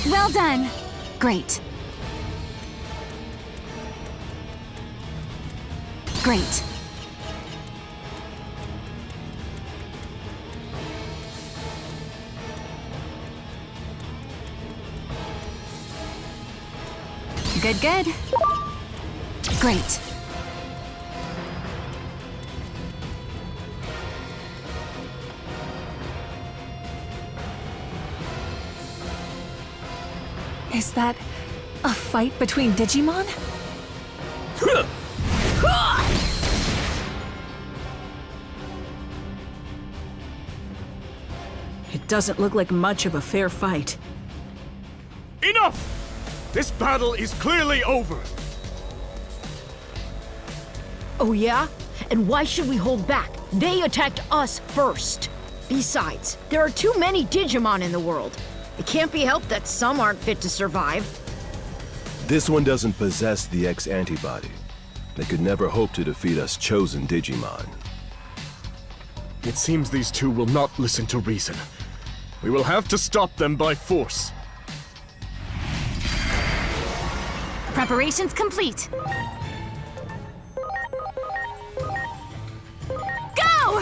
Well done. Great. Great. Good, good. Great. Is that a fight between Digimon? It doesn't look like much of a fair fight. Enough! This battle is clearly over. Oh yeah? And why should we hold back? They attacked us first. Besides, there are too many Digimon in the world. It can't be helped that some aren't fit to survive. This one doesn't possess the X antibody. They could never hope to defeat us chosen Digimon. It seems these two will not listen to reason. We will have to stop them by force. Preparations complete. Go!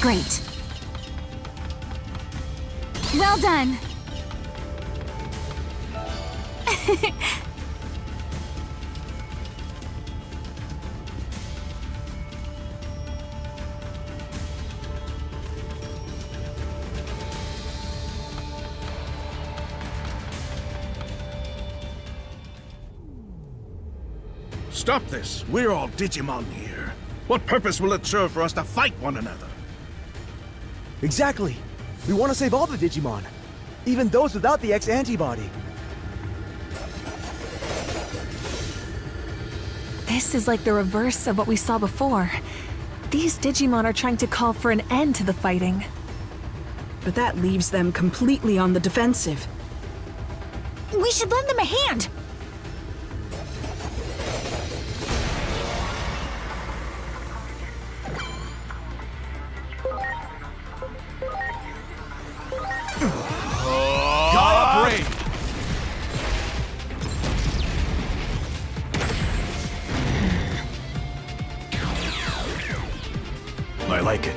Great. Well done. Stop this! We're all Digimon here. What purpose will it serve for us to fight one another? Exactly! We want to save all the Digimon, even those without the X antibody. This is like the reverse of what we saw before. These Digimon are trying to call for an end to the fighting. But that leaves them completely on the defensive. We should lend them a hand! I like it.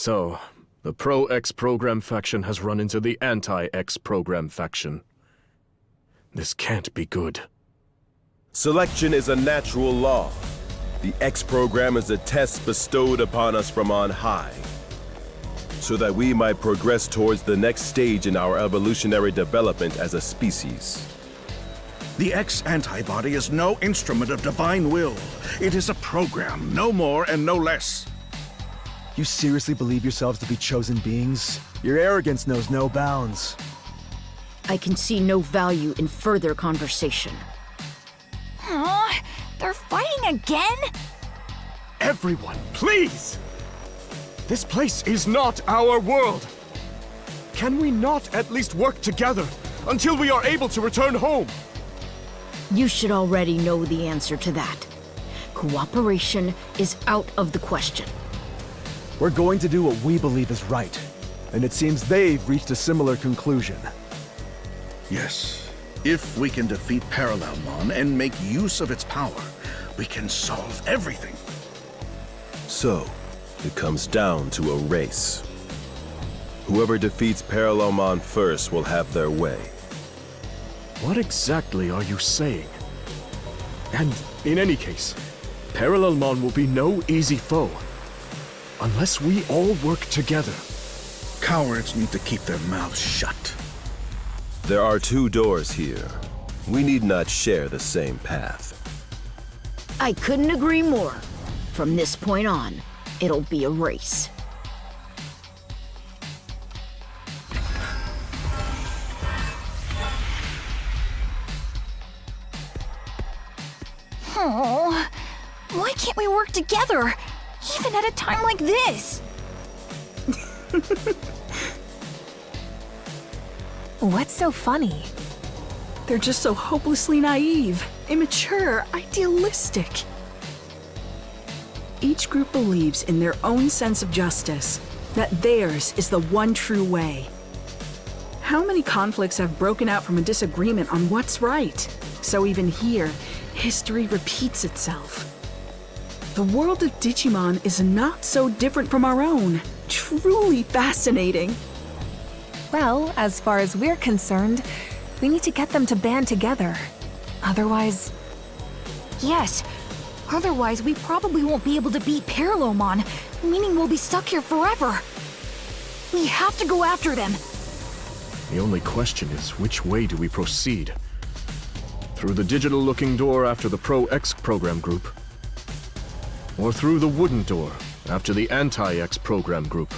So, the pro-X program faction has run into the anti-X program faction. This can't be good. Selection is a natural law. The X program is a test bestowed upon us from on high, so that we might progress towards the next stage in our evolutionary development as a species. The X antibody is no instrument of divine will. It is a program, no more and no less. You seriously believe yourselves to be chosen beings? Your arrogance knows no bounds. I can see no value in further conversation. Aw, they're fighting again? Everyone, please! This place is not our world! Can we not at least work together until we are able to return home? You should already know the answer to that. Cooperation is out of the question. We're going to do what we believe is right, and it seems they've reached a similar conclusion. Yes, if we can defeat Parallelmon and make use of its power, we can solve everything. So, it comes down to a race. Whoever defeats Parallelmon first will have their way. What exactly are you saying? And in any case, Parallelmon will be no easy foe. Unless we all work together. Cowards need to keep their mouths shut. There are two doors here. We need not share the same path. I couldn't agree more. From this point on, it'll be a race. Oh, why can't we work together? Even at a time like this? What's so funny? They're just so hopelessly naive, immature, idealistic. Each group believes in their own sense of justice, that theirs is the one true way. How many conflicts have broken out from a disagreement on what's right? So even here, history repeats itself. The world of Digimon is not so different from our own. Truly fascinating. Well, as far as we're concerned, we need to get them to band together. Otherwise... Yes. Otherwise, we probably won't be able to beat Parallelmon, meaning we'll be stuck here forever. We have to go after them. The only question is, which way do we proceed? Through the digital-looking door after the Pro-X program group? Or through the wooden door after the Anti-X program group?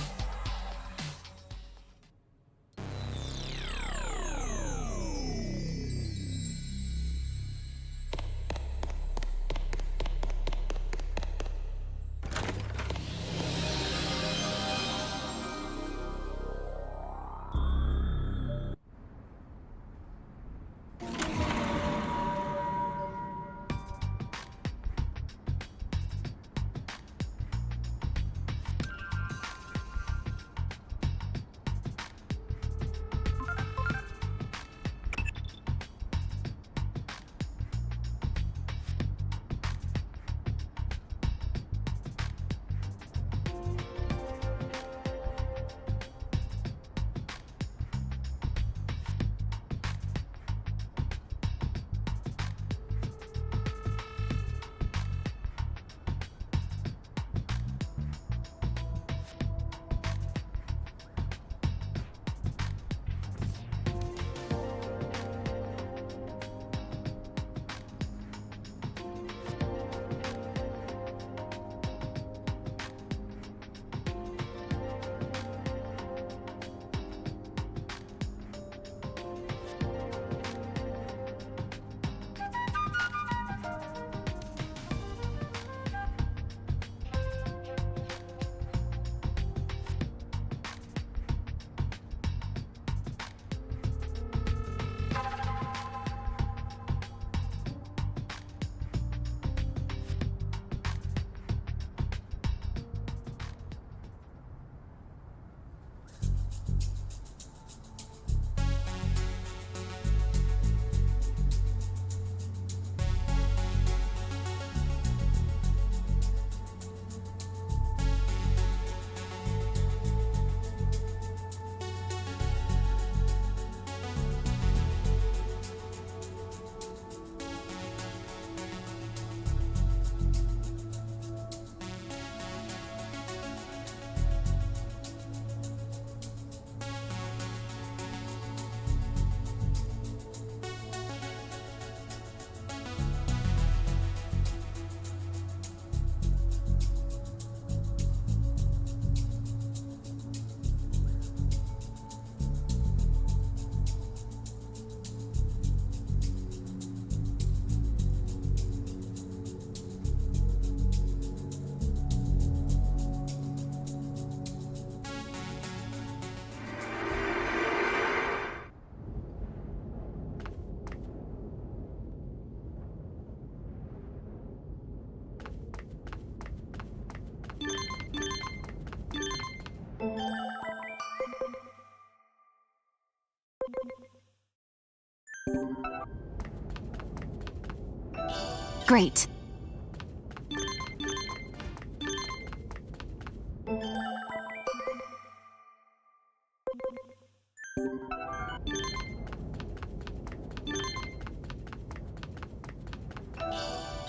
Great.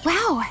Wow!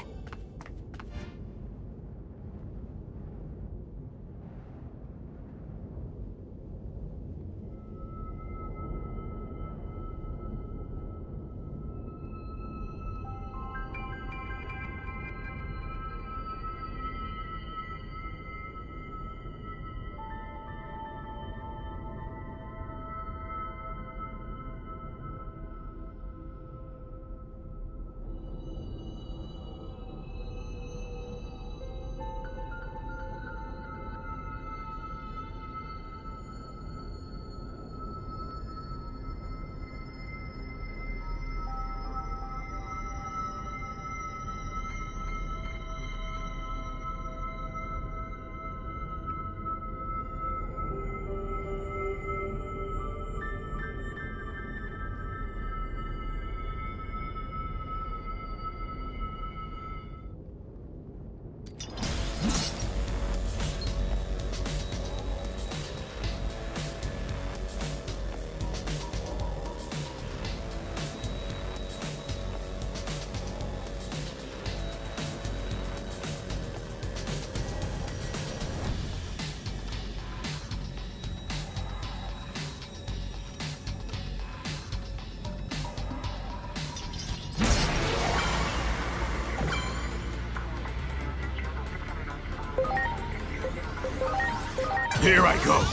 Here I go.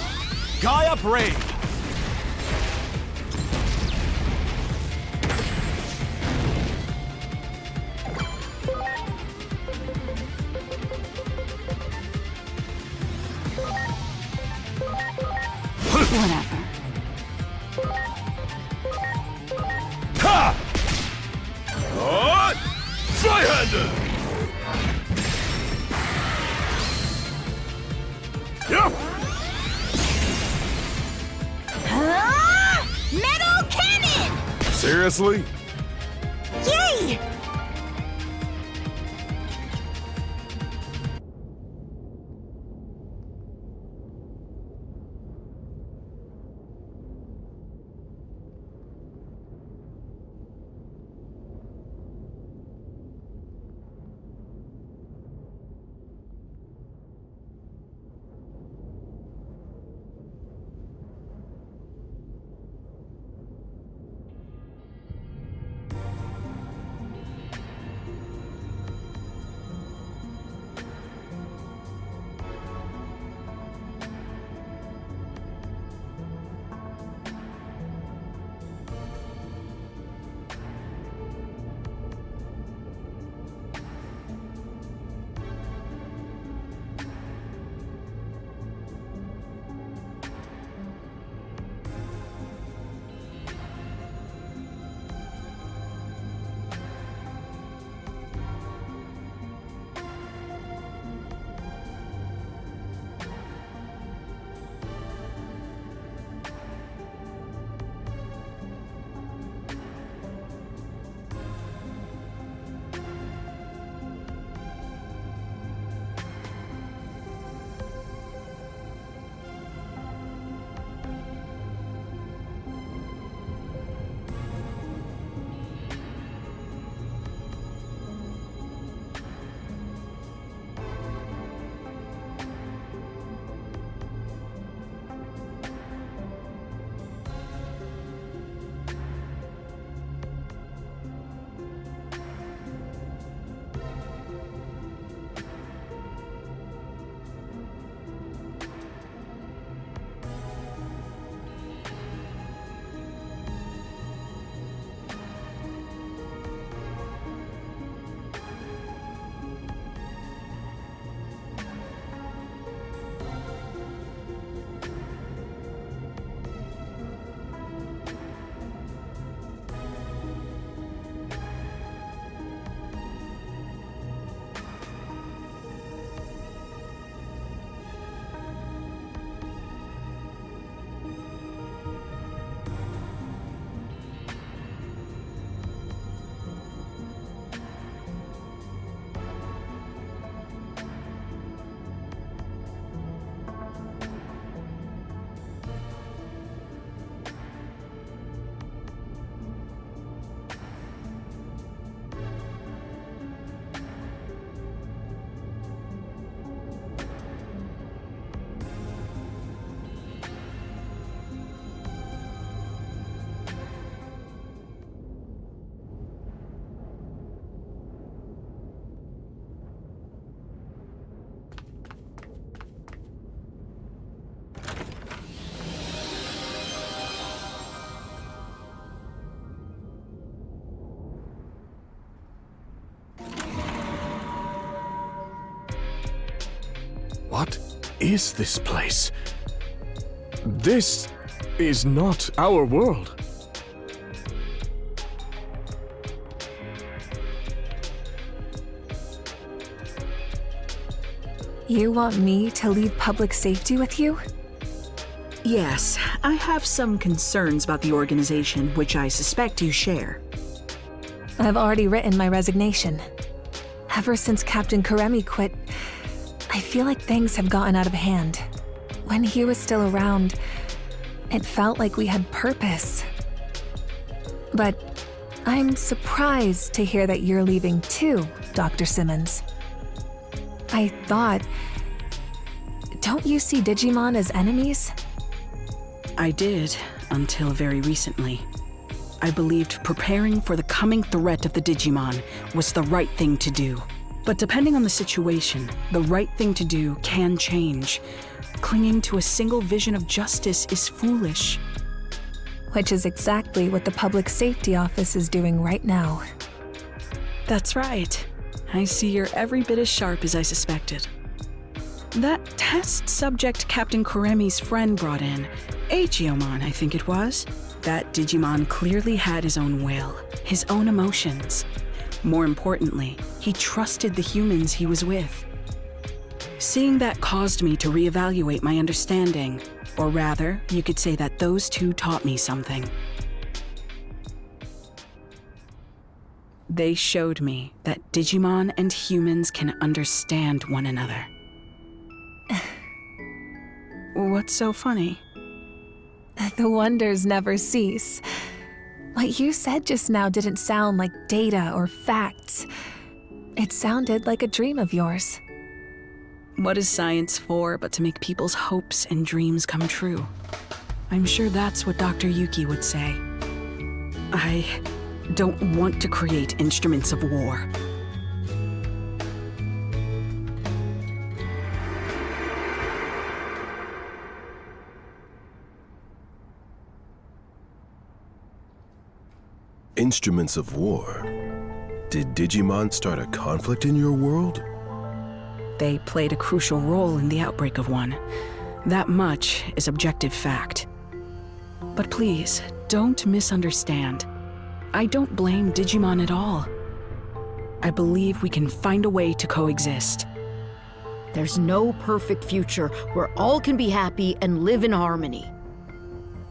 Gaia Brave! Whatever. Ha! Flyhander! Yeah! Metal cannon! Seriously? Yay! is this place? This is not our world. You want me to leave public safety with you? Yes, I have some concerns about the organization, which I suspect you share. I've already written my resignation. Ever since Captain Karemi quit, I feel like things have gotten out of hand. When he was still around, it felt like we had purpose. But I'm surprised to hear that you're leaving too, Dr. Simmons. I thought... Don't you see Digimon as enemies? I did, until very recently. I believed preparing for the coming threat of the Digimon was the right thing to do. But depending on the situation, the right thing to do can change. Clinging to a single vision of justice is foolish. Which is exactly what the Public Safety Office is doing right now. That's right. I see you're every bit as sharp as I suspected. That test subject Captain Karemi's friend brought in, Aegeomon, I think it was. That Digimon clearly had his own will, his own emotions. More importantly, he trusted the humans he was with. Seeing that caused me to reevaluate my understanding, or rather, you could say that those two taught me something. They showed me that Digimon and humans can understand one another. What's so funny? The wonders never cease. What you said just now didn't sound like data or facts. It sounded like a dream of yours. What is science for but to make people's hopes and dreams come true? I'm sure that's what Dr. Yuki would say. I don't want to create instruments of war. Instruments of war? Did Digimon start a conflict in your world? They played a crucial role in the outbreak of one. That much is objective fact. But please, don't misunderstand. I don't blame Digimon at all. I believe we can find a way to coexist. There's no perfect future where all can be happy and live in harmony.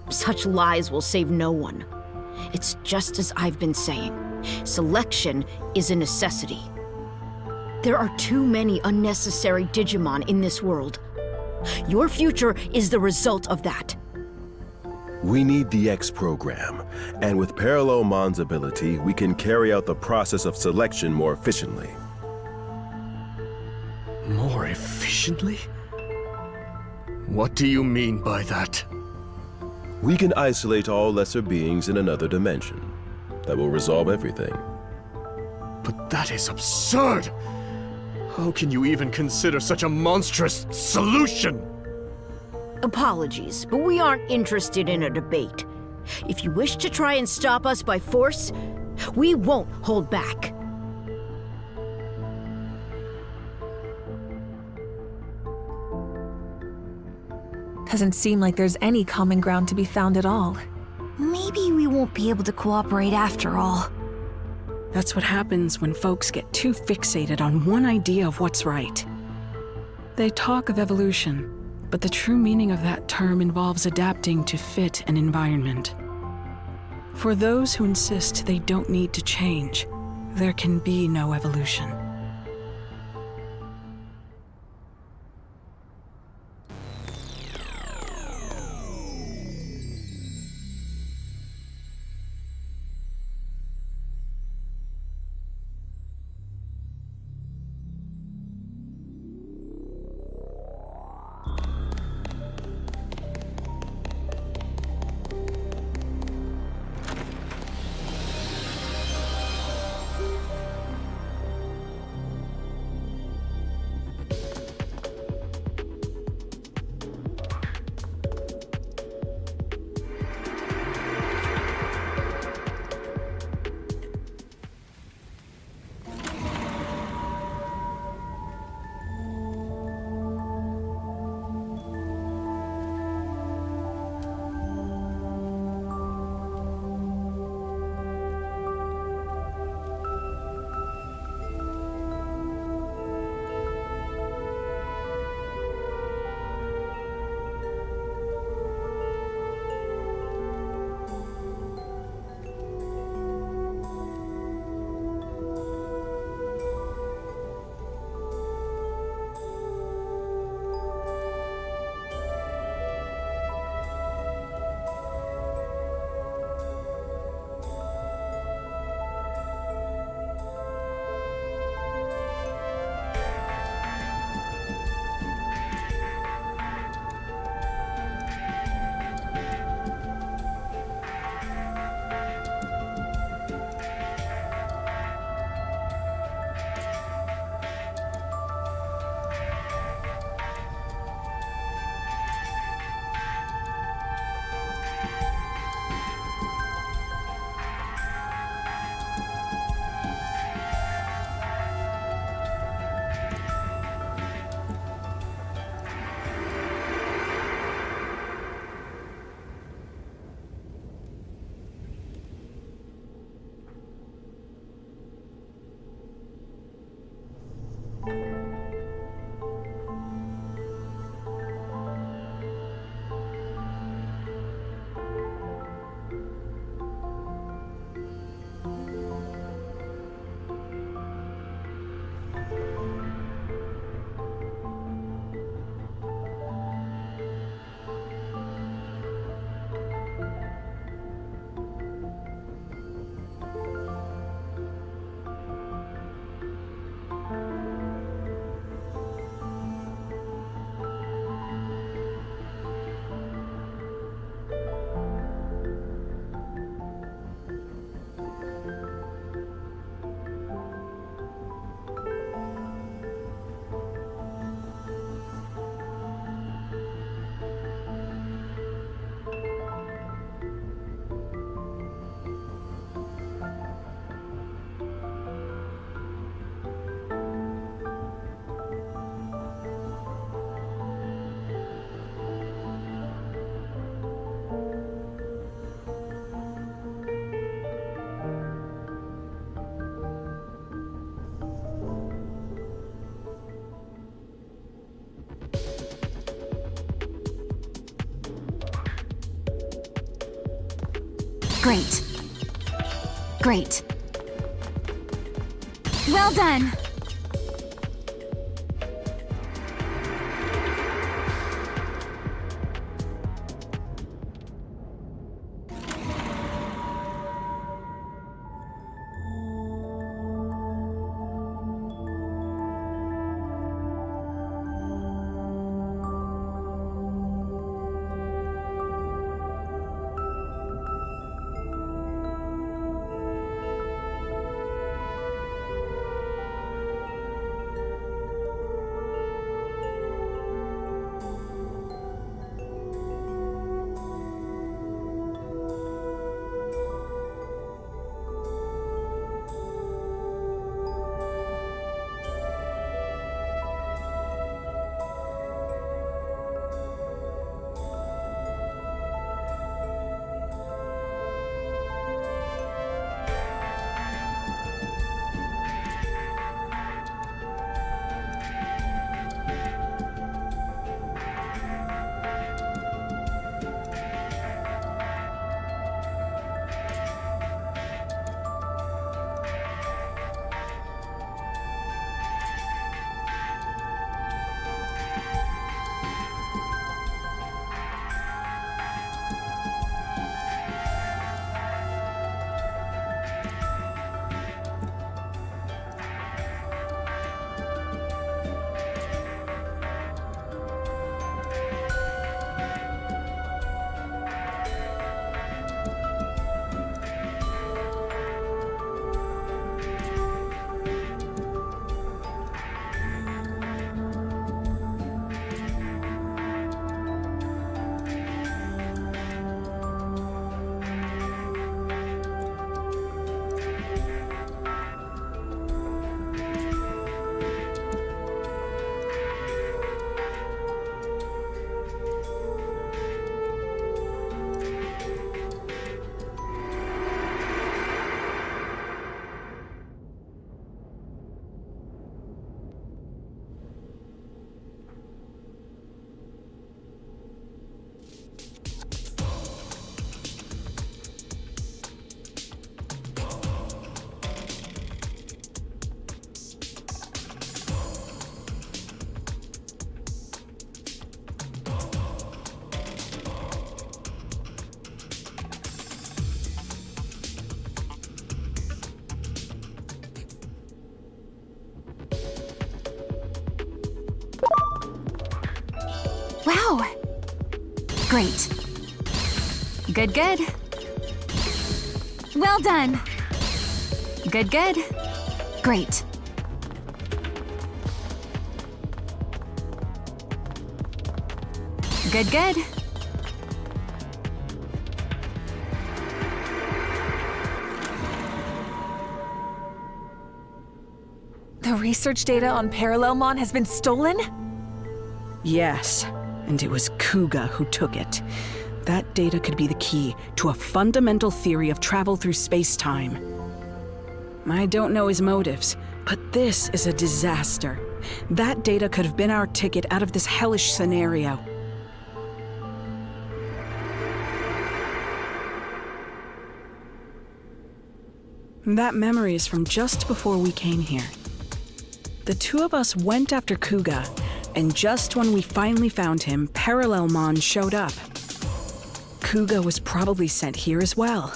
Such lies will save no one. It's just as I've been saying. Selection is a necessity. There are too many unnecessary Digimon in this world. Your future is the result of that. We need the X program, and with Parallelmon's ability, we can carry out the process of selection more efficiently. More efficiently? What do you mean by that? We can isolate all lesser beings in another dimension. That will resolve everything. But that is absurd! How can you even consider such a monstrous solution? Apologies, but we aren't interested in a debate. If you wish to try and stop us by force, we won't hold back. Doesn't seem like there's any common ground to be found at all. Maybe we won't be able to cooperate after all. That's what happens when folks get too fixated on one idea of what's right. They talk of evolution, but the true meaning of that term involves adapting to fit an environment. For those who insist they don't need to change, there can be no evolution. Great. Great. Well done! Wow! Great. Good, good. Well done. Good, good. Great. Good, good. The research data on Parallelmon has been stolen? Yes, and it was Kuga who took it. That data could be the key to a fundamental theory of travel through space-time. I don't know his motives, but this is a disaster. That data could have been our ticket out of this hellish scenario. That memory is from just before we came here. The two of us went after Kuga, and just when we finally found him, Parallelmon showed up. Kuga was probably sent here as well.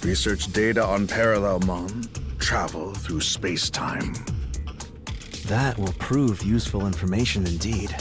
Research data on Parallelmon. Travel through space-time. That will prove useful information indeed.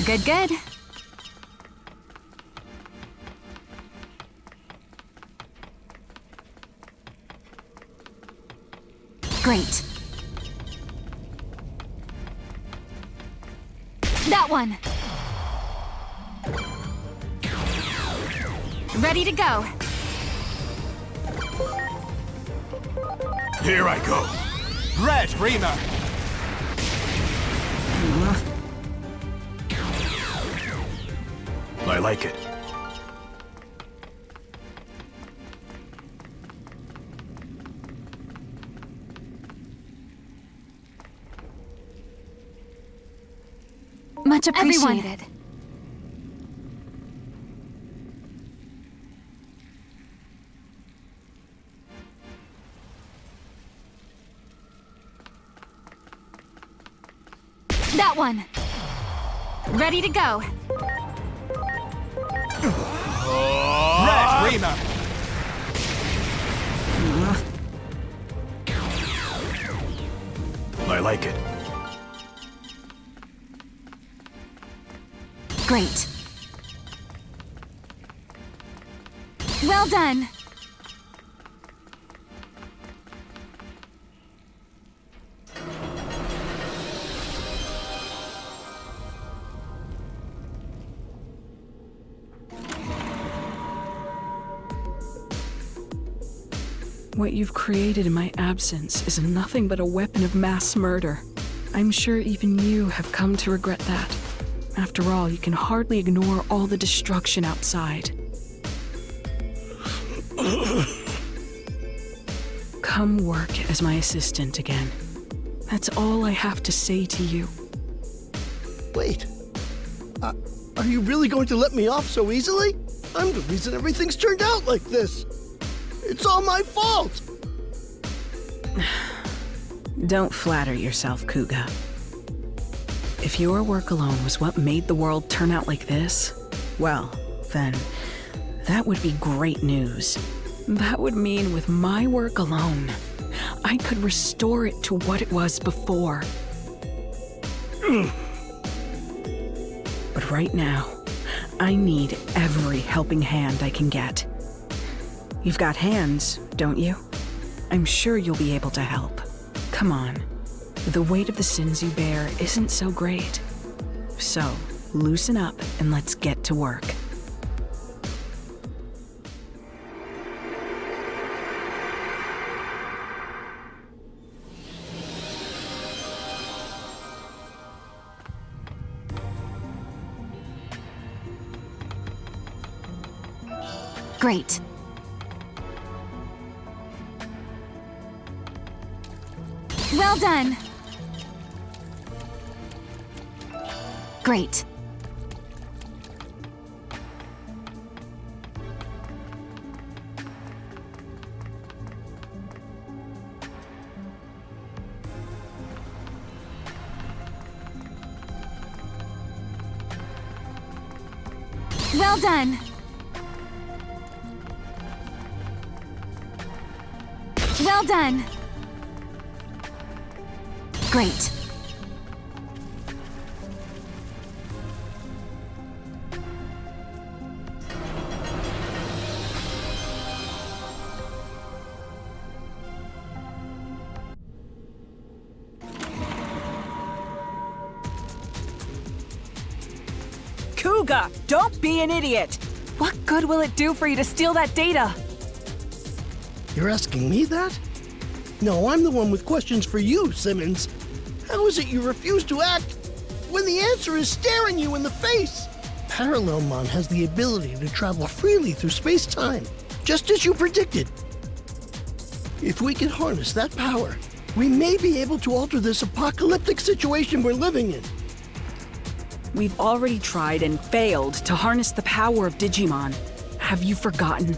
Good, good. Great. That one! Ready to go. Here I go. Red, Rima! I like it. Much Everyone. appreciated. That one! Ready to go. Red, Rima! I like it. Great. Well done. What you've created in my absence is nothing but a weapon of mass murder. I'm sure even you have come to regret that. After all, you can hardly ignore all the destruction outside. Come work as my assistant again. That's all I have to say to you. Wait. Are you really going to let me off so easily? I'm the reason everything's turned out like this. It's all my fault! Don't flatter yourself, Kuga. If your work alone was what made the world turn out like this, well, then that would be great news. That would mean with my work alone, I could restore it to what it was before. But right now, I need every helping hand I can get. You've got hands, don't you? I'm sure you'll be able to help. Come on. The weight of the sins you bear isn't so great. So, loosen up and let's get to work. Great. Well done. Great. Well done. Well done. Great. Kuga, don't be an idiot! What good will it do for you to steal that data? You're asking me that? No, I'm the one with questions for you, Simmons. How is it you refuse to act when the answer is staring you in the face? Parallelmon has the ability to travel freely through space-time, just as you predicted. If we can harness that power, we may be able to alter this apocalyptic situation we're living in. We've already tried and failed to harness the power of Digimon. Have you forgotten?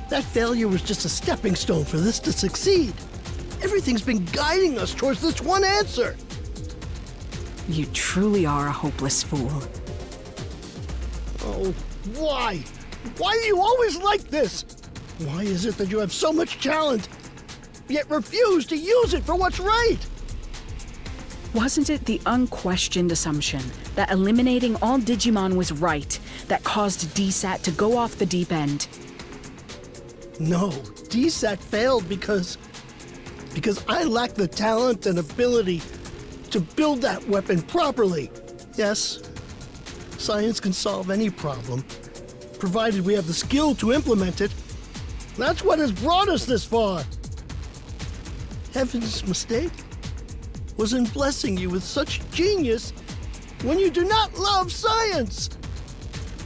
That failure was just a stepping stone for this to succeed. Everything's been guiding us towards this one answer. You truly are a hopeless fool. Oh, why? Why are you always like this? Why is it that you have so much talent, yet refuse to use it for what's right? Wasn't it the unquestioned assumption that eliminating all Digimon was right that caused DSAT to go off the deep end? No, DSAT failed because I lacked the talent and ability to build that weapon properly. Yes, science can solve any problem, provided we have the skill to implement it. That's what has brought us this far. Heaven's mistake was in blessing you with such genius when you do not love science.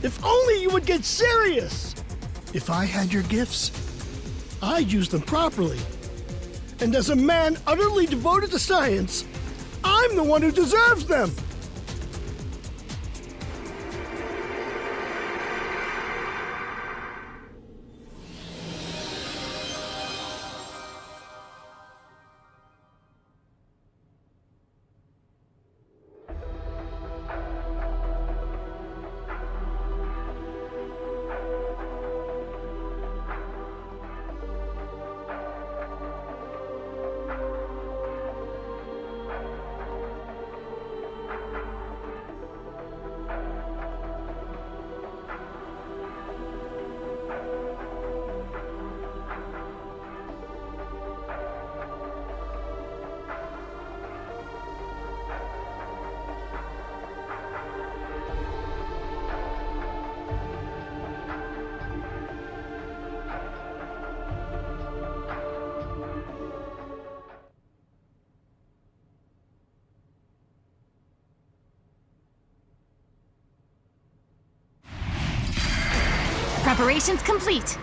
If only you would get serious. If I had your gifts, I'd use them properly. And as a man utterly devoted to science, I'm the one who deserves them. Preparations complete.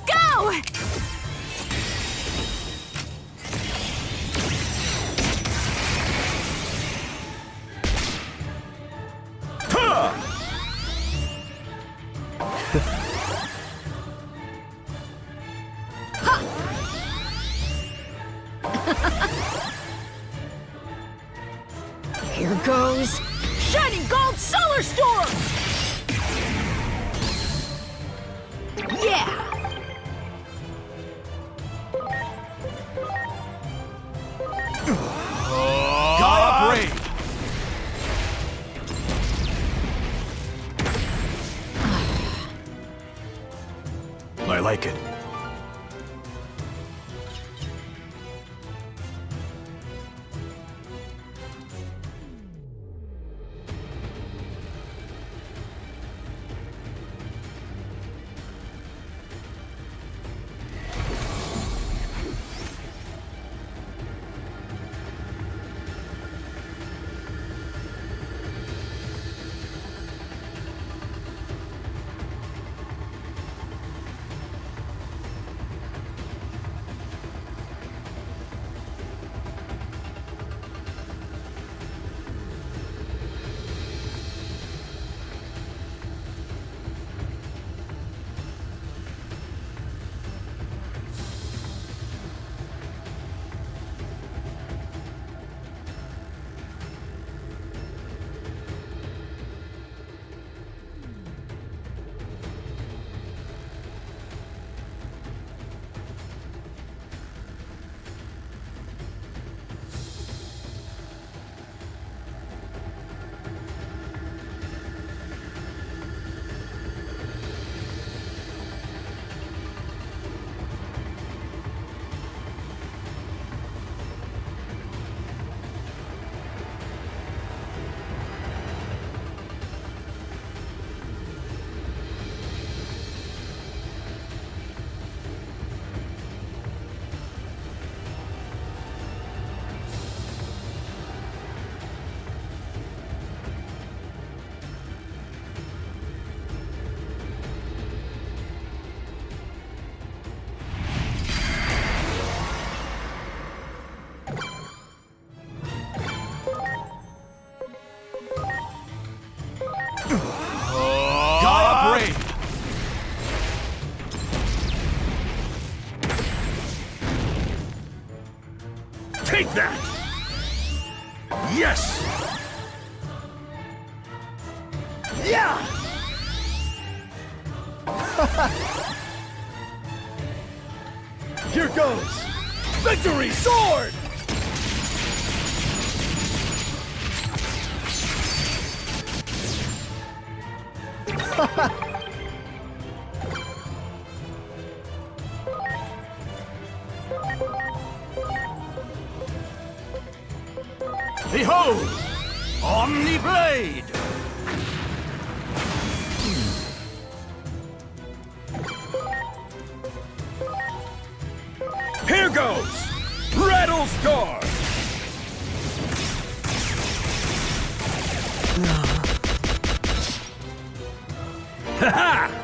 Go! Here goes Shining Gold Solar Storm! Yeah! Gaia Brave! I like it. Take that! Yes! Yeah! goes! Victory sword! Behold! Omni Blade! Here goes! Rattle Star! Ha-ha!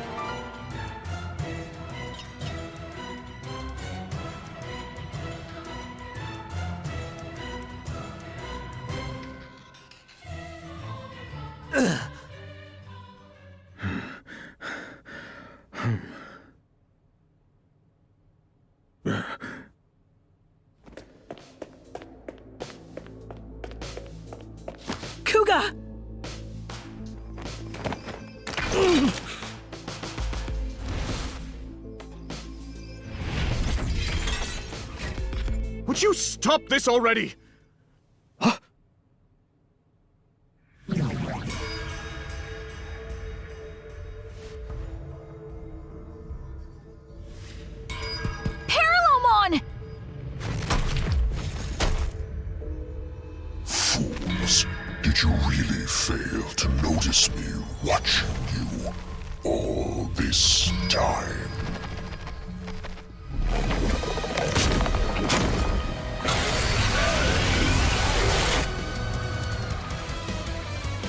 Kuga! Would you stop this already? Parallelmon! Fools, did you really fail to notice me watching you all this time?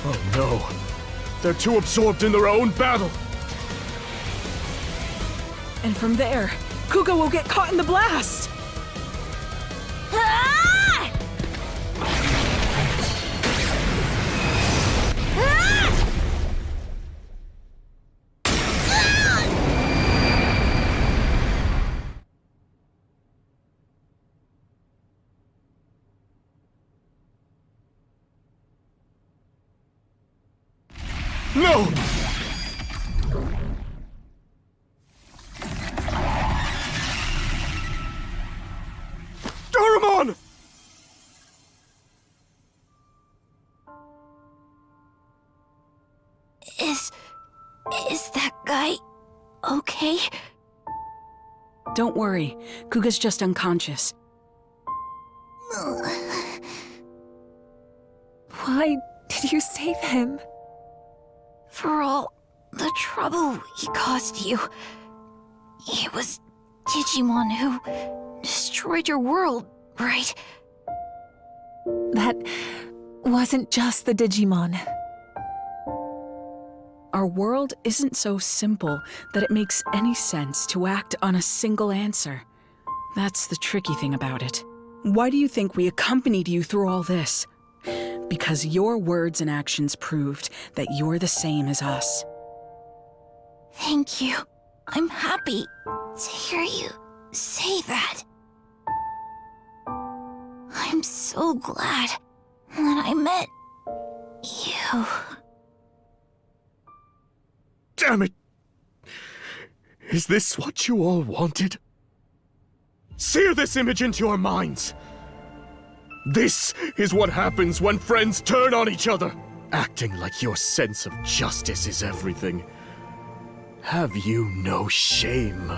Oh no. They're too absorbed in their own battle. And from there, Kuga will get caught in the blast! Ah! Ah! No! Doraemon! Is that guy okay? Don't worry, Kuga's just unconscious. Why did you save him? For all the trouble he caused you. It was Digimon who destroyed your world, right? That wasn't just the Digimon. Our world isn't so simple that it makes any sense to act on a single answer. That's the tricky thing about it. Why do you think we accompanied you through all this? Because your words and actions proved that you're the same as us. Thank you. I'm happy to hear you say that. I'm so glad that I met you. Damn it! Is this what you all wanted? Sear this image into your minds! This is what happens when friends turn on each other! Acting like your sense of justice is everything. Have you no shame?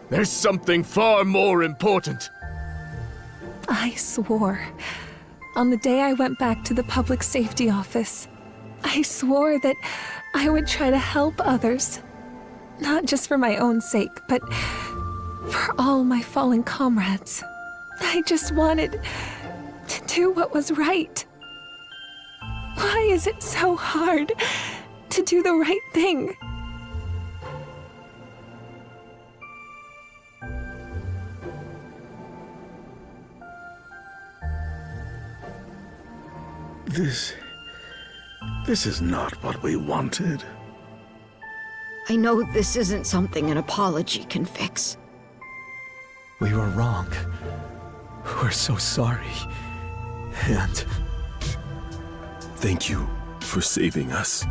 There's something far more important. I swore. On the day I went back to the public safety office, I swore that I would try to help others. Not just for my own sake, but for all my fallen comrades. I just wanted to do what was right. Why is it so hard to do the right thing? This is not what we wanted. I know this isn't something an apology can fix. We were wrong. We're so sorry. And thank you for saving us.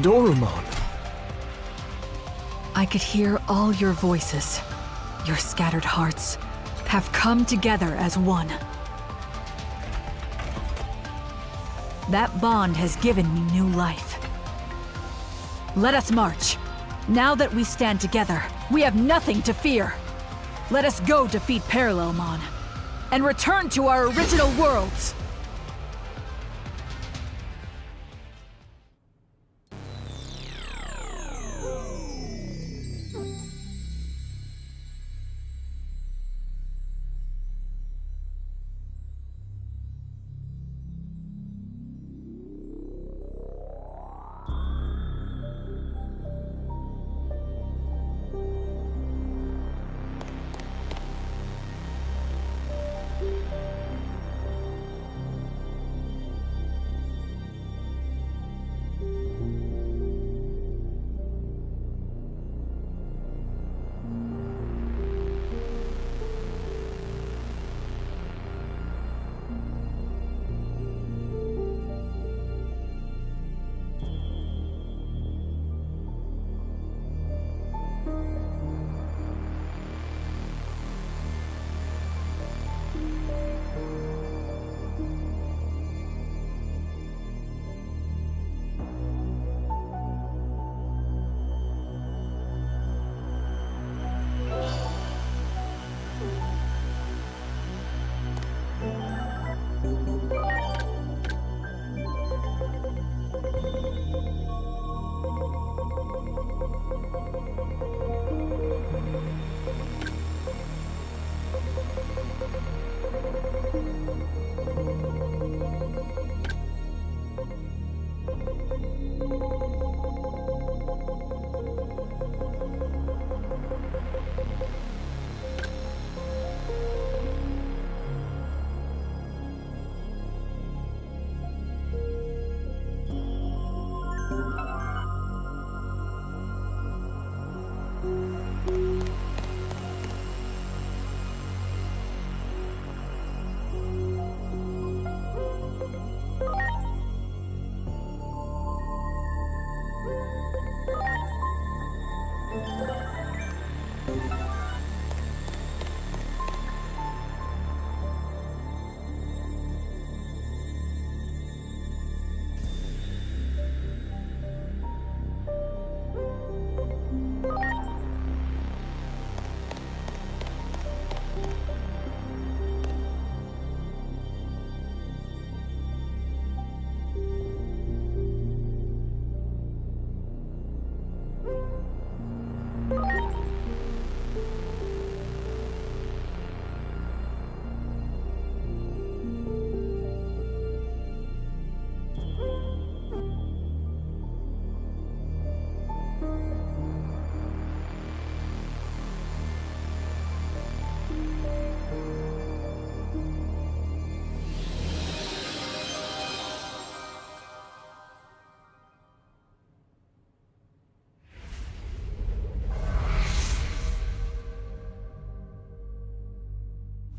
Dorumon. I could hear all your voices. Your scattered hearts have come together as one. That bond has given me new life. Let us march. Now that we stand together, we have nothing to fear. Let us go defeat Parallelmon and return to our original worlds.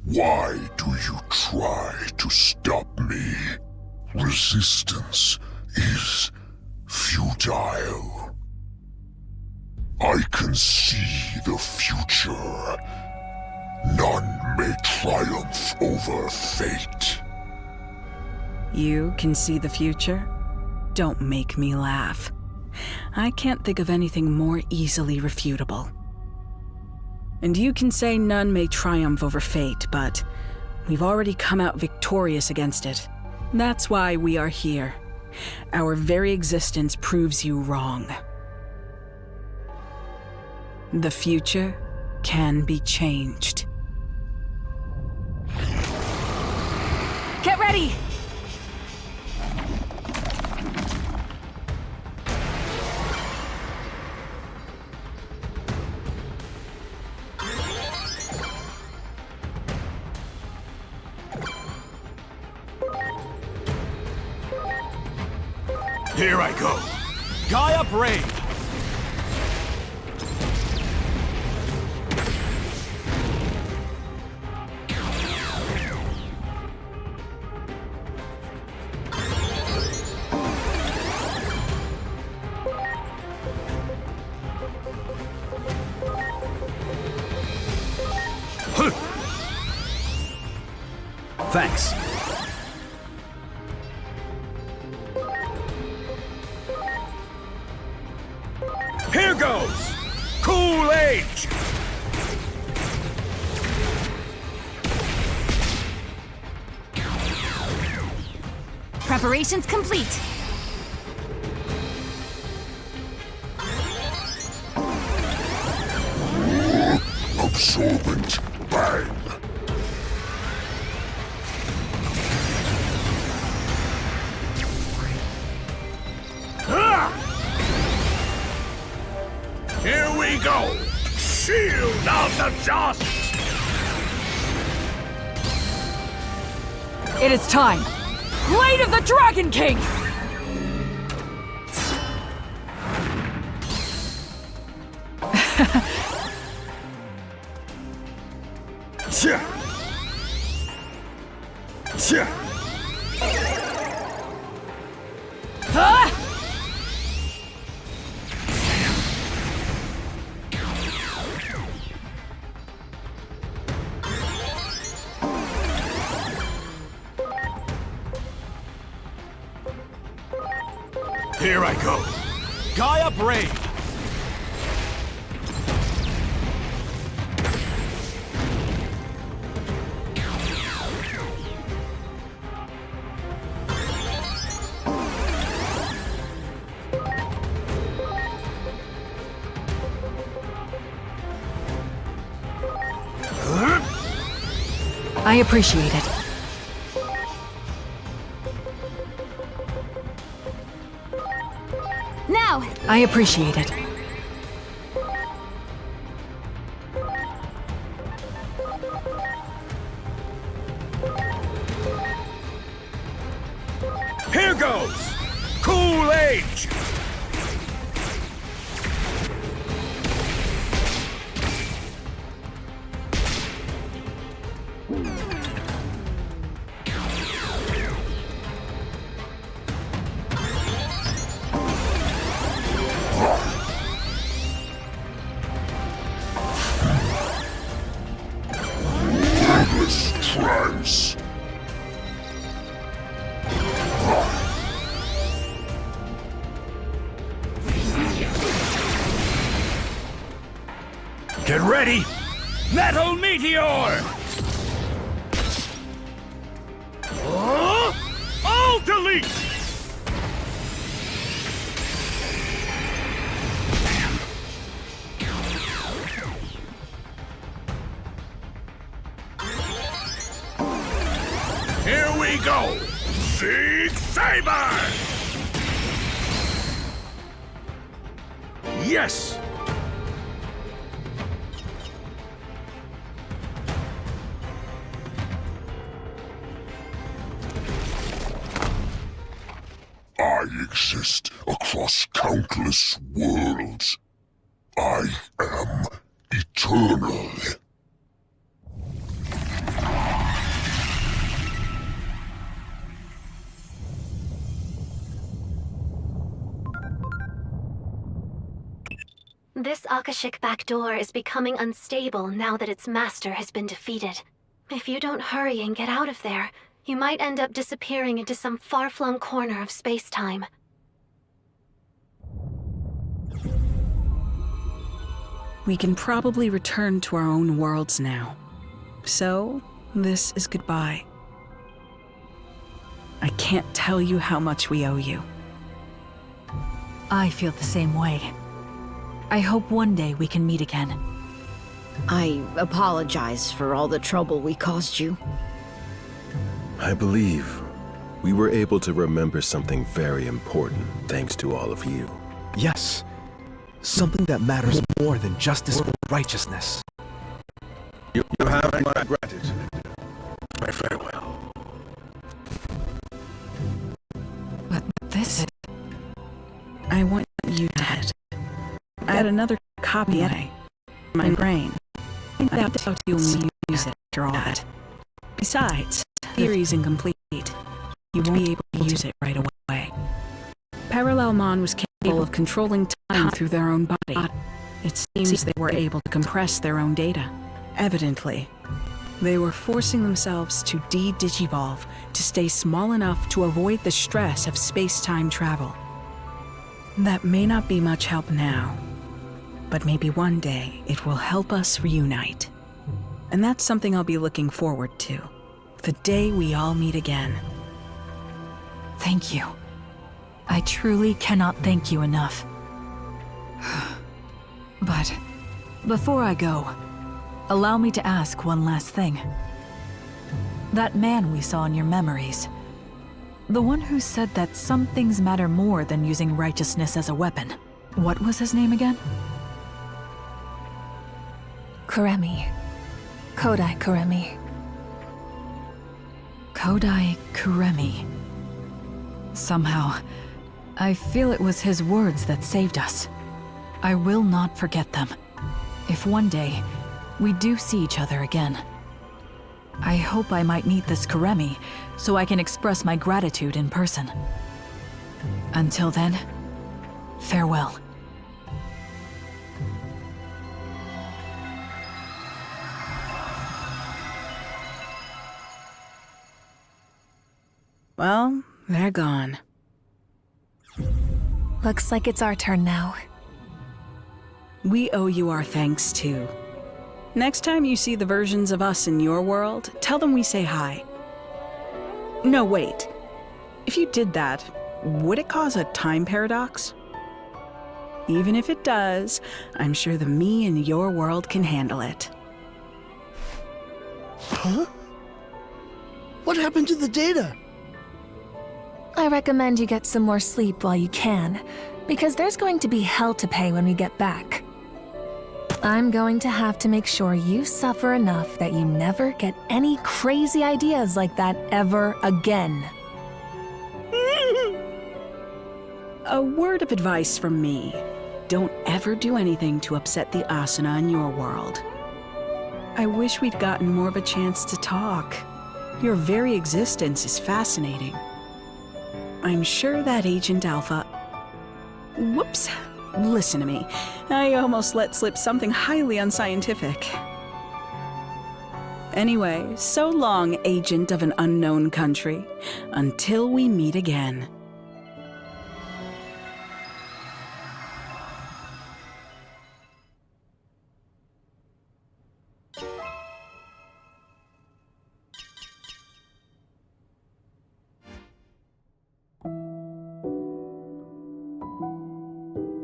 Why do you try to stop me? Resistance is futile. I can see the future. None may triumph over fate. You can see the future? Don't make me laugh. I can't think of anything more easily refutable. And you can say none may triumph over fate, but we've already come out victorious against it. That's why we are here. Our very existence proves you wrong. The future can be changed. Get ready! Here I go. Gaia Brave! Thanks. Here goes! Cool Age! Preparations complete. Absorbent bang. Here we go! Shield of the Just! It is time! Blade of the Dragon King! Here I go. Gaia Brave! I appreciate it. Now! I appreciate it. Here goes! Cool Age! Trance. Get ready! Metal Meteor! All delete! Here we go! Zig Saber! Yes! I exist across countless worlds. I am eternal. This Akashic backdoor is becoming unstable now that its master has been defeated. If you don't hurry and get out of there, you might end up disappearing into some far-flung corner of space-time. We can probably return to our own worlds now. So, this is goodbye. I can't tell you how much we owe you. I feel the same way. I hope one day we can meet again. I apologize for all the trouble we caused you. I believe we were able to remember something very important thanks to all of you. Yes. Something that matters more than justice or righteousness. You have my gratitude. My farewell. But this... I want you dead. I had another copy in my brain. I doubt you'll use it after all that. Besides, the theory's incomplete. You won't be able to use it right away. Parallelmon was capable of controlling time through their own body. It seems they were able to compress their own data. Evidently. They were forcing themselves to de-digivolve to stay small enough to avoid the stress of space-time travel. That may not be much help now, but maybe one day it will help us reunite. And that's something I'll be looking forward to. The day we all meet again. Thank you. I truly cannot thank you enough. But before I go, allow me to ask one last thing. That man we saw in your memories, the one who said that some things matter more than using righteousness as a weapon, what was his name again? Kuremi. Kodai Kuremi. Kodai Kuremi. Somehow, I feel it was his words that saved us. I will not forget them. If one day, we do see each other again. I hope I might meet this Kuremi, so I can express my gratitude in person. Until then, farewell. Well, they're gone. Looks like it's our turn now. We owe you our thanks, too. Next time you see the versions of us in your world, tell them we say hi. No, wait. If you did that, would it cause a time paradox? Even if it does, I'm sure the me in your world can handle it. Huh? What happened to the data? I recommend you get some more sleep while you can, because there's going to be hell to pay when we get back. I'm going to have to make sure you suffer enough that you never get any crazy ideas like that ever again. A word of advice from me. Don't ever do anything to upset the Asuna in your world. I wish we'd gotten more of a chance to talk. Your very existence is fascinating. I'm sure that Agent Alpha... Whoops. Listen to me. I almost let slip something highly unscientific. Anyway, so long, Agent of an unknown country. Until we meet again.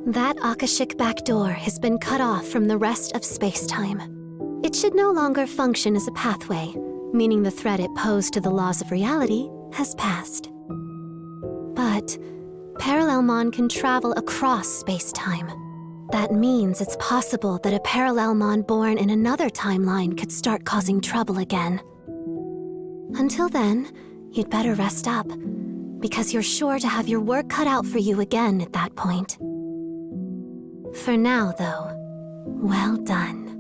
That Akashic back door has been cut off from the rest of space-time. It should no longer function as a pathway, meaning the threat it posed to the laws of reality has passed. But Parallelmon can travel across space-time. That means it's possible that a Parallelmon born in another timeline could start causing trouble again. Until then, you'd better rest up, because you're sure to have your work cut out for you again at that point. For now, though, well done.